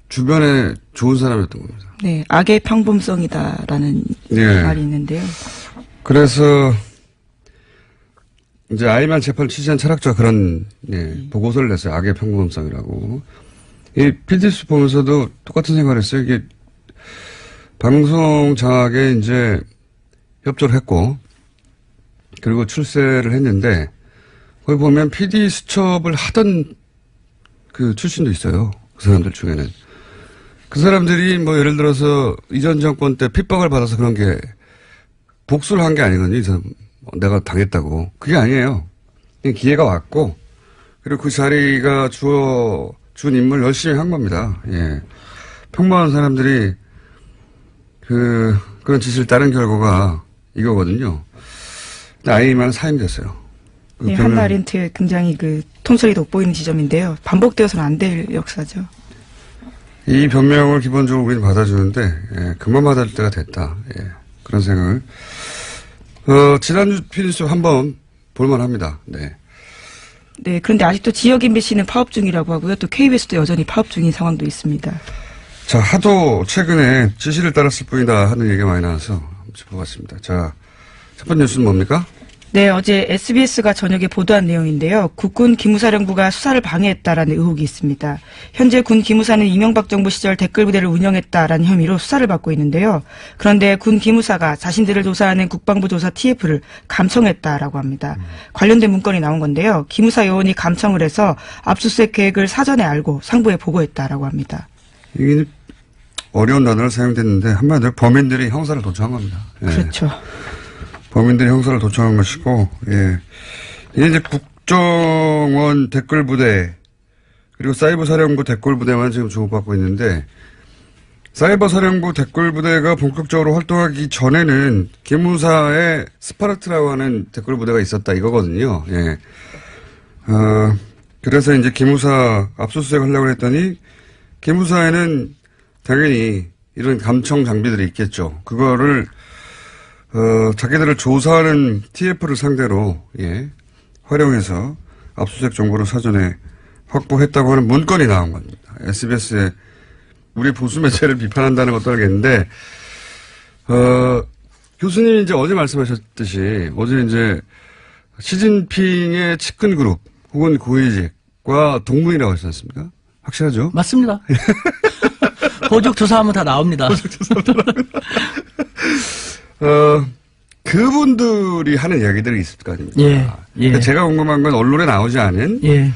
주변에 좋은 사람이었던 겁니다. 네, 악의 평범성이다라는 말이 있는데요. 그래서 이제 아이히만 재판을 취재한 철학자가 그런 보고서를 냈어요. 악의 평범성이라고. 이 PD수 보면서도 똑같은 생각을 했어요. 이게 방송 장악에 이제 협조를 했고 그리고 출세를 했는데 거기 보면 PD 수첩을 하던 그 출신도 있어요. 그 사람들 중에는. 그 사람들이 뭐 예를 들어서 이전 정권 때 핍박을 받아서 그런 게 복수를 한 게 아니거든요. 이 사람 내가 당했다고. 그게 아니에요. 그냥 기회가 왔고 그리고 그 자리가 준 임무를 열심히 한 겁니다. 평범한 사람들이 그런 지시를 따른 결과가 이거거든요. 아이히만 사임됐어요. 네, 한나 아렌트의 굉장히 통찰이 돋보이는 지점인데요. 반복되어서는 안 될 역사죠. 이 변명을 기본적으로 우리는 받아주는데 그만 받아줄 때가 됐다. 그런 생각을. 지난주 PD수첩 한번 볼만합니다. 네. 그런데 아직도 지역 MBC는 파업 중이라고 하고요. 또 KBS도 여전히 파업 중인 상황도 있습니다. 자, 하도 최근에 지시를 따랐을 뿐이다 하는 얘기가 많이 나와서 한번 짚어봤습니다. 자, 첫 번째 뉴스는 뭡니까? 네, 어제 SBS가 저녁에 보도한 내용인데요. 국군 기무사령부가 수사를 방해했다라는 의혹이 있습니다. 현재 군 기무사는 이명박 정부 시절 댓글부대를 운영했다라는 혐의로 수사를 받고 있는데요. 그런데 군 기무사가 자신들을 조사하는 국방부 조사 TF를 감청했다라고 합니다. 관련된 문건이 나온 건데요. 기무사 요원이 감청을 해서 압수수색 계획을 사전에 알고 상부에 보고했다라고 합니다. 이게 어려운 단어를 사용됐는데 한마디로 범인들이 형사를 도청한 겁니다. 예. 그렇죠. 범인들이 형사를 도청한 것이고, 예. 이게 이제 국정원 댓글부대, 그리고 사이버사령부 댓글부대만 지금 주목받고 있는데, 사이버사령부 댓글부대가 본격적으로 활동하기 전에는 기무사의 스파르트라고 하는 댓글부대가 있었다 이거거든요. 예. 그래서 이제 기무사 압수수색 하려고 했더니, 기무사에는 당연히 이런 감청 장비들이 있겠죠. 그거를 자기들을 조사하는 TF를 상대로, 예, 활용해서 압수수색 정보를 사전에 확보했다고 하는 문건이 나온 겁니다. SBS에 우리 보수 매체를 비판한다는 것도 알겠는데, 교수님이 이제 어제 말씀하셨듯이, 어제 이제 시진핑의 측근 그룹 혹은 고위직과 동문이라고 하셨지 않습니까? 확실하죠? 맞습니다. 호적 조사하면 다 나옵니다. 그분들이 하는 이야기들이 있을 거 아닙니까? 예, 예. 그러니까 제가 궁금한 건 언론에 나오지 않은 예.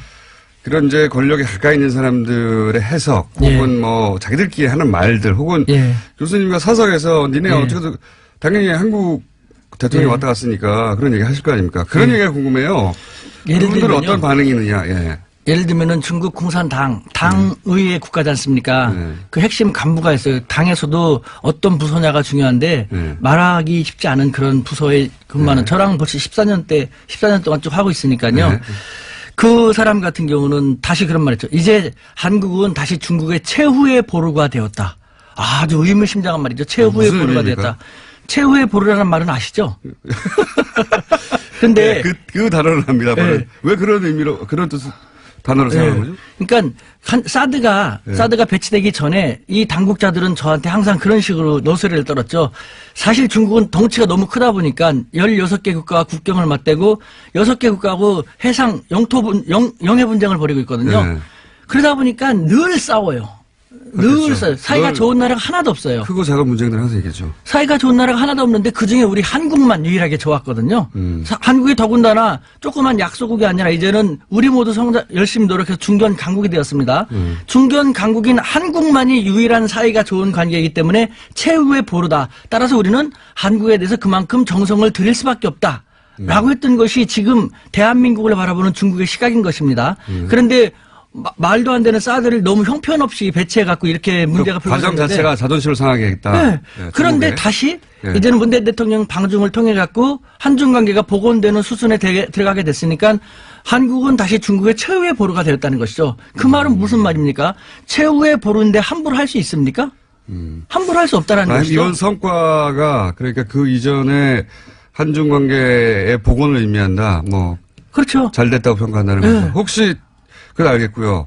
그런 이제 권력에 가까이 있는 사람들의 해석 혹은 예. 뭐 자기들끼리 하는 말들 혹은 예. 교수님과 사석에서 니네 예. 어떻게든 당연히 한국 대통령이 예. 왔다 갔으니까 그런 얘기 하실 거 아닙니까? 그런 얘기가 궁금해요. 예를 그분들은 들면요. 어떤 반응이 있느냐. 예. 예를 들면은 중국 공산당, 당의회 국가지 않습니까? 네. 그 핵심 간부가 있어요. 당에서도 어떤 부서냐가 중요한데 네. 말하기 쉽지 않은 그런 부서에 근무하는 저랑 벌써 14년 동안 쭉 하고 있으니까요. 네. 그 사람 같은 경우는 다시 그런 말 했죠. 이제 한국은 다시 중국의 최후의 보루가 되었다. 아주 의미심장한 말이죠. 최후의 무슨 보루가 의미입니까? 되었다. 최후의 보루라는 말은 아시죠? 근데 네, 그 단어를 합니다. 네. 왜 그런 의미로 그런 뜻 단어를 사용하는 거죠? 그러니까 사드가 배치되기 전에 이 당국자들은 저한테 항상 그런 식으로 노소리를 떨었죠. 사실 중국은 덩치가 너무 크다 보니까 16개 국가와 국경을 맞대고 6개 국가하고 해상 영해 분쟁을 벌이고 있거든요. 네. 그러다 보니까 늘 싸워요. 그렇죠. 늘 싸워요. 사이가 그걸 좋은 나라가 하나도 없어요. 크고 작은 문제들 항상 있겠죠. 사이가 좋은 나라가 하나도 없는데 그중에 우리 한국만 유일하게 좋았거든요. 한국이 더군다나 조그만 약소국이 아니라 이제는 우리 모두 열심히 노력해서 중견 강국이 되었습니다. 중견 강국인 한국만이 유일한 사이가 좋은 관계이기 때문에 최후의 보루다. 따라서 우리는 한국에 대해서 그만큼 정성을 들일 수밖에 없다. 라고 했던 것이 지금 대한민국을 바라보는 중국의 시각인 것입니다. 그런데 말도 안 되는 사드를 너무 형편없이 배치해갖고 이렇게 문제가 그 과정 불거졌는데 자체가 자존심을 상하게 했다. 네. 네, 그런데 중국에. 다시 네. 이제는 문재인 대통령 방중을 통해 갖고 한중 관계가 복원되는 수순에 들어가게 됐으니까 한국은 다시 중국의 최후의 보루가 되었다는 것이죠. 그 말은 무슨 말입니까? 최후의 보루인데 함부로 할 수 있습니까? 함부로 할 수 없다라는 것이죠. 이번 성과가 그러니까 그 이전에 한중 관계의 복원을 의미한다. 뭐 그렇죠. 잘 됐다고 평가한다는 네. 거죠. 혹시 그건 알겠고요.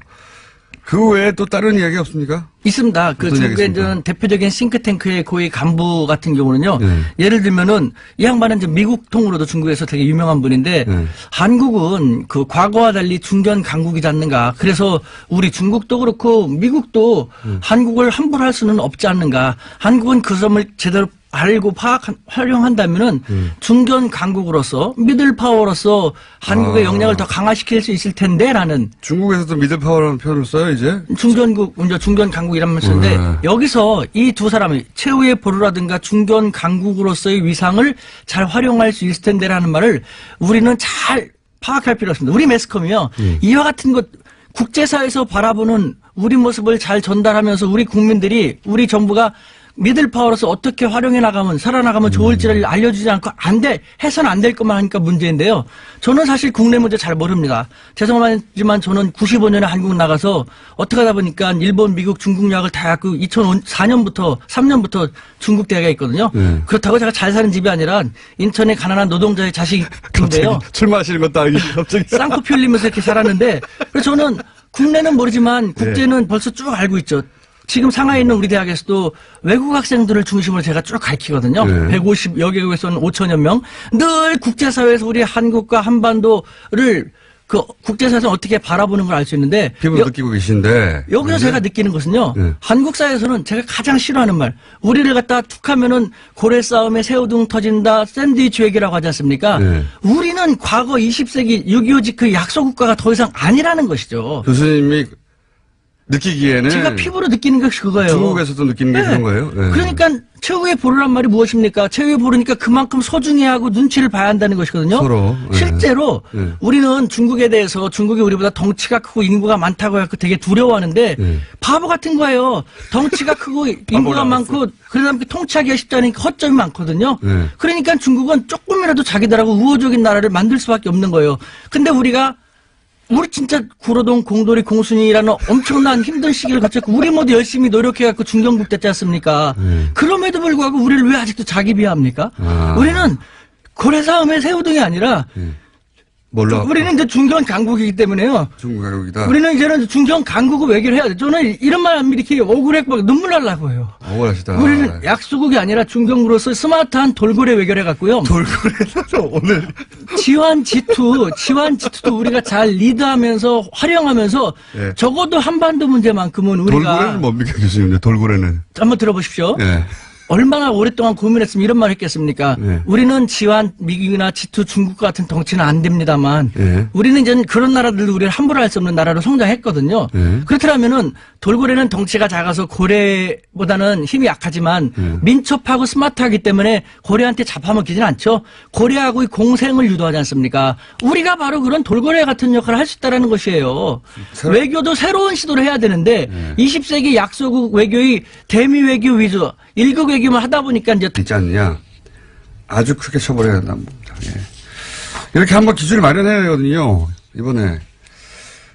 그 외에 또 다른 이야기 없습니까? 있습니다. 그 어떤 중국의 얘기겠습니까? 이제 대표적인 싱크탱크의 고위 간부 같은 경우는요. 네. 예를 들면은 이 양반은 이제 미국 통으로도 중국에서 되게 유명한 분인데 네. 한국은 그 과거와 달리 중견 강국이지 않는가. 그래서 우리 중국도 그렇고 미국도 한국을 함부로 할 수는 없지 않는가. 한국은 그 점을 제대로 알고 활용한다면은 중견 강국으로서 미들 파워로서 한국의 역량을 더 강화시킬 수 있을 텐데라는 중국에서도 미들파워라는 표현을 써요, 이제? 중견 강국이라는 쓰는데 네. 여기서 이 두 사람이 최후의 보루라든가 중견 강국으로서의 위상을 잘 활용할 수 있을 텐데라는 말을 우리는 잘 파악할 필요가 있습니다. 우리 매스컴이요. 이와 같은 것 국제사회에서 바라보는 우리 모습을 잘 전달하면서 우리 국민들이 우리 정부가 미들파워로서 어떻게 활용해 나가면 살아나가면 좋을지를 알려주지 않고 해서는 안 될 것만 하니까 문제인데요. 저는 사실 국내 문제 잘 모릅니다. 죄송하지만 저는 95년에 한국 나가서 어떻게 하다 보니까 일본, 미국, 중국 유학을 다 갖고 2004년부터 3년부터 중국 대학에 있거든요. 네. 그렇다고 제가 잘 사는 집이 아니라 인천의 가난한 노동자의 자식인데요. 출마하시는 것도 아니고 갑자기. 쌍코피 흘리면서 이렇게 살았는데 그래서 저는 국내는 모르지만 국제는 벌써 쭉 알고 있죠. 지금 상하이에 있는 우리 대학에서도 외국 학생들을 중심으로 제가 쭉 가르치거든요. 네. 150여 개국에서는 5천여 명. 늘 국제사회에서 우리 한국과 한반도를 그 국제사회에서 어떻게 바라보는 걸 알 수 있는데 피부로 느끼고 계신데. 여기서 네. 제가 느끼는 것은요. 네. 한국 사회에서는 제가 가장 싫어하는 말. 우리를 갖다 툭하면은 고래 싸움에 새우등 터진다. 샌드위치 외교라고 하지 않습니까? 네. 우리는 과거 20세기 6.25 그 약소 국가가 더 이상 아니라는 것이죠. 교수님이 느끼기에는. 제가 피부로 느끼는 것이 그거예요. 중국에서도 느끼는 게 네. 그런 거예요. 네. 그러니까 최후의 보루란 말이 무엇입니까? 최후의 보루니까 그만큼 소중히 하고 눈치를 봐야 한다는 것이거든요. 서로. 네. 실제로 네. 우리는 중국에 대해서 중국이 우리보다 덩치가 크고 인구가 많다고 해서 되게 두려워하는데 네. 바보 같은 거예요. 덩치가 크고 인구가 많고 그러다 보니까 통치하기가 쉽지 않으니까 허점이 많거든요. 네. 그러니까 중국은 조금이라도 자기들하고 우호적인 나라를 만들 수밖에 없는 거예요. 근데 우리 진짜 구로동 공돌이 공순이라는 엄청난 힘든 시기를 거쳤고 우리 모두 열심히 노력해갖고 중경국 됐지 않습니까? 그럼에도 불구하고 우리를 왜 아직도 자기 비하합니까? 아. 우리는 고래싸움의 새우등이 아니라 뭘로? 우리는 이제 중견 강국이기 때문에요. 중국 가격이다. 우리는 이제는 중견 강국을 외교를 해야 돼. 저는 이런 말 하면 이렇게 억울했고 막 눈물 날라고 해요. 억울하시다. 우리는 약소국이 아니라 중견국으로서 스마트한 돌고래 외교를 해갖고요. 돌고래서 오늘. 지환 G2도 우리가 잘 리드하면서 활용하면서 예. 적어도 한반도 문제만큼은 우리가 돌고래는 뭡니까, 교수님? 돌고래는. 한번 들어보십시오. 예. 얼마나 오랫동안 고민했으면 이런 말 했겠습니까? 네. 우리는 지환 미국이나 G2 중국과 같은 덩치는 안 됩니다만 네. 우리는 이제 그런 나라들도 우리를 함부로 할 수 없는 나라로 성장했거든요. 네. 그렇다면은 돌고래는 덩치가 작아서 고래보다는 힘이 약하지만 민첩하고 스마트하기 때문에 고래한테 잡아먹히진 않죠. 고래하고의 공생을 유도하지 않습니까? 우리가 바로 그런 돌고래 같은 역할을 할 수 있다는 것이에요. 외교도 새로운 시도를 해야 되는데 20세기 약소국 외교의 대미 외교 위주 1국 외교만 하다 보니까 이제 있지 않느냐. 아주 크게 처벌해야 된다는 겁니다. 예. 이렇게 한번 기준을 마련해야 되거든요. 이번에.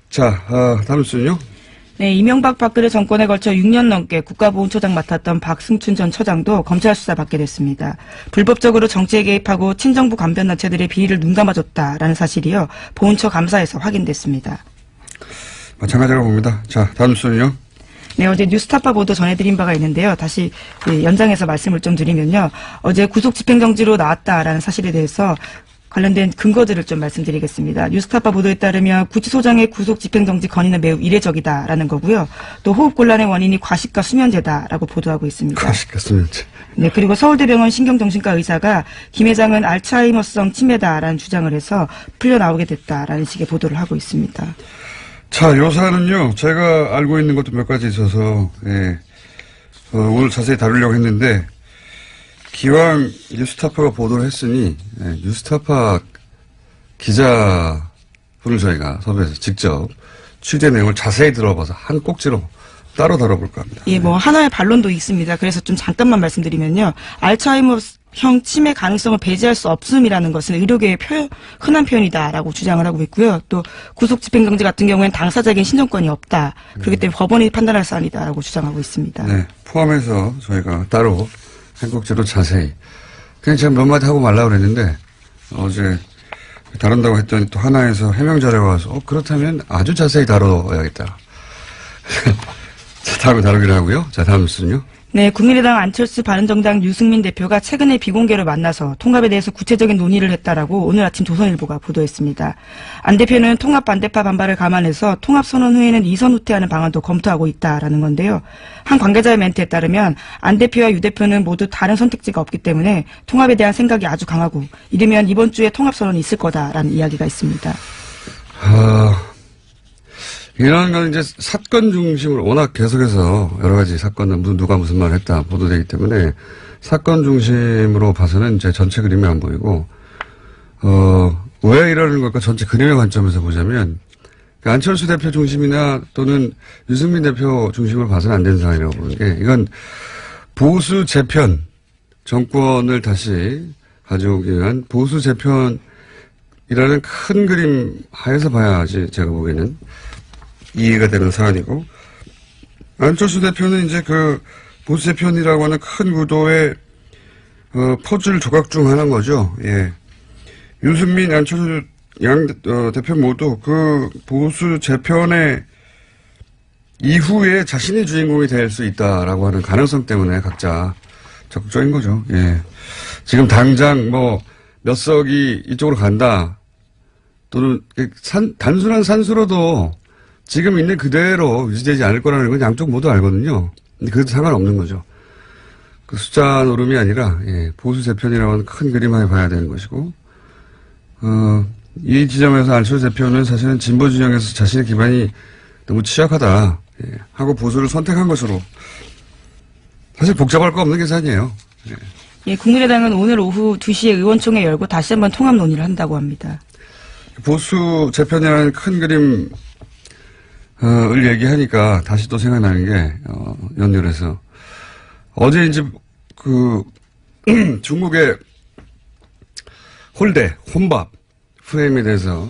자, 다음 순요. 네, 이명박 박근혜 정권에 걸쳐 6년 넘게 국가보훈처장 맡았던 박승춘 전 처장도 검찰 수사 받게 됐습니다. 불법적으로 정치에 개입하고 친정부 간변단체들의 비리를 눈감아줬다라는 사실이요. 보훈처 감사에서 확인됐습니다. 마찬가지라고 봅니다. 자, 다음 순요. 네, 어제 뉴스타파 보도 전해드린 바가 있는데요. 다시 연장해서 말씀을 좀 드리면요. 어제 구속 집행정지로 나왔다라는 사실에 대해서 관련된 근거들을 좀 말씀드리겠습니다. 뉴스타파 보도에 따르면 구치소장의 구속 집행정지 건의는 매우 이례적이다라는 거고요. 또 호흡곤란의 원인이 과식과 수면제다라고 보도하고 있습니다. 과식과 수면제. 네, 그리고 서울대병원 신경정신과 의사가 김 회장은 알츠하이머성 치매다라는 주장을 해서 풀려나오게 됐다라는 식의 보도를 하고 있습니다. 자, 요사는요, 제가 알고 있는 것도 몇 가지 있어서, 예, 오늘 자세히 다루려고 했는데, 기왕 뉴스타파가 보도를 했으니, 예, 뉴스타파 기자분을 저희가 섭외해서 직접 취재 내용을 자세히 들어봐서 한 꼭지로 따로 다뤄볼까 합니다. 예, 뭐 하나의 반론도 있습니다. 그래서 좀 잠깐만 말씀드리면요. 알츠하이머형 치매 가능성을 배제할 수 없음이라는 것은 의료계의 흔한 표현이다라고 주장을 하고 있고요. 또 구속 집행정지 같은 경우에는 당사자에겐 신청권이 없다. 그렇기 때문에 법원이 판단할 사안이다라고 주장하고 있습니다. 네, 포함해서 저희가 따로 한 꼭지로 자세히. 그냥 제가 몇 마디 하고 말라고 그랬는데, 어제 다룬다고 했더니 또 하나에서 해명 자료가 와서, 그렇다면 아주 자세히 다뤄야겠다. 자, 다음에 다루기로 하고요. 자, 다음 순요. 네, 국민의당 안철수 바른정당 유승민 대표가 최근에 비공개로 만나서 통합에 대해서 구체적인 논의를 했다라고 오늘 아침 조선일보가 보도했습니다. 안 대표는 통합 반대파 반발을 감안해서 통합 선언 후에는 이선 후퇴하는 방안도 검토하고 있다라는 건데요. 한 관계자의 멘트에 따르면 안 대표와 유 대표는 모두 다른 선택지가 없기 때문에 통합에 대한 생각이 아주 강하고 이르면 이번 주에 통합 선언이 있을 거다라는 이야기가 있습니다. 이런 건 이제 사건 중심으로 워낙 계속해서 여러 가지 사건은 누가 무슨 말을 했다 보도되기 때문에 사건 중심으로 봐서는 이제 전체 그림이 안 보이고, 왜 이러는 걸까 전체 그림의 관점에서 보자면, 그러니까 안철수 대표 중심이나 또는 유승민 대표 중심으로 봐서는 안 되는 상황이라고 보는 게, 이건 보수 재편, 정권을 다시 가져오기 위한 보수 재편이라는 큰 그림 하에서 봐야지 제가 보기에는 이해가 되는 사안이고, 안철수 대표는 이제 그 보수 재편이라고 하는 큰 구도의 퍼즐 조각 중 하나인 거죠. 예. 유승민, 안철수 양 대표 모두 그 보수 재편의 이후에 자신이 주인공이 될 수 있다라고 하는 가능성 때문에 각자 적극적인 거죠. 예. 지금 당장 뭐 몇 석이 이쪽으로 간다. 또는 단순한 산수로도 지금 있는 그대로 유지되지 않을 거라는 건 양쪽 모두 알거든요. 근데 그래도 상관없는 거죠. 그 숫자 노름이 아니라 보수 재편이라고 하는 큰 그림을 봐야 되는 것이고 이 지점에서 안철수 대표는 사실은 진보 진영에서 자신의 기반이 너무 취약하다 하고 보수를 선택한 것으로 사실 복잡할 거 없는 계산이에요. 예, 국민의당은 오늘 오후 2시에 의원총회 열고 다시 한번 통합 논의를 한다고 합니다. 보수 재편이라는 큰 그림을 얘기하니까 다시 또 생각나는 게 연결해서 어제 이제 그 중국의 혼밥 프레임에 대해서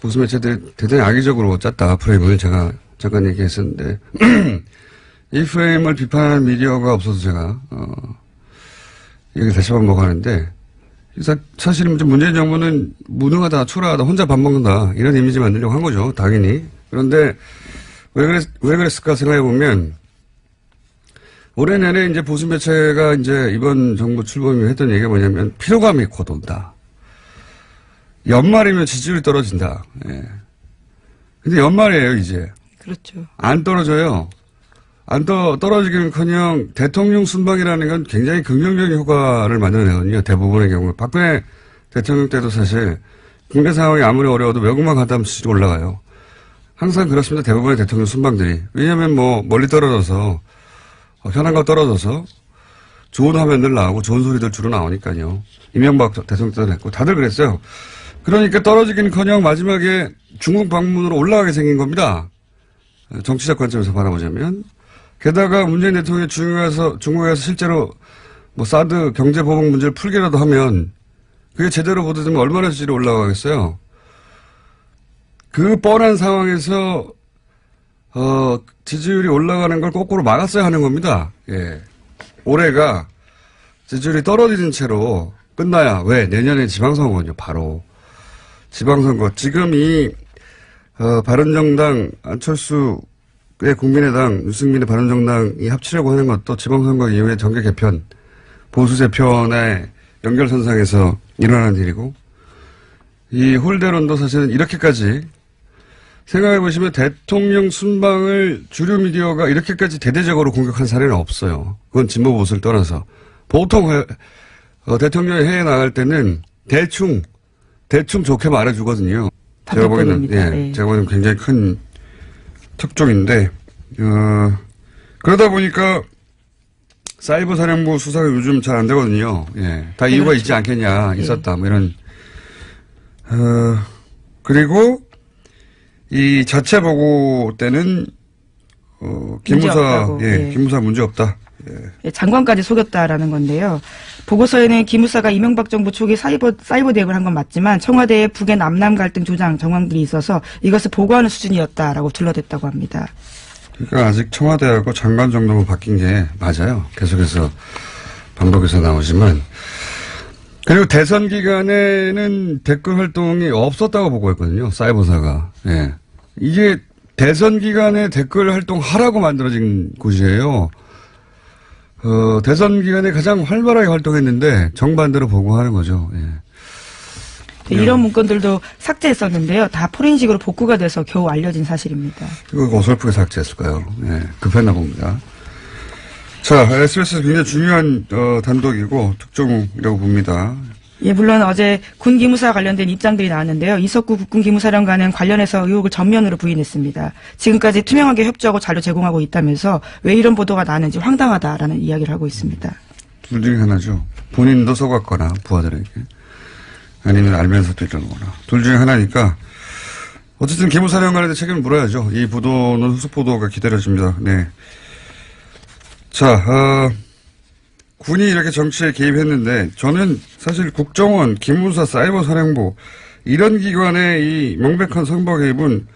보수 매체들이 대단히 악의적으로 짰다 프레임을 제가 잠깐 얘기했었는데 이 프레임을 비판하는 미디어가 없어서 제가 얘기 다시 반복하는데 사실은 문재인 정부는 무능하다, 초라하다, 혼자 밥 먹는다 이런 이미지 만들려고 한 거죠, 당연히. 그런데 왜 그랬을까 생각해 보면 올해 내내 이제 보수 매체가 이제 이번 정부 출범이 했던 얘기가 뭐냐면 피로감이 곧 온다. 연말이면 지지율이 떨어진다. 예. 근데 연말이에요 이제. 그렇죠. 안 떨어져요. 떨어지기는커녕 대통령 순방이라는 건 굉장히 긍정적인 효과를 만들어내거든요. 대부분의 경우. 박근혜 대통령 때도 사실 국내 상황이 아무리 어려워도 외국만 갔다 하면 지지율이 올라가요. 항상 그렇습니다. 대부분의 대통령 순방들이. 왜냐하면 뭐 멀리 떨어져서 현안과 떨어져서 좋은 화면들 나오고 좋은 소리들 주로 나오니까요. 이명박 대통령 때도 했고 다들 그랬어요. 그러니까 떨어지기는커녕 마지막에 중국 방문으로 올라가게 생긴 겁니다. 정치적 관점에서 바라보자면. 게다가 문재인 대통령이 중국에서 실제로 뭐 사드 경제보복 문제를 풀기라도 하면 그게 제대로 보도되면 얼마나 지지율이 올라가겠어요. 그 뻔한 상황에서 지지율이 올라가는 걸 거꾸로 막았어야 하는 겁니다. 예. 올해가 지지율이 떨어지는 채로 끝나야 왜 내년에 지방선거군요. 바로 지방선거. 지금 이 바른정당 안철수 국민의당, 유승민의 바른정당이 합치려고 하는 것도 지방선거 이후에 정계 개편, 보수 재편의 연결선상에서 일어나는 일이고, 이 홀대론도 사실은 이렇게까지 생각해 보시면 대통령 순방을 주류 미디어가 이렇게까지 대대적으로 공격한 사례는 없어요. 그건 진보 보수를 떠나서. 보통 대통령이 해외 나갈 때는 대충 좋게 말해주거든요. 제가 보기에는, 제가 보기에는 굉장히 큰 특종인데, 그러다 보니까 사이버 사령부 수사가 요즘 잘 안 되거든요. 예. 다 이유가 그렇죠. 있지 않겠냐, 있었다, 뭐 이런. 그리고 이 자체 보고 때는, 기무사, 기무사 문제 없다. 예, 장관까지 속였다라는 건데요. 보고서에는 기무사가 이명박 정부 초기 사이버 대응을 한 건 맞지만 청와대에 북의 남남 갈등 조장 정황들이 있어서 이것을 보고하는 수준이었다라고 둘러댔다고 합니다. 그러니까 아직 청와대하고 장관 정도만 바뀐 게 맞아요. 계속해서 반복해서 나오지만. 그리고 대선 기간에는 댓글 활동이 없었다고 보고했거든요. 사이버사가. 예. 이게 대선 기간에 댓글 활동하라고 만들어진 곳이에요. 대선 기간에 가장 활발하게 활동했는데 정반대로 보고하는 거죠. 예. 이런 문건들도 삭제했었는데요. 다 포렌식으로 복구가 돼서 겨우 알려진 사실입니다. 이거 어설프게 삭제했을까요? 예, 급했나 봅니다. 자, SBS에서 굉장히 중요한 단독이고 특종이라고 봅니다. 예, 물론 어제 군 기무사와 관련된 입장들이 나왔는데요. 이석구 국군 기무사령관은 관련해서 의혹을 전면으로 부인했습니다. 지금까지 투명하게 협조하고 자료 제공하고 있다면서 왜 이런 보도가 나왔는지 황당하다라는 이야기를 하고 있습니다. 둘 중에 하나죠. 본인도 속았거나 부하들에게. 아니면 알면서도 이러거나. 둘 중에 하나니까 어쨌든 기무사령관한테 책임을 물어야죠. 이 보도는 후속 보도가 기다려집니다. 네. 자, 군이 이렇게 정치에 개입했는데 저는 사실 국정원, 기무사, 사이버사령부 이런 기관의 이 명백한 선거 개입은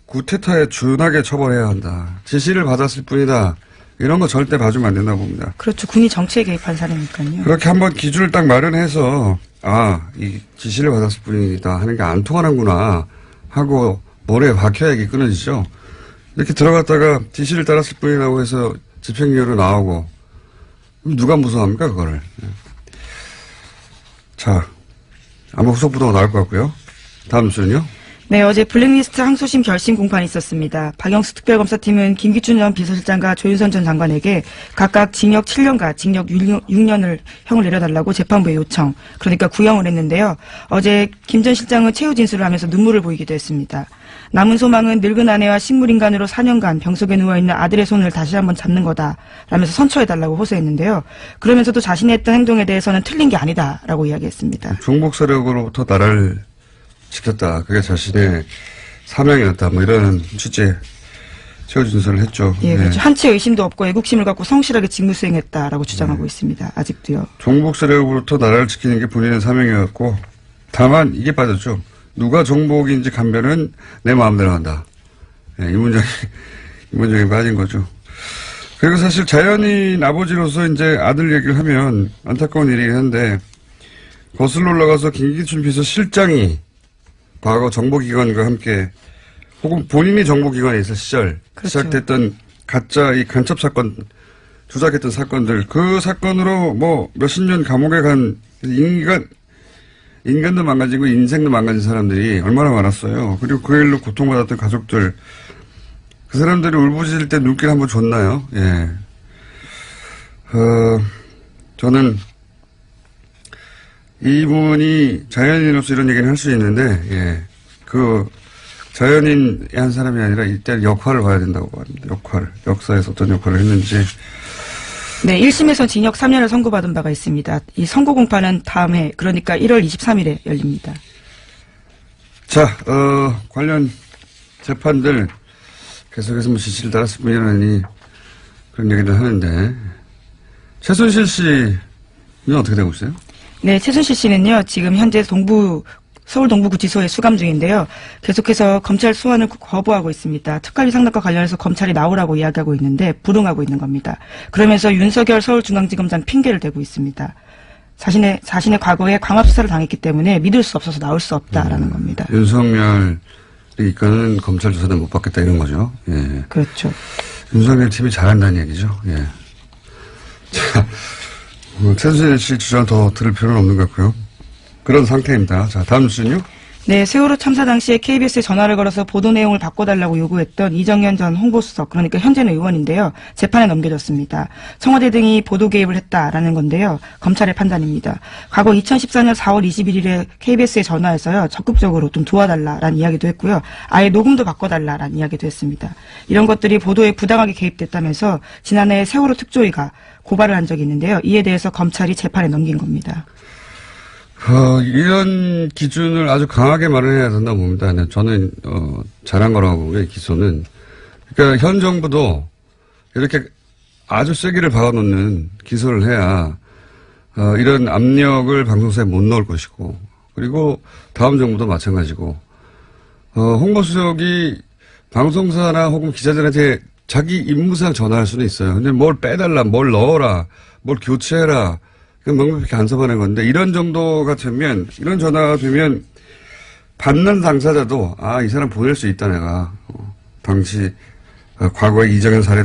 구테타에 준하게 처벌해야 한다. 지시를 받았을 뿐이다. 이런 거 절대 봐주면 안 된다고 봅니다. 그렇죠. 군이 정치에 개입한 사례니까요. 그렇게 한번 기준을 딱 마련해서 이 지시를 받았을 뿐이다 하는 게 안 통하는구나 하고 모래에 박혀야 이게 끊어지죠. 이렇게 들어갔다가 지시를 따랐을 뿐이라고 해서 집행유예로 나오고 누가 무서워합니까 그거를. 자, 아마 후속부도가 나올 것 같고요. 다음 뉴스는요. 네, 어제 블랙리스트 항소심 결심 공판이 있었습니다. 박영수 특별검사팀은 김기춘 전 비서실장과 조윤선 전 장관에게 각각 징역 7년과 징역 6년을 형을 내려달라고 재판부에 요청, 그러니까 구형을 했는데요. 어제 김 전 실장은 최후 진술을 하면서 눈물을 보이기도 했습니다. 남은 소망은 늙은 아내와 식물인간으로 4년간 병석에 누워있는 아들의 손을 다시 한번 잡는 거다 라면서 선처해달라고 호소했는데요. 그러면서도 자신이 했던 행동에 대해서는 틀린 게 아니다라고 이야기했습니다. 종북 세력으로부터 나라를 지켰다. 그게 자신의 사명이었다. 뭐 이런 취지의 최후 진술을 했죠. 예, 그렇죠. 한치의 의심도 없고 애국심을 갖고 성실하게 직무 수행했다라고 주장하고 있습니다. 아직도요. 종북 세력으로부터 나라를 지키는 게 본인의 사명이었고, 다만 이게 빠졌죠. 누가 종북인지 감별은 내 마음대로 한다. 예, 이 문장이 빠진 거죠. 그리고 사실 자연인 아버지로서 이제 아들 얘기를 하면 안타까운 일이긴 한데, 거슬러 올라가서 김기춘 비서실장이 과거 정보기관과 함께 혹은 본인이 정보기관에 있을 시절 그렇죠. 시작됐던 가짜 이 간첩 사건, 조작했던 사건들, 그 사건으로 뭐 몇십 년 감옥에 간 인간도 망가지고 인생도 망가진 사람들이 얼마나 많았어요. 그리고 그 일로 고통받았던 가족들, 그 사람들이 울부짖을 때 눈길 한번 줬나요? 예. 저는 이분이 자연인으로서 이런 얘기는 할 수 있는데, 예. 그, 자연인의 한 사람이 아니라 이때 역할을 봐야 된다고 합니다. 역사에서 어떤 역할을 했는지. 네, 1심에서 징역 3년을 선고받은 바가 있습니다. 이 선고 공판은 다음 해, 그러니까 1월 23일에 열립니다. 자, 관련 재판들 계속해서 뭐 지시를 따랐을 뿐이라니 그런 얘기를 하는데, 최순실 씨는 어떻게 되고 있어요? 네, 최순실 씨는요, 지금 현재 서울 동부구치소에 수감 중인데요. 계속해서 검찰 소환을 거부하고 있습니다. 특활비 상납과 관련해서 검찰이 나오라고 이야기하고 있는데 불응하고 있는 겁니다. 그러면서 윤석열 서울중앙지검장 핑계를 대고 있습니다. 자신의 과거에 광합수사를 당했기 때문에 믿을 수 없어서 나올 수 없다라는 겁니다. 윤석열이 이끄는 검찰 조사도 못 받겠다 이런 거죠. 예. 그렇죠. 윤석열 팀이 잘한다는 얘기죠. 예. 자, 최순실 씨 주장 더 들을 필요는 없는 것 같고요. 그런 상태입니다. 자, 다음 뉴스는요? 네, 세월호 참사 당시에 KBS에 전화를 걸어서 보도 내용을 바꿔달라고 요구했던 이정현 전 홍보수석, 그러니까 현재는 의원인데요. 재판에 넘겨졌습니다. 청와대 등이 보도 개입을 했다라는 건데요. 검찰의 판단입니다. 과거 2014년 4월 21일에 KBS에 전화해서요. 적극적으로 좀 도와달라라는 이야기도 했고요. 아예 녹음도 바꿔달라라는 이야기도 했습니다. 이런 것들이 보도에 부당하게 개입됐다면서 지난해 세월호 특조위가 고발을 한 적이 있는데요. 이에 대해서 검찰이 재판에 넘긴 겁니다. 이런 기준을 아주 강하게 마련해야 된다고 봅니다. 저는, 잘한 거라고 보고요, 기소는. 그러니까 현 정부도 이렇게 아주 세기를 박아놓는 기소를 해야, 이런 압력을 방송사에 못 넣을 것이고, 그리고 다음 정부도 마찬가지고, 홍보수석이 방송사나 혹은 기자들한테 자기 임무상 전화할 수는 있어요. 근데 뭘 빼달라, 뭘 넣어라, 뭘 교체해라. 그건 명백히 간섭하는 건데, 이런 정도가 되면, 이런 전화가 되면, 받는 당사자도, 이 사람 보낼 수 있다, 내가. 당시, 과거의 이정현 사례도